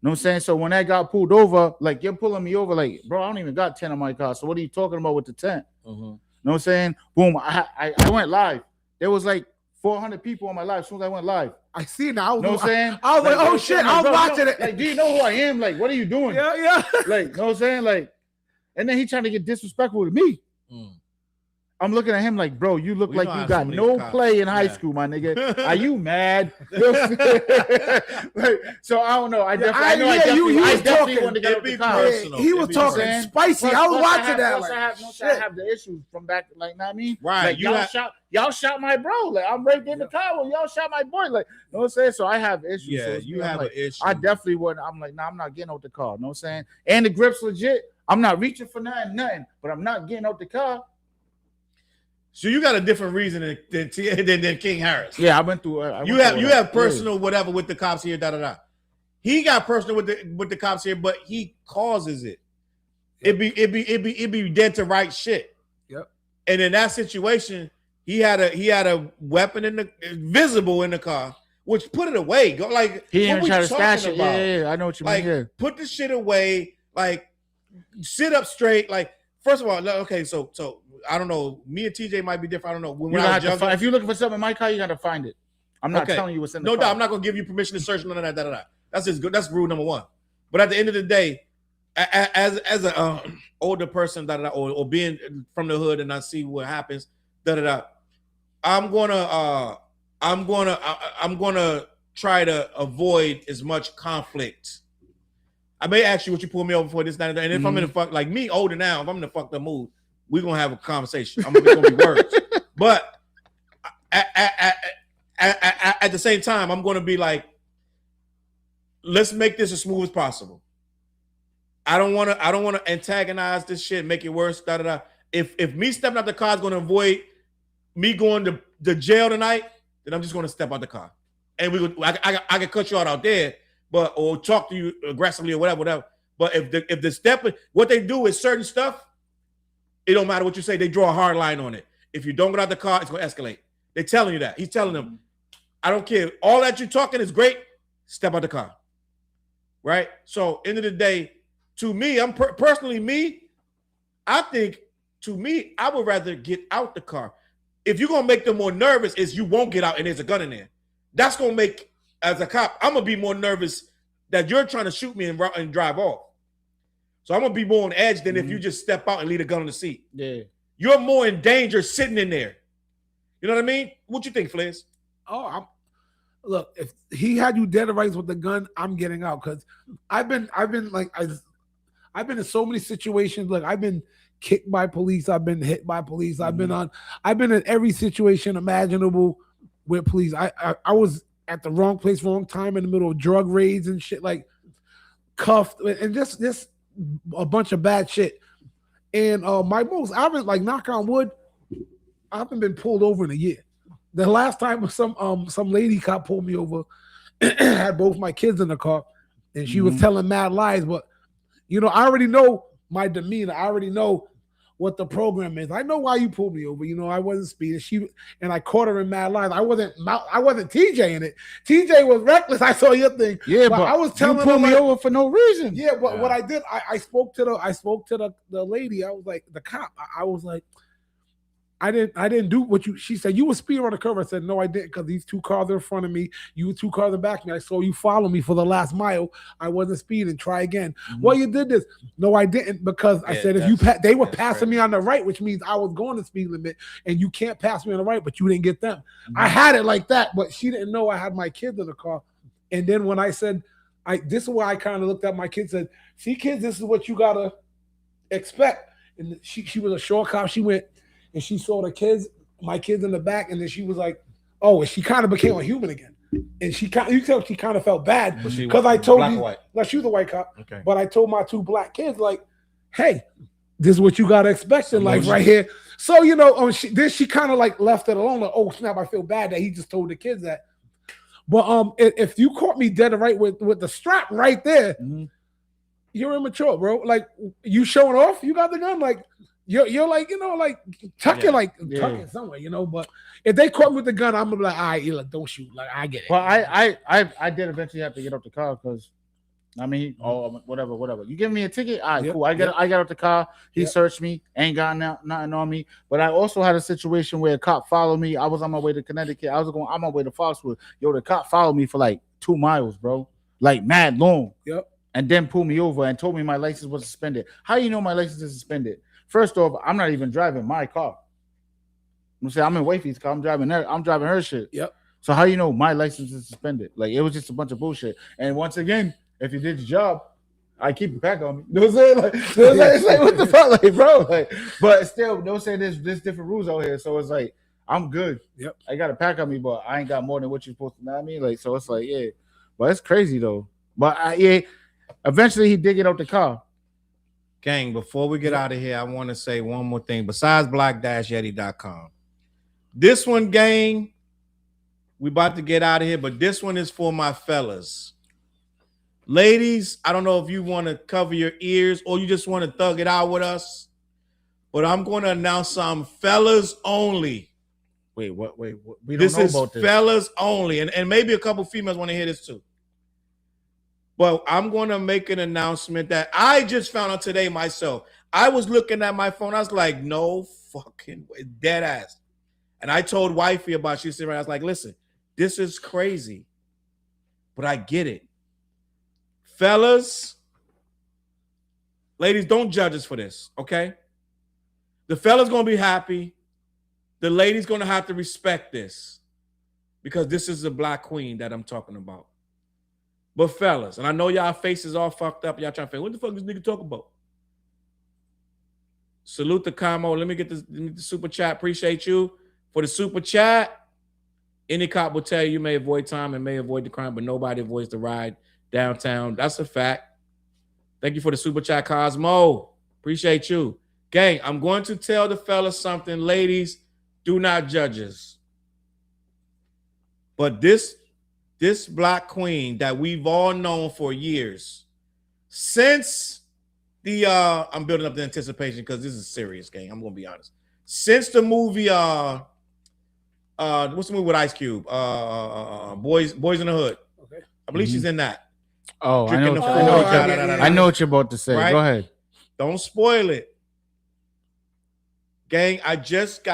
You know what I'm saying? So when I got pulled over, like you're pulling me over, like, bro, I don't even got 10 on my car. So what are you talking about with the 10? You know what I'm saying? Boom. I went live. There was like 400 people on my live as soon as I went live. I see now. You know what I'm saying? I was like, oh shit, I was watching it. Like, do you know who I am? Like, what are you doing? Yeah. Like, you know what I'm saying? Like, and then he trying to get disrespectful to me. I'm looking at him like, bro, you look like you got no play in high school, my nigga. Are you mad? Like, so I don't know. I definitely wanted to get the car. He was talking spicy. I was watching that. I have the issues from back, like, not me. Right. Like, y'all shot my bro. Like, I'm right in the car when y'all shot my boy. Like, you know what I'm saying? So I have issues. Yeah, so you have an issue. I definitely wouldn't. I'm like, nah, I'm not getting out the car. You know what I'm saying? And the grip's legit. I'm not reaching for nothing, but I'm not getting out the car. So you got a different reason than King Harris. Yeah, I went through. You have personal whatever with the cops here. Da da da. He got personal with the cops here, but he causes it. Yep. It be dead to right shit. Yep. And in that situation, he had a weapon visible in the car, which put it away. Go like he didn't try to stash it. Yeah, I know what you mean. Yeah. Put the shit away. Like sit up straight. Like first of all, okay, so. I don't know. Me and TJ might be different. I don't know. If you're looking for something in my car, you got to find it. I'm not telling you what's in the car. No doubt. I'm not going to give you permission to search none of that. That's just good. That's rule number 1. But at the end of the day, as an older person, or being from the hood and I see what happens, I'm gonna try to avoid as much conflict. I may ask you what you pull me over for this, that, and if I'm in the fuck like me older now, if I'm in the fucked up mood, we're gonna have a conversation. It's gonna be words. But at the same time, I'm gonna be like, let's make this as smooth as possible. I don't wanna antagonize this shit, make it worse. Da da da. If me stepping out the car is gonna avoid me going to the jail tonight, then I'm just gonna step out the car. And I can cut you out there, or talk to you aggressively or whatever. But if the step, what they do is certain stuff. It don't matter what you say. They draw a hard line on it. If you don't get out the car, it's going to escalate. They're telling you that. He's telling them, I don't care. All that you're talking is great. Step out the car. Right? So, end of the day, to me, I'm personally me, I think, to me, I would rather get out the car. If you're going to make them more nervous, is you won't get out and there's a gun in there. That's going to make, as a cop, I'm going to be more nervous that you're trying to shoot me and drive off. So I'm going to be more on edge than if you just step out and leave a gun on the seat. Yeah. You're more in danger sitting in there. You know what I mean? What you think, Fliz? Oh, look, if he had you dead to rights with the gun, I'm getting out because I've been in so many situations. Like I've been kicked by police, I've been hit by police, I've been in every situation imaginable with police. I was at the wrong place, wrong time in the middle of drug raids and shit, like cuffed and just a bunch of bad shit. And I haven't, like, knock on wood, I haven't been pulled over in a year. The last time some lady cop pulled me over, had both my kids in the car, and she was telling mad lies. But you know, I already know my demeanor. I already know what the program is. I know why you pulled me over. You know, I wasn't speeding. And I caught her in mad lies. I wasn't TJ in it. TJ was reckless. I saw your thing. Yeah, but I was telling her, pulled me over for no reason. Yeah, but what I did, I spoke to the lady. I was like, the cop. I was like, I didn't do what you. She said you were speeding on the curve. I said no, I didn't, because these two cars are in front of me. You were 2 cars in back of me. I saw you follow me for the last mile. I wasn't speeding. Try again. Well, you did this. No, I didn't, because I said if you they were passing me on the right, which means I was going the speed limit, and you can't pass me on the right, but you didn't get them. I had it like that, but she didn't know I had my kids in the car. And then when I said, this is where I kind of looked at my kids, said, see, kids, this is what you gotta expect. And she was a short cop. She went. And she saw my kids in the back, and then she was like, "Oh," and she kind of became a human again. And you tell she kind of felt bad because I told you, like, she was a white cop, okay. But I told my 2 black kids, like, "Hey, this is what you gotta expect in life right here." So you know, she kind of like left it alone. Like, oh snap, I feel bad that he just told the kids that. But if you caught me dead right with the strap right there, you're immature, bro. Like, you showing off, you got the gun, like. You're like, you know, like tucking somewhere, you know. But if they caught me with the gun, I'm gonna be like, all right, look, don't shoot. Like, I get it. Well, I did eventually have to get up the car because, I mean, whatever. You give me a ticket, all right, cool. I got out the car. He searched me, ain't got nothing on me. But I also had a situation where a cop followed me. I was on my way to Connecticut. I was going on my way to Foxwood. Yo, the cop followed me for like 2 miles, bro. Like mad long. Yep. And then pulled me over and told me my license was suspended. How you know my license is suspended? First off, I'm not even driving my car. I'm saying I'm in Wifey's car. I'm driving her shit. Yep. So how you know my license is suspended? Like, it was just a bunch of bullshit. And once again, if you did your job, I keep it back on me. You know what I'm saying? Like, it's like, what the fuck, like, bro? Like, but still, don't say there's different rules out here. So it's like, I'm good. Yep. I got a pack on me, but I ain't got more than what you're supposed to know. What I mean, like, so it's like, yeah. But it's crazy though. But eventually he did get out the car. Gang, before we get out of here, I want to say one more thing. Besides black-yeti.com. This one, gang, we about to get out of here, but this one is for my fellas. Ladies, I don't know if you want to cover your ears or you just want to thug it out with us, but I'm going to announce some fellas only. Wait, what? We don't know about this. Fellas only, and maybe a couple females want to hear this too. But I'm going to make an announcement that I just found out today myself. I was looking at my phone. I was like, no fucking way, dead ass. And I told wifey about it. She said, I was like, listen, this is crazy, but I get it. Fellas, ladies, don't judge us for this, okay? The fella's going to be happy. The lady's going to have to respect this because this is a black queen that I'm talking about. But fellas, and I know y'all faces all fucked up. Y'all trying to figure, what the fuck this nigga talk about? Salute the Camo. Let me get the super chat. Appreciate you for the super chat. Any cop will tell you may avoid time and may avoid the crime, but nobody avoids the ride downtown. That's a fact. Thank you for the super chat, Cosmo. Appreciate you. Gang, I'm going to tell the fellas something. Ladies, do not judge us. But this black queen that we've all known for years, since the I'm building up the anticipation because this is a serious game. I'm gonna be honest. Since the movie what's the movie with Ice Cube? Boys in the Hood. Okay. I believe she's in that. Oh, I know what you're about to say. Right? Go ahead. Don't spoil it. Gang, I just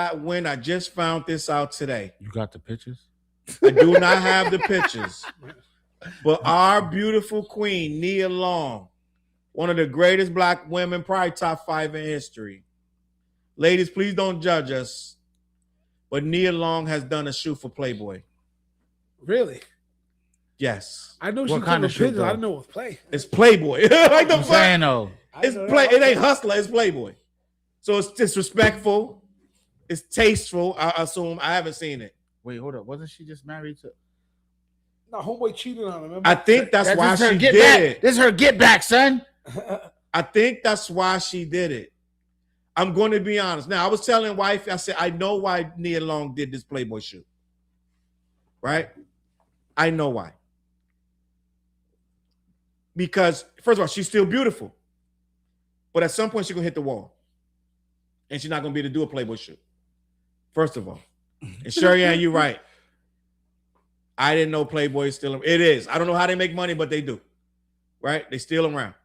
found this out today. You got the pictures? I do not have the pictures, but our beautiful queen, Nia Long, one of the greatest black women, probably top 5 in history. Ladies, please don't judge us. but Nia Long has done a shoot for Playboy. Really? Yes. I know What she kind took of a shoot, picture. I though? didn't know it was Play. It's Playboy. Like the I'm saying though. It's play. It ain't Hustler. It's Playboy. So it's disrespectful. It's tasteful. I assume. I haven't seen it. Wait, hold up. Wasn't she just married to? No, homeboy cheated on her. Remember? I think that's why she did it. This is her get back, son. I think that's why she did it. I'm going to be honest. Now, I was telling wife, I said, I know why Nia Long did this Playboy shoot. Right? I know why. Because, first of all, she's still beautiful. But at some point, she's going to hit the wall. And she's not going to be able to do a Playboy shoot. First of all. And Sherry Ann, you're right. I didn't know Playboy is still. It is. I don't know how they make money, but they do. Right? They steal them around.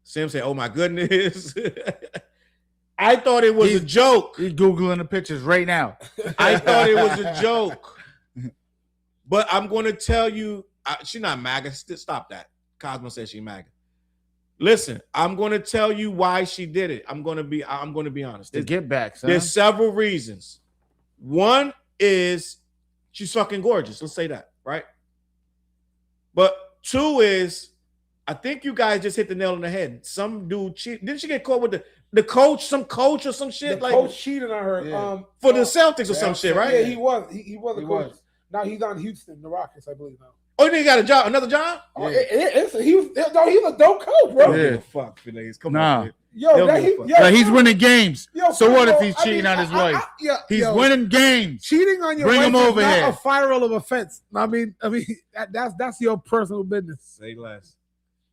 Sim say, oh my goodness. I thought it was a joke. He's Googling the pictures right now. I thought it was a joke. But I'm going to tell you, she's not MAGA. Stop that. Cosmo says she's MAGA. Listen, I'm going to tell you why she did it. I'm going to be honest. To get back, son. There's several reasons. One is she's fucking gorgeous. Let's say that, right? But two is, I think you guys just hit the nail on the head. Some dude cheat. Didn't she get caught with the coach, some coach or some shit? The like coach cheated on her. Yeah. For the Celtics or some shit, right? Yeah, he was. He was a He coach. was. Now he's on Houston, the Rockets, I believe now. Oh, you got a job, another job? Oh, he was a dope coach, bro. Yeah. Fuck, Phineas. Come Nah. on. Man. Yo, They'll give a fuck. Like, he's winning games. Yo, So what if bro, he's cheating on his wife? He's He's winning games. Cheating on your Bring wife him is over not here. a viral of offense. I mean, that's your personal business. Say less.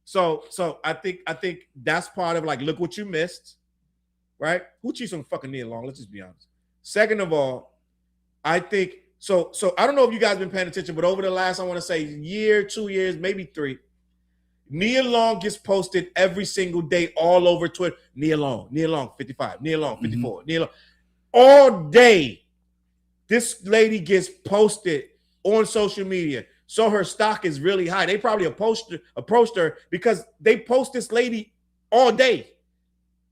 So I think that's part of, like, look what you missed, right? Who cheats on fucking Nia Long? Let's just be honest. Second of all, I think so I don't know if you guys been paying attention, but over the last, I want to say year, 2 years, maybe 3, Nia Long gets posted every single day all over Twitter. Nia Long 55, Nia Long 54, Nia Long. All day, this lady gets posted on social media. So her stock is really high. They probably approached her because they post this lady all day.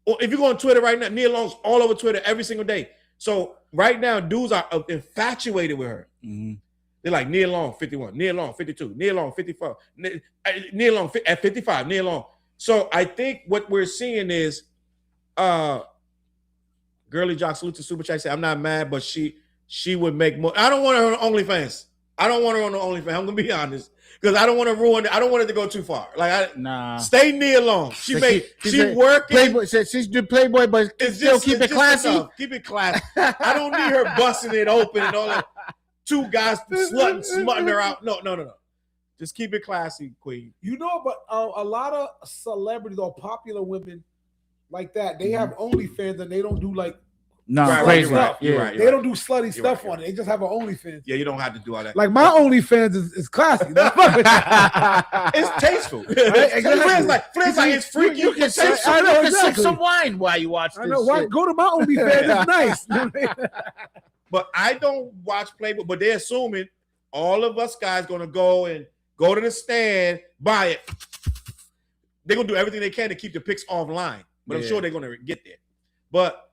Or if you go on Twitter right now, Nia Long's all over Twitter every single day. So right now, dudes are infatuated with her. Mm-hmm. They're like, Nia Long 51, Nia Long 52, Nia Long 54, Nia Long at 55, Nia Long. So I think what we're seeing is, Girly Jock, salute to Super Chat, say, I'm not mad, but she would make more. I don't want her on OnlyFans. I'm gonna be honest, because I don't want to ruin it. I don't want it to go too far. Like, stay Nia Long. She working. Playboy, she's the Playboy, but still keep it classy. Keep it classy. I don't need her busting it open and all that. 2 guys smutting her out. No. Just keep it classy, queen. You know, but a lot of celebrities or popular women like that, they have OnlyFans and they don't do like crazy. Right. They don't do slutty stuff on it. They just have an OnlyFans. Yeah, you don't have to do all that. Like, my OnlyFans is classy. It's tasteful. Flair's like it's freaky. You can sip some wine while you watch this. I know. Why go to my OnlyFans? It's nice. But I don't watch Playboy. But they're assuming all of us guys gonna go to the stand, buy it. They're gonna do everything they can to keep the pics offline. But I'm sure they're gonna get there. But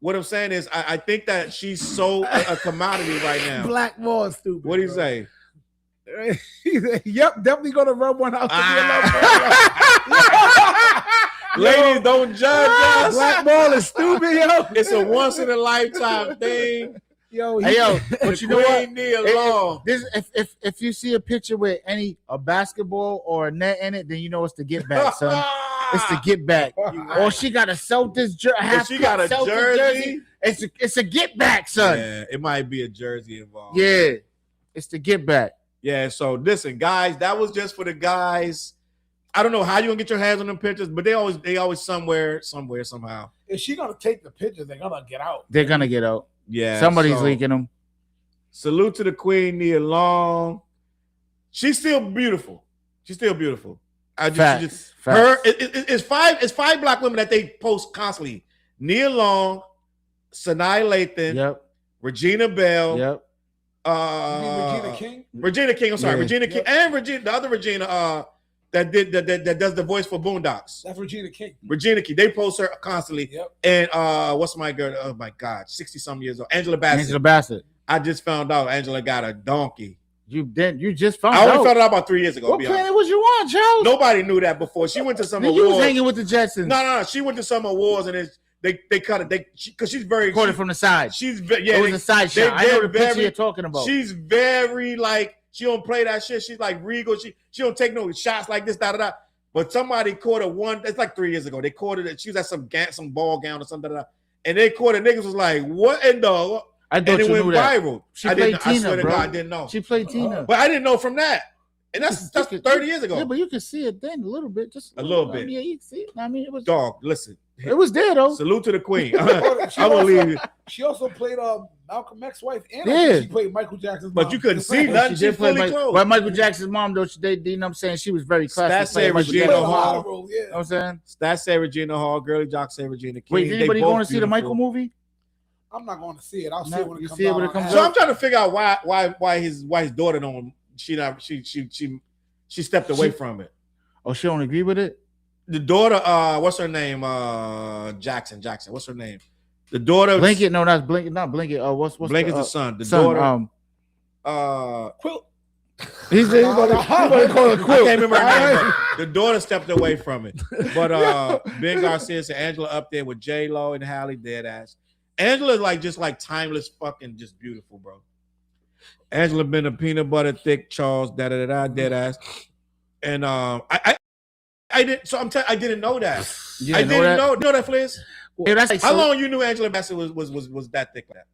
what I'm saying is, I think that she's so a commodity right now. Black Wall is stupid. What do you say? He said, yep, definitely gonna rub one out. Ladies, don't judge us. Black Ball is stupid, yo. It's a once in a lifetime thing. Yo, but you know what? Nia Long. If you see a picture with a basketball or a net in it, then you know it's the get back, son. It's the get back. Or she got a Celtics jersey. It's a get back, son. Yeah, it might be a jersey involved. Yeah, it's the get back. Yeah. So listen, guys, that was just for the guys. I don't know how you gonna get your hands on them pictures, but they always somewhere, somehow. If she gonna take the pictures, they're gonna get out. They're gonna get out. Yeah. Somebody's leaking them. Salute to the queen, Nia Long. She's still beautiful. Facts. Her it's 5 black women that they post constantly. Nia Long, Sanaa Lathan, Yep. Regina Bell, Yep. Regina King? Regina King. I'm sorry, Yeah. Regina King and the other Regina that does the voice for Boondocks. That's Regina King. Regina King. They post her constantly. Yep. And what's my girl? Oh my God, 60-some years old. Angela Bassett. I just found out Angela got a donkey. You just found out. I only found out about 3 years ago. What planet was you on, Charles? Nobody knew that before. She went to some awards. You was hanging with the Jetsons. No. She went to some awards and they cut it. Because she's very caught it from the side. It was a side shot. I know the picture you're talking about. She's very like she don't play that shit. She's like regal. She don't take no shots like this. But somebody caught her one. It's like 3 years ago. They caught her. She was at some ball gown or something. And they caught her. Niggas was like, what in the? I thought and it went viral. She played Tina, I swear to God, I didn't know. She played Tina. But I didn't know from that. And that's 30 years ago. Yeah, but you can see it then a little bit. Just a little bit. Yeah, you can see it. I mean, it was. Dog, listen. It was there, though. Salute to the queen. I believe you. She also played Malcolm X's wife, and she played Michael Jackson's mom. But you couldn't see nothing. She fully clothed. But Michael Jackson's mom, though, you know what I'm saying? She was very classy. Stats say Regina Hall. You know what I'm saying? Stats say Regina Hall. Girly Jock say Regina King. Wait, is anybody going to see the Michael movie? I'm not going to see it. I'll see it when it comes out. So I'm trying to figure out why his daughter don't she stepped away from it. Oh, she don't agree with it? The daughter, what's her name? Jackson. What's her name? The daughter. Blanket. No, that's Blanket. Not Blanket. What's Blanket's the son. The son, daughter. Quilt. He's going to call it Quilt. I can't remember her name. The daughter stepped away from it. But Ben Garcia said Angela up there with J Lo and Halle dead ass. Angela's just timeless, fucking just beautiful, bro. Angela been a peanut butter thick Charles dead ass, and I didn't. So I didn't know that. I didn't know. You know that, Fliz? Well, that's how long you knew Angela Bassett was that thick? Like that?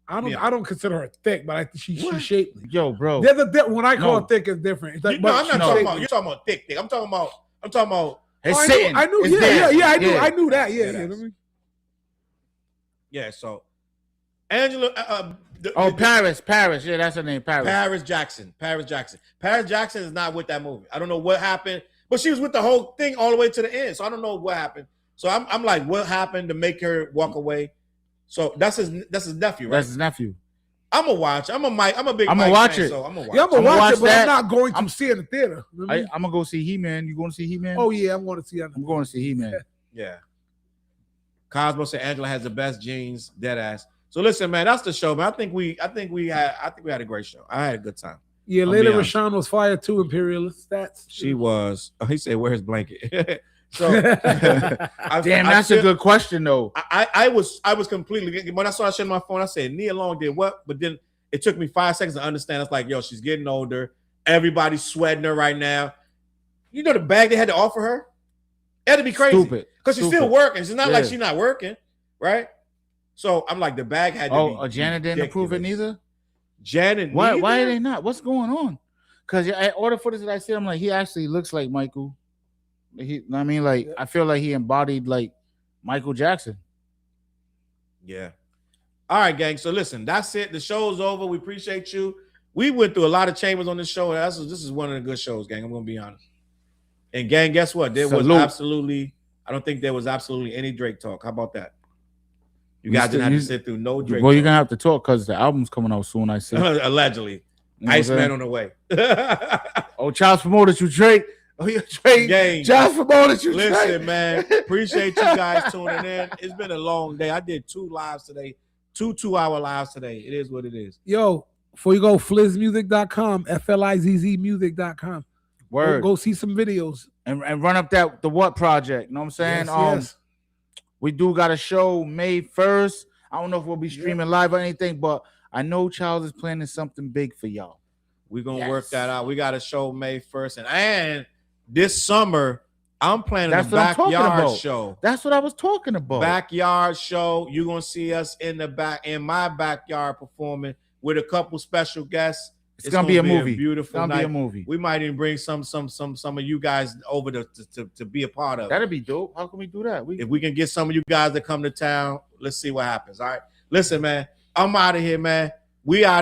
I don't consider her thick, but I think she's shapely. Yo, bro. When I call it thick, it's different. It's like, I'm not talking about. You're talking about thick. I'm talking about. It's sitting. I knew. I knew that. Yeah. Yeah, so Angela. Paris. Yeah, that's her name. Paris Jackson. Paris Jackson is not with that movie. I don't know what happened, but she was with the whole thing all the way to the end. So I don't know what happened. So I'm like, what happened to make her walk away? So that's his nephew, right? That's his nephew. I'm gonna watch. I'm a big. I'm gonna watch it. So I'm gonna watch. Yeah, I'm gonna watch it, but I'm not going to see it in the theater. I'm gonna go see He-Man. You going to see He-Man? Oh yeah, I'm going to see it. I'm going to see He-Man. Yeah. Cosmo said Angela has the best genes, dead ass. So listen, man, that's the show, man. I think we had a great show. I had a good time. Yeah, later Rashawn was fired too, Imperialist stats. She was. Oh, he said, "Where's his blanket?" So damn, that's a good question though. I was completely when I saw that shit on my phone, I said Nia Long did what? But then it took me 5 seconds to understand. It's like, yo, she's getting older. Everybody's sweating her right now. You know the bag they had to offer her? It had to be crazy. Stupid. Because she's still working. It's not like she's not working, right? So I'm like, the bag had to be. Janet didn't approve it neither? Janet, why are they not? What's going on? Because all the footage that I see, I'm like, he actually looks like Michael. I feel like he embodied like Michael Jackson. Yeah. All right, gang. So listen, that's it. The show's over. We appreciate you. We went through a lot of chambers on this show. This is one of the good shows, gang. I'm gonna be honest. And gang, guess what? I don't think there was absolutely any Drake talk. How about that? You guys didn't have to sit through no Drake. Well, you're gonna have to talk because the album's coming out soon. I see. Allegedly, Iceman on the way. Oh, Charles promoted you, Drake. Oh, yeah, Drake. Gang. Charles promoted you, Drake. Listen, man. Appreciate you guys tuning in. It's been a long day. I did 2 lives today, 2-hour lives today. It is what it is. Yo, before you go, flizzmusic.com, FLIZZmusic.com. Word. Go see some videos and run up the what project. You know what I'm saying? Yes. We do got a show May 1st. I don't know if we'll be streaming live or anything, but I know Charles is planning something big for y'all. We're gonna work that out. We got a show May 1st, and this summer I'm planning a backyard show. That's what I was talking about. Backyard show. You're gonna see us in my backyard performing with a couple special guests. It's gonna be a movie. Beautiful night. Be a movie. We might even bring some of you guys over to be a part of it. That'd be dope. How can we do that? If we can get some of you guys to come to town, let's see what happens. All right. Listen, man. I'm out of here, man. We out.